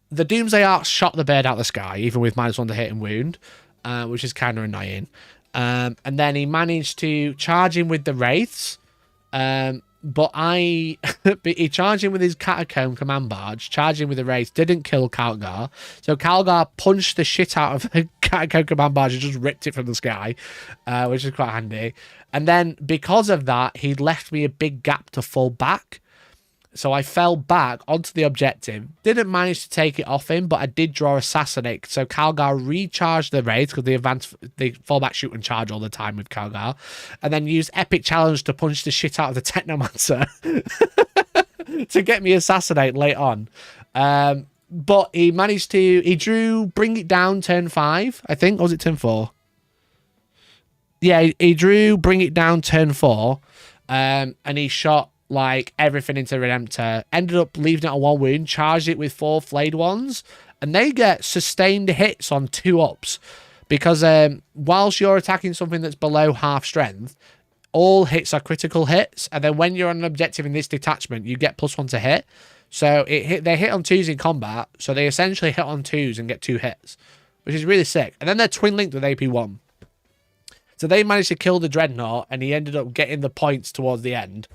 the Doomsday Orks shot the bird out of the sky, even with -1 to hit and wound, which is kind of annoying. And then he managed to charge in with the Wraiths, but he charged in with his Catacomb command barge, charged in with the Wraiths, didn't kill Kalgar. So Kalgar punched the shit out of the Catacomb command barge and just ripped it from the sky, which is quite handy. And then because of that, he left me a big gap to fall back. So I fell back onto the objective. Didn't manage to take it off him, but I did draw Assassinate. So Kalgar recharged the Wraiths, because they fall back, shoot, and charge all the time with Kalgar. And then used Epic Challenge to punch the shit out of the Technomancer to get me Assassinate late on. But he managed to... He drew Bring It Down turn 5, I think. Or was it turn 4? Yeah, he drew Bring It Down turn 4. And he shot like everything into Redemptor, ended up leaving it on 1 wound, charged it with 4 flayed ones, and they get sustained hits on 2 ups, because whilst you're attacking something that's below half strength, all hits are critical hits, and then when you're on an objective in this detachment, you get +1 to hit. So they hit on 2s in combat, so they essentially hit on 2s and get 2 hits, which is really sick. And then they're twin linked with AP1, so they managed to kill the Dreadnought, and he ended up getting the points towards the end.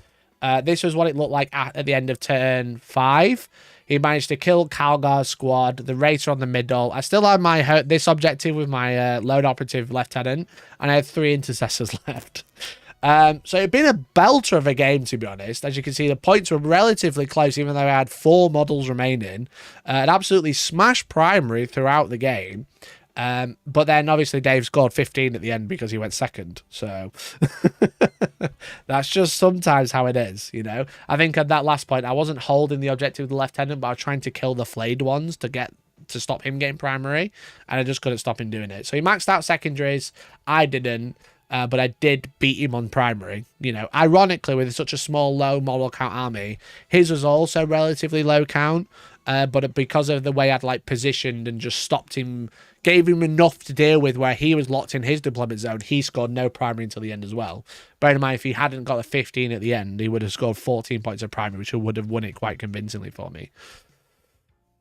This was what it looked like at the end of turn 5. He managed to kill Kalgar's squad. The Wraiths are on the middle. I still had this objective with my lone operative lieutenant, and I had 3 intercessors left. So it'd been a belter of a game, to be honest. As you can see, the points were relatively close, even though I had 4 models remaining. It absolutely smashed primary throughout the game. But then obviously Dave scored 15 at the end because he went second. So that's just sometimes how it is, you know. I think at that last point I wasn't holding the objective of the lieutenant, but I was trying to kill the flayed ones to stop him getting primary, and I just couldn't stop him doing it. So he maxed out secondaries. I didn't, but I did beat him on primary. You know, ironically, with such a small low model count army, his was also relatively low count. But because of the way I'd like positioned and just stopped him, gave him enough to deal with where he was locked in his deployment zone, he scored no primary until the end as well. Bear in mind, if he hadn't got the 15 at the end, he would have scored 14 points of primary, which would have won it quite convincingly for me.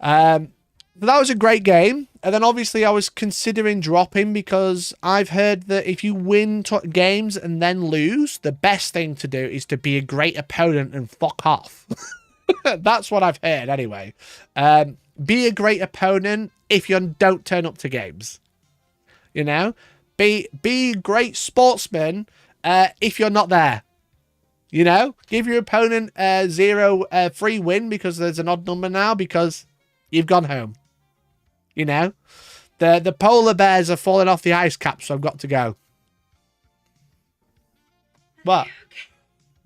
But that was a great game. And then obviously I was considering dropping, because I've heard that if you win games and then lose, the best thing to do is to be a great opponent and fuck off. That's what I've heard anyway. Be a great opponent if you don't turn up to games. You know? Be a great sportsman if you're not there. You know? Give your opponent a 0 free win because there's an odd number now, because you've gone home. You know? The polar bears are falling off the ice cap, so I've got to go. What?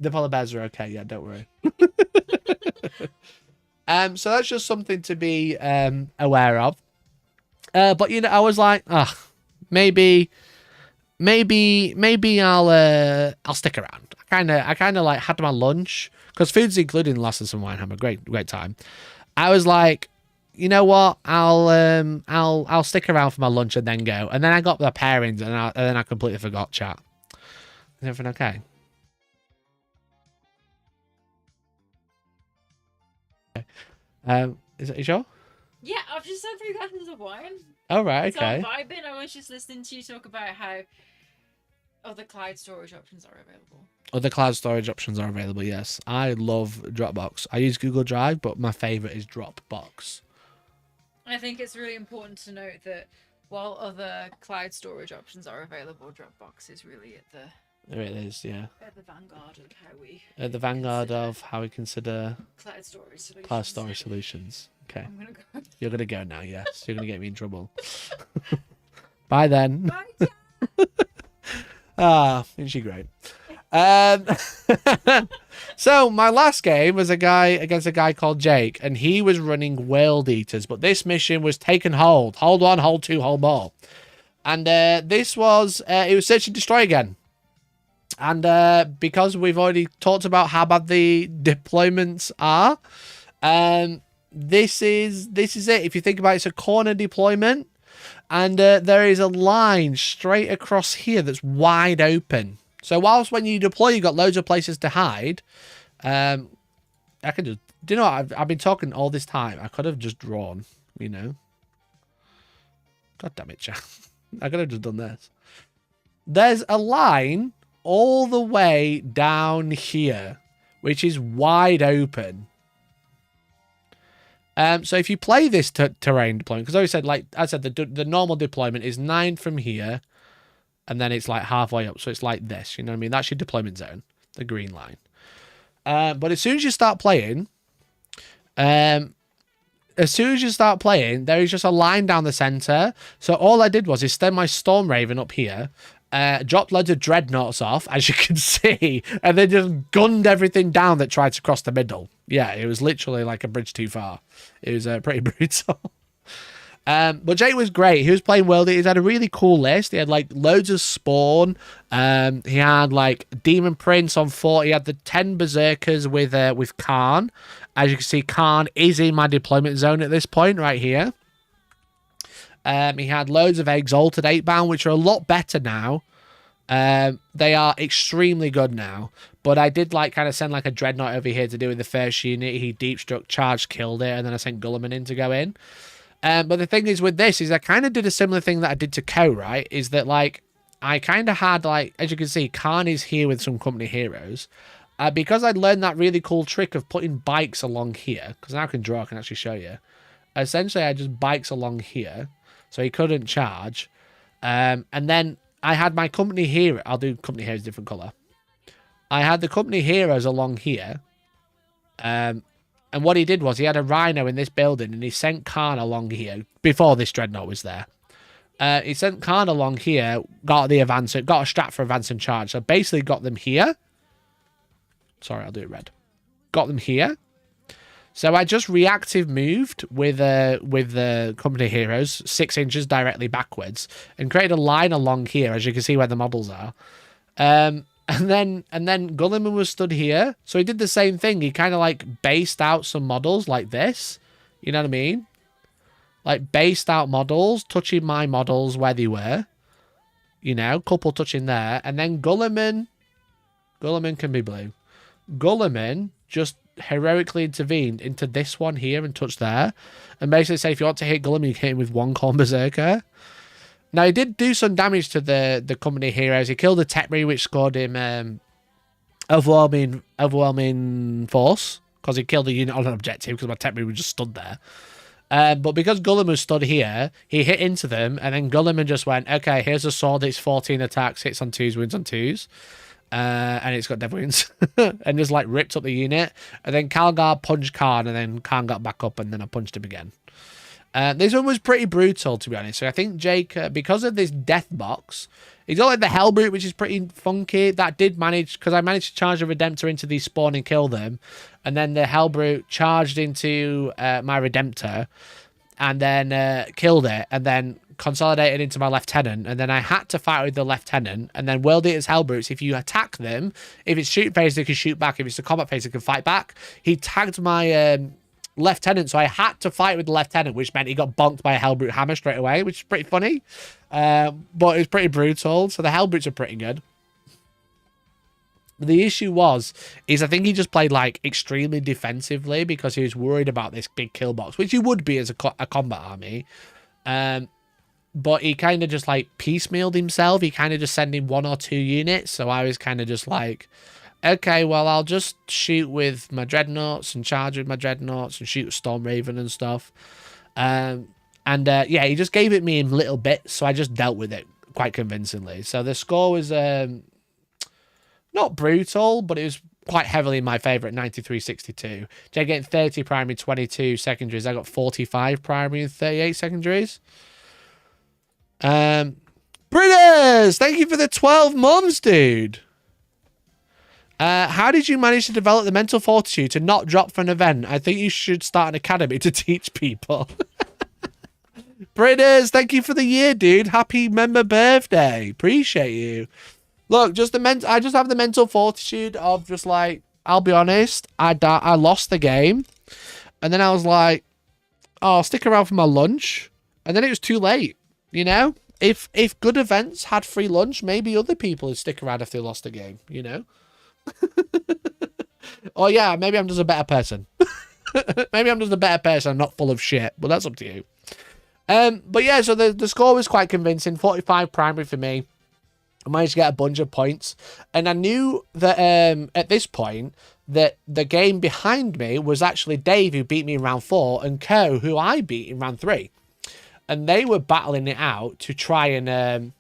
The polar bears are okay, yeah, don't worry. So that's just something to be aware of. But you know, I was like, maybe I'll stick around. I kind of like had my lunch, because food's included in Last of Some Warhammer. Great time. I was like, you know what? I'll stick around for my lunch and then go. And then I got the pairings, and then I completely forgot chat. Is everything okay? Is it sure? Yeah, I've just had 3 glasses of wine. Oh, right, So okay. I'm vibing. I was just listening to you talk about how other cloud storage options are available. Other cloud storage options are available, yes. I love Dropbox. I use Google Drive, but my favorite is Dropbox. I think it's really important to note that while other cloud storage options are available, Dropbox is really at the... There it is, yeah. At the vanguard of how we... At the vanguard of how we consider... Cloud storage solutions. Cloud storage solutions. Okay. I'm gonna go. You're going to go now, yes. You're going to get me in trouble. Bye then. Bye, Isn't she great? So my last game was against a guy called Jake, and he was running World Eaters, but this mission was taken hold. Hold 1, hold 2, hold more. And this was, it was search and destroy again. And because we've already talked about how bad the deployments are, this is it. If you think about it, it's a corner deployment, and there is a line straight across here that's wide open. So whilst when you deploy, you've got loads of places to hide. I could just, do you know what? I've been talking all this time. I could have just drawn, you know. God damn it, chat. I could have just done this. There's a line all the way down here, which is wide open. So if you play this terrain deployment, because I said, like I said, the normal deployment is 9 from here, and then it's like halfway up. So it's like this, you know what I mean? That's your deployment zone, the green line. But as soon as you start playing, there is just a line down the center. So all I did was extend my Storm Raven up here, dropped loads of dreadnoughts off, as you can see, and then just gunned everything down that tried to cross the middle. Yeah, it was literally like a bridge too far. It was pretty brutal. But Jake was great. He was playing World Eaters. He had a really cool list. He had like loads of spawn. He had like Demon Prince on 4. He had the 10 Berserkers with Khan. As you can see, Khan is in my deployment zone at this point right here. He had loads of Exalted 8-bound, which are a lot better now. They are extremely good now. But I did like kind of send like a Dreadnought over here to do with the first unit. He deep struck, charged, killed it, and then I sent Gulliman in to go in. But the thing is with this is I kind of did a similar thing that I did to Co, right? Is that like I kind of had like, as you can see, Khan is here with some company heroes. Because I'd learned that really cool trick of putting bikes along here, because now I can draw, I can actually show you. Essentially, I just bikes along here, so he couldn't charge. And then I had my company hero. I'll do company heroes different color. I had the company heroes along here. And what he did was he had a rhino in this building, and he sent Khan along here before this dreadnought was there. He sent Khan along here, got the advance, got a strat for advance and charge. So basically got them here. Sorry, I'll do it red. Got them here. So I just reactive moved with the company heroes 6 inches directly backwards and created a line along here, as you can see where the models are. And then Gulliman was stood here. So he did the same thing. He kind of like based out some models like this. You know what I mean? Like based out models, touching my models where they were. You know, couple touching there. And then Gulliman can be blue. Gulliman just heroically intervened into this one here and touched there. And basically say if you want to hit Gulliman, you hit him with 1 Corn Berserker. Now, he did do some damage to the company heroes. He killed a Tetri, which scored him overwhelming force, because he killed a unit on an objective, because my Tetri was just stood there. But because Gulliman was stood here, he hit into them, and then Gulliman just went, okay, here's a sword, it's 14 attacks, hits on 2s, wins on 2s. And it's got dev wounds. And just like ripped up the unit. And then Kalgar punched Khan, and then Khan got back up, and then I punched him again. This one was pretty brutal, to be honest. So I think Jake, because of this death box, he's got like the Hellbrute, which is pretty funky. That did manage, because I managed to charge a Redemptor into these spawn and kill them. And then the Hellbrute charged into my Redemptor and then killed it, and then consolidated into my Lieutenant. And then I had to fight with the Lieutenant. And then World Eaters Hellbrutes, if you attack them, if it's shoot phase, they can shoot back. If it's the combat phase, they can fight back. He tagged my Lieutenant, so I had to fight with the Lieutenant, which meant he got bonked by a Hellbrute hammer straight away, which is pretty funny. But it was pretty brutal. So the Hellbrutes are pretty good. The issue is I think he just played like extremely defensively because he was worried about this big kill box, which he would be as a combat army. But he kind of just like piecemealed himself. He kind of just sent in 1 or 2 units. So I was kind of just like, okay, well, I'll just shoot with my dreadnoughts and charge with my dreadnoughts and shoot Storm Raven and stuff. Yeah, he just gave it me in little bits. So I just dealt with it quite convincingly. So the score was not brutal, but it was quite heavily in my favour at 93-62. Jay getting 30 primary, 22 secondaries. I got 45 primary and 38 secondaries. Britters, thank you for the 12 months, dude. How did you manage to develop the mental fortitude to not drop for an event? I think you should start an academy to teach people. Britters, thank you for the year, dude. Happy member birthday. Appreciate you. Look, I just have the mental fortitude of just like, I'll be honest, I lost the game. And then I was like, oh, I'll stick around for my lunch. And then it was too late, you know? If good events had free lunch, maybe other people would stick around if they lost the game, you know? Or yeah, maybe I'm just a better person. Maybe I'm just a better person. I'm not full of shit. But that's up to you. But yeah, so the score was quite convincing. 45 primary for me. I managed to get a bunch of points. And I knew that at this point that the game behind me was actually Dave, who beat me in round 4, and Co, who I beat in round 3. And they were battling it out to try and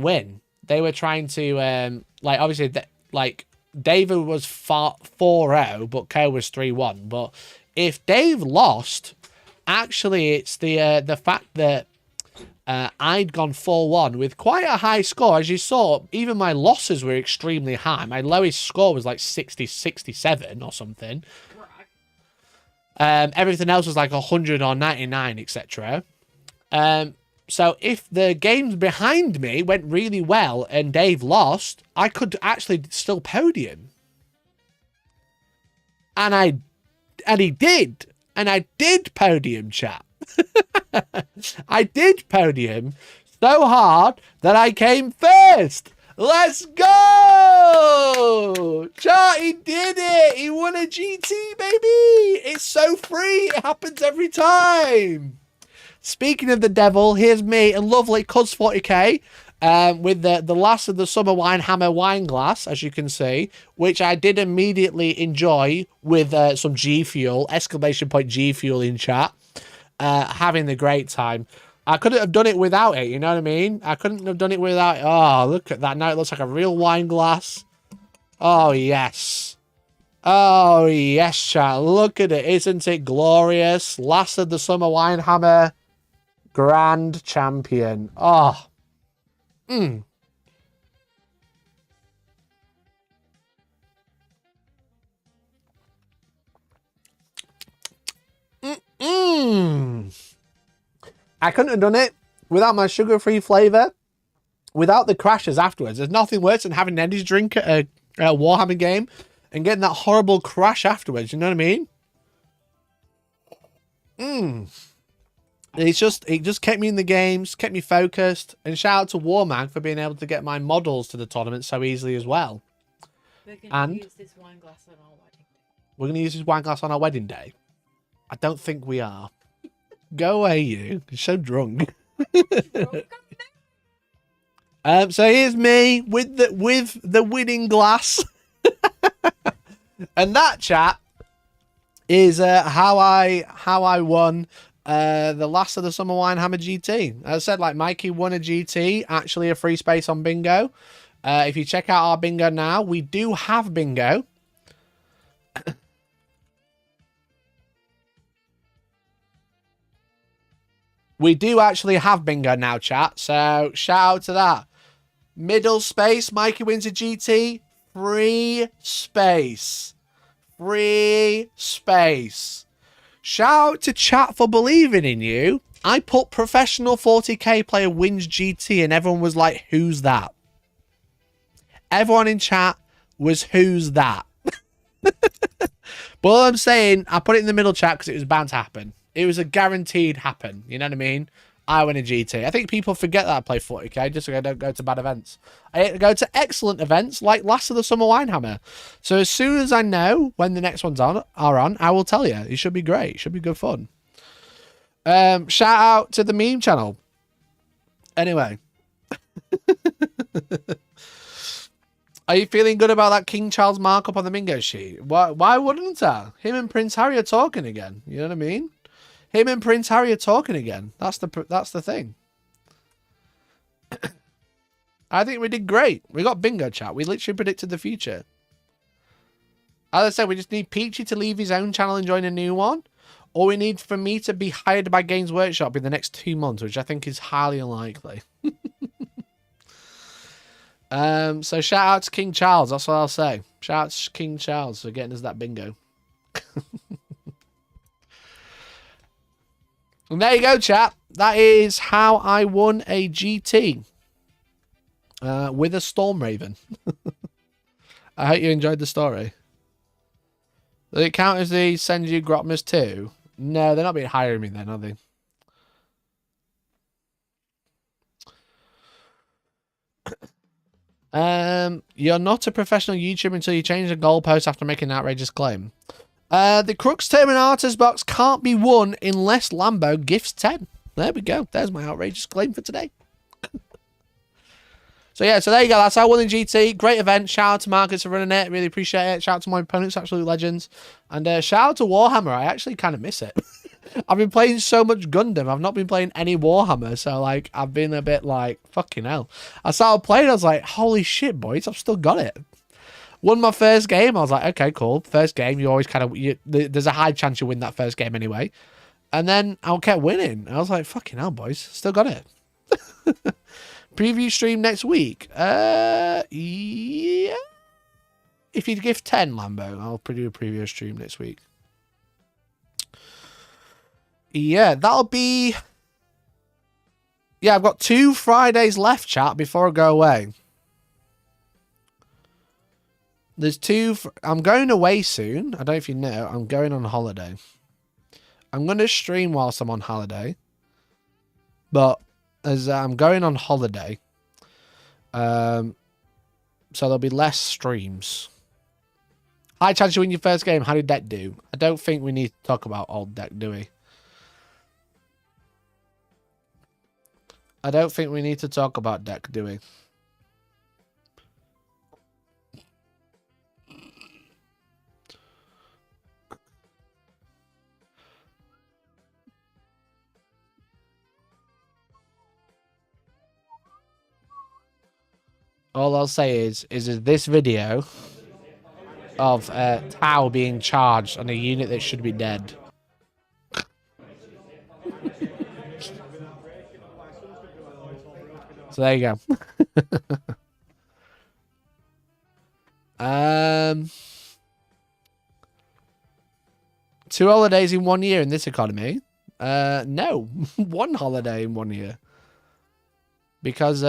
win. They were trying to like, obviously, like David was 4-0, but Co was 3-1. But if Dave lost, actually, it's the fact that I'd gone 4-1 with quite a high score. As you saw, even my losses were extremely high. My lowest score was like 60, 67 or something. Everything else was like 100 or 99, etc. So if the games behind me went really well and Dave lost, I could actually still podium. And he did. And I did podium, chat. I did podium so hard that I came first. Let's go! Chat, he did it! He won a GT, baby! It's so free! It happens every time! Speaking of the devil, here's me and lovely Cuz 40k with the last of the Summer Winehammer wine glass, as you can see, which I did immediately enjoy with some G Fuel, exclamation point G Fuel in chat. Having the great time. I couldn't have done it without it, you know what I mean? I couldn't have done it without it. Oh, look at that. Now it looks like a real wine glass. Oh, yes. Oh, yes, chat. Look at it. Isn't it glorious? Last of the Summer Winehammer Grand Champion. Oh. I couldn't have done it without my sugar-free flavour, without the crashes afterwards. There's nothing worse than having an energy drink at a Warhammer game and getting that horrible crash afterwards, you know what I mean? It just kept me in the games, kept me focused, and shout out to Warmag for being able to get my models to the tournament so easily as well. We're going to use this wine glass on our wedding day. We're going to use this wine glass on our wedding day? I don't think we are. Go away, you. You're so drunk. So here's me with the winning glass. And that, chat, is how I won the last of the Summer Winehammer GT. As I said, like, Mikey won a GT, actually a free space on bingo. If you check out our bingo now, we do have bingo. We do actually have bingo now, chat. So shout out to that. Middle space, Mikey wins a GT. Free space. Free space. Shout out to chat for believing in you. I put professional 40k player wins GT and everyone was like, who's that? Everyone in chat was, who's that? But all I'm saying, I put it in the middle chat because it was bound to happen. It was a guaranteed happen. You know what I mean? I win a GT. I think people forget that I play 40k just so I don't go to bad events. I go to excellent events like Last of the Summer Winehammer. So as soon as I know when the next ones are on, I will tell you. It should be great. It should be good fun. Shout out to the meme channel. Anyway. Are you feeling good about that King Charles markup on the Mingo sheet? Why wouldn't I? Him and Prince Harry are talking again. You know what I mean? Him and Prince Harry are talking again. That's the thing. I think we did great. We got bingo, chat. We literally predicted the future. As I said, we just need Peachy to leave his own channel and join a new one. Or we need for me to be hired by Games Workshop in the next 2 months, which I think is highly unlikely. So shout out to King Charles. That's what I'll say. Shout out to King Charles for getting us that bingo. And there you go, chat. That is how I won a GT with a Storm Raven. I hope you enjoyed the story. Does it count as they send you Grotmas too? No, they're not being hiring me then, are they? You're not a professional YouTuber until you change the goalpost after making an outrageous claim. The Crux Terminatus box can't be won unless Lambo gifts 10. There we go. There's my outrageous claim for today. So yeah, so there you go. That's how I won the GT. Great event. Shout out to Marcus for running it. Really appreciate it. Shout out to my opponents, absolute legends. And shout out to Warhammer. I actually kind of miss it. I've been playing so much Gundam. I've not been playing any Warhammer. So like, I've been a bit like, fucking hell. I started playing. I was like, holy shit, boys. I've still got it. Won my first game. I was like, okay, cool. First game, you always kind of, there's a high chance you win that first game anyway. And then I kept winning. I was like, fucking hell, boys. Still got it. Preview stream next week. Yeah. If you'd give 10, Lambo, I'll do a preview stream next week. Yeah, that'll be... Yeah, I've got 2 Fridays left, chat, before I go away. There's 2... I'm going away soon. I don't know if you know. I'm going on holiday. I'm going to stream whilst I'm on holiday. But... as I'm going on holiday, so there'll be less streams. High chance you win your first game. How did deck do? I don't think we need to talk about old deck, do we? I don't think we need to talk about deck, do we? All I'll say is this video of Tau being charged on a unit that should be dead. So there you go. 2 holidays in 1 year in this economy? No, 1 holiday in 1 year. Because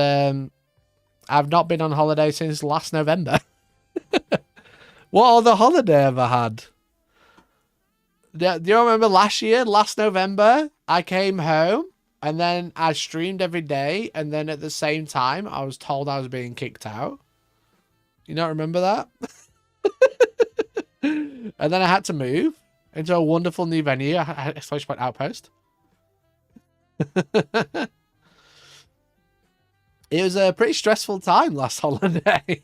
I've not been on holiday since last November. What other holiday have I had? Do you remember last year, last November, I came home and then I streamed every day. And then at the same time, I was told I was being kicked out. You don't remember that? And then I had to move into a wonderful new venue. I had exclamation point Outpost. It was a pretty stressful time last holiday.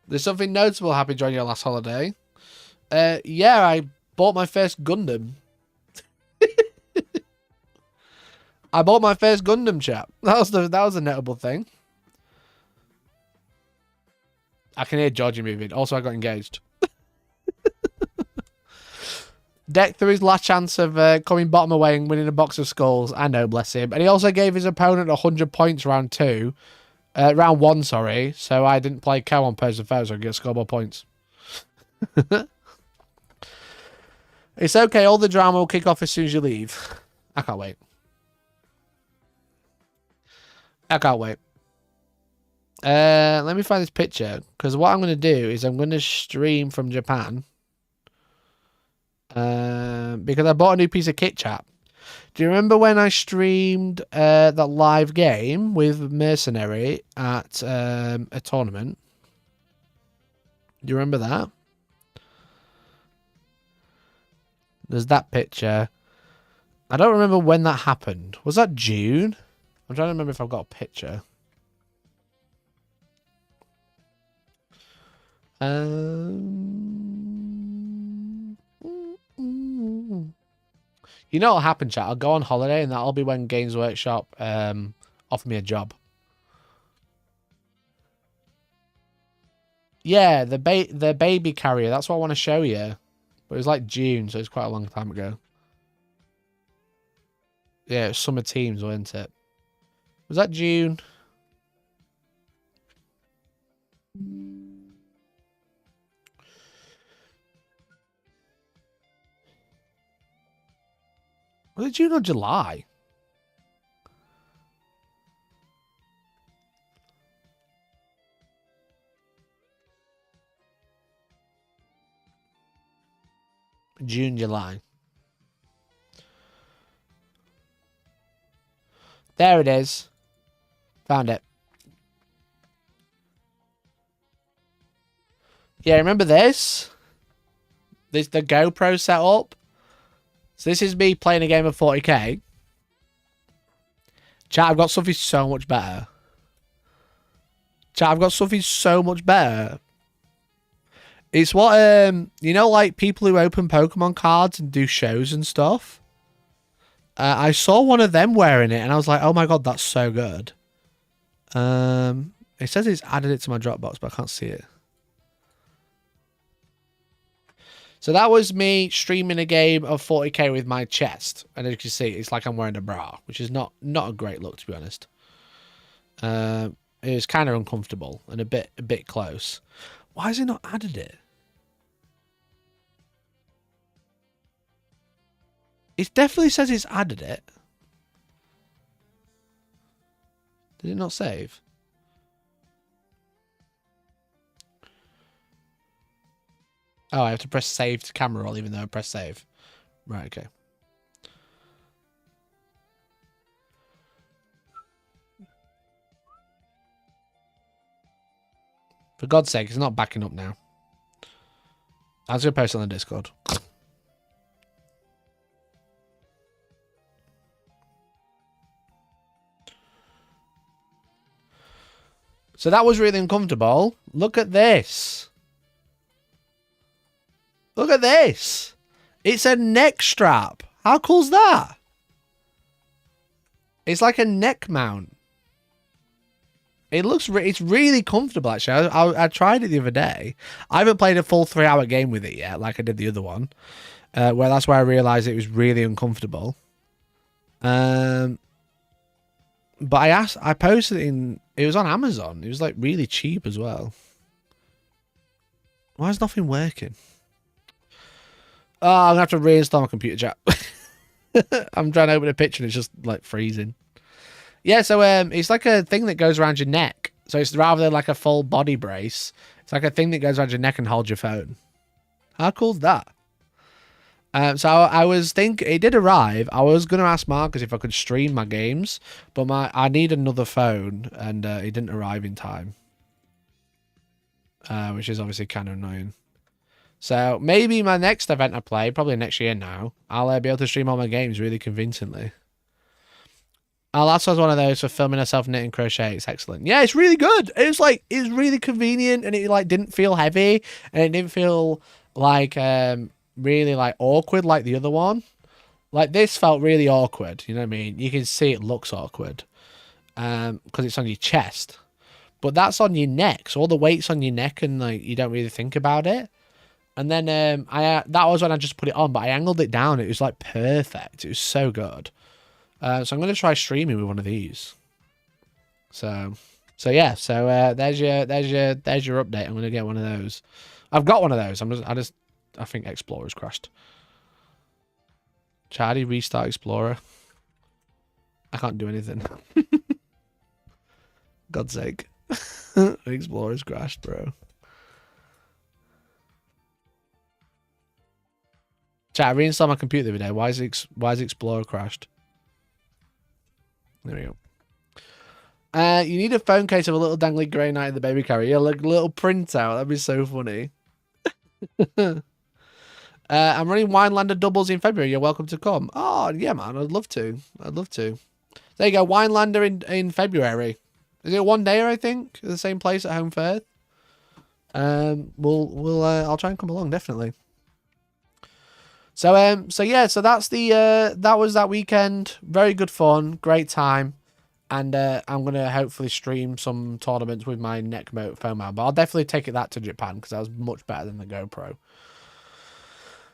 There's something notable happened during your last holiday. Yeah, I bought my first Gundam. I bought my first Gundam, chap. That was a notable thing. I can hear Georgie moving. Also, I got engaged. Deck through his last chance of coming bottom away and winning a box of skulls. I know, bless him. And he also gave his opponent 100 points round 2. Round 1, sorry. So I didn't play co on Pairs of Foes, so I get scoreboard points. It's okay, all the drama will kick off as soon as you leave. I can't wait. I can't wait. Let me find this picture. Because what I'm going to do is I'm going to stream from Japan. Because I bought a new piece of kit, chat. Do you remember when I streamed that live game with Mercenary at a tournament? Do you remember that? There's that picture. I don't remember when that happened. Was that June? I'm trying to remember if I've got a picture. You know what'll happen, chat? I'll go on holiday, and that'll be when Games Workshop offer me a job. Yeah, the baby carrier. That's what I want to show you. But it was like June, so it's quite a long time ago. Yeah, it was summer teams, wasn't it? Was that June? Was it June or July? June, July. There it is. Found it. Yeah, remember this? The GoPro setup. So this is me playing a game of 40k. Chat, I've got something so much better. Chat, I've got something so much better. It's what, you know, like people who open Pokemon cards and do shows and stuff? I saw one of them wearing it and I was like, oh my god, that's so good. It says it's added it to my Dropbox, but I can't see it. So that was me streaming a game of 40k with my chest. And as you can see, it's like I'm wearing a bra, which is not a great look, to be honest. It was kind of uncomfortable and a bit close. Why has it not added it? It definitely says it's added it. Did it not save? Oh, I have to press save to camera roll even though I press save. Right, okay. For God's sake, it's not backing up now. I was going to post it on the Discord. So that was really uncomfortable. Look at this. Look at this. It's a neck strap. How cool's that? It's like a neck mount. It looks, it's really comfortable, actually. I tried it the other day. I haven't played a full 3-hour game with it yet, like I did the other one. Where that's where I realised it was really uncomfortable. But I posted it it was on Amazon. It was like really cheap as well. Why is nothing working? Oh, I'm gonna have to reinstall my computer, chat. I'm trying to open a picture and it's just like freezing. Yeah, so it's like a thing that goes around your neck. So it's rather than like a full body brace, it's like a thing that goes around your neck and holds your phone. How cool's that? So I was thinking, it did arrive. I was going to ask Marcus if I could stream my games, but I need another phone, and it didn't arrive in time. Which is obviously kind of annoying. So maybe my next event I play, probably next year now, I'll be able to stream all my games really convincingly. Alasa's one of those for filming herself knitting crochet. It's excellent. Yeah, it's really good. It was really convenient, and it like didn't feel heavy, and it didn't feel like really like awkward like the other one. Like this felt really awkward. You know what I mean? You can see it looks awkward because it's on your chest, but that's on your neck. So all the weight's on your neck, and like you don't really think about it. And then that was when I just put it on, but I angled it down. It was like perfect. It was so good. So I'm going to try streaming with one of these. So yeah. So there's your update. I'm going to get one of those. I've got one of those. I think Explorer's crashed. Charlie, restart Explorer. I can't do anything. God's sake. Explorer's crashed, bro. Chat, I reinstalled my computer the other day. Why is Explorer crashed? There we go. You need a phone case of a little dangly grey knight in the baby carrier. Yeah, like a little printout. That'd be so funny. I'm running Winelander doubles in February. You're welcome to come. Oh, yeah, man. I'd love to. I'd love to. There you go. Winelander in February. Is it one day, I think? The same place at Home Fair. I'll try and come along, definitely. So yeah, so that's that was that weekend. Very good fun, great time. And I'm going to hopefully stream some tournaments with my neck phone mount. But I'll definitely take that to Japan because that was much better than the GoPro.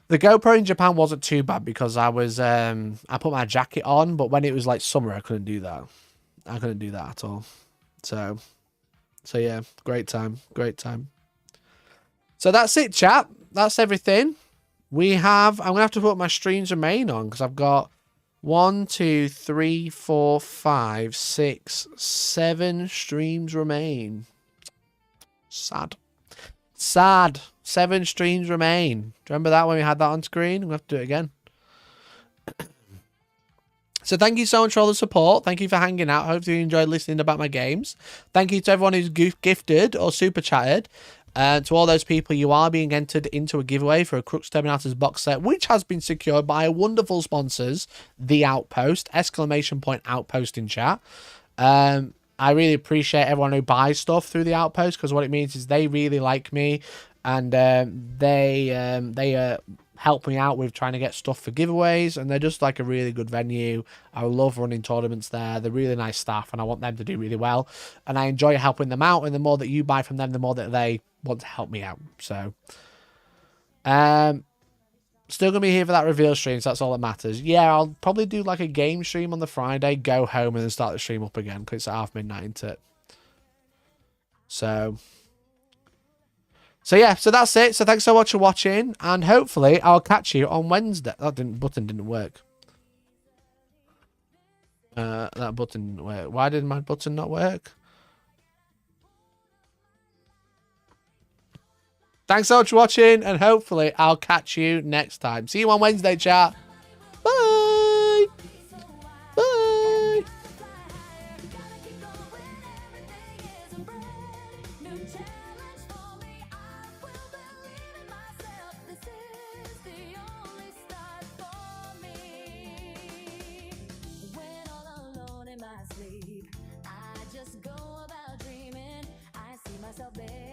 The GoPro in Japan wasn't too bad because I put my jacket on, but when it was like summer, I couldn't do that. I couldn't do that at all. So yeah, great time. Great time. So that's it, chat. That's everything. I'm going to have to put my streams remain on because I've got 1, 2, 3, 4, 5, 6, 7 streams remain. Sad. 7 streams remain. Do you remember that when we had that on screen? We'll have to do it again. So thank you so much for all the support. Thank you for hanging out. Hopefully you enjoyed listening about my games. Thank you to everyone who's gifted or super chatted. To all those people, you are being entered into a giveaway for a Crux Terminators box set, which has been secured by our wonderful sponsors, The Outpost, ! Outpost in chat. I really appreciate everyone who buys stuff through The Outpost, because what it means is they really like me, and they help me out with trying to get stuff for giveaways, and they're just like a really good venue. I love running tournaments there. They're really nice staff, and I want them to do really well, and I enjoy helping them out, and the more that you buy from them, the more that they want to help me out. So still gonna be here for that reveal stream, so that's all that matters. Yeah, I'll probably do like a game stream on the Friday, go home, and then start the stream up again because it's at midnight, isn't it? So yeah, so that's it. So thanks so much for watching, and hopefully I'll catch you on Wednesday. That button didn't work. That button didn't work. Why did my button not work? Thanks so much for watching, and hopefully I'll catch you next time. See you on Wednesday, chat. Bye. Bye. I just go about dreaming. I see myself there.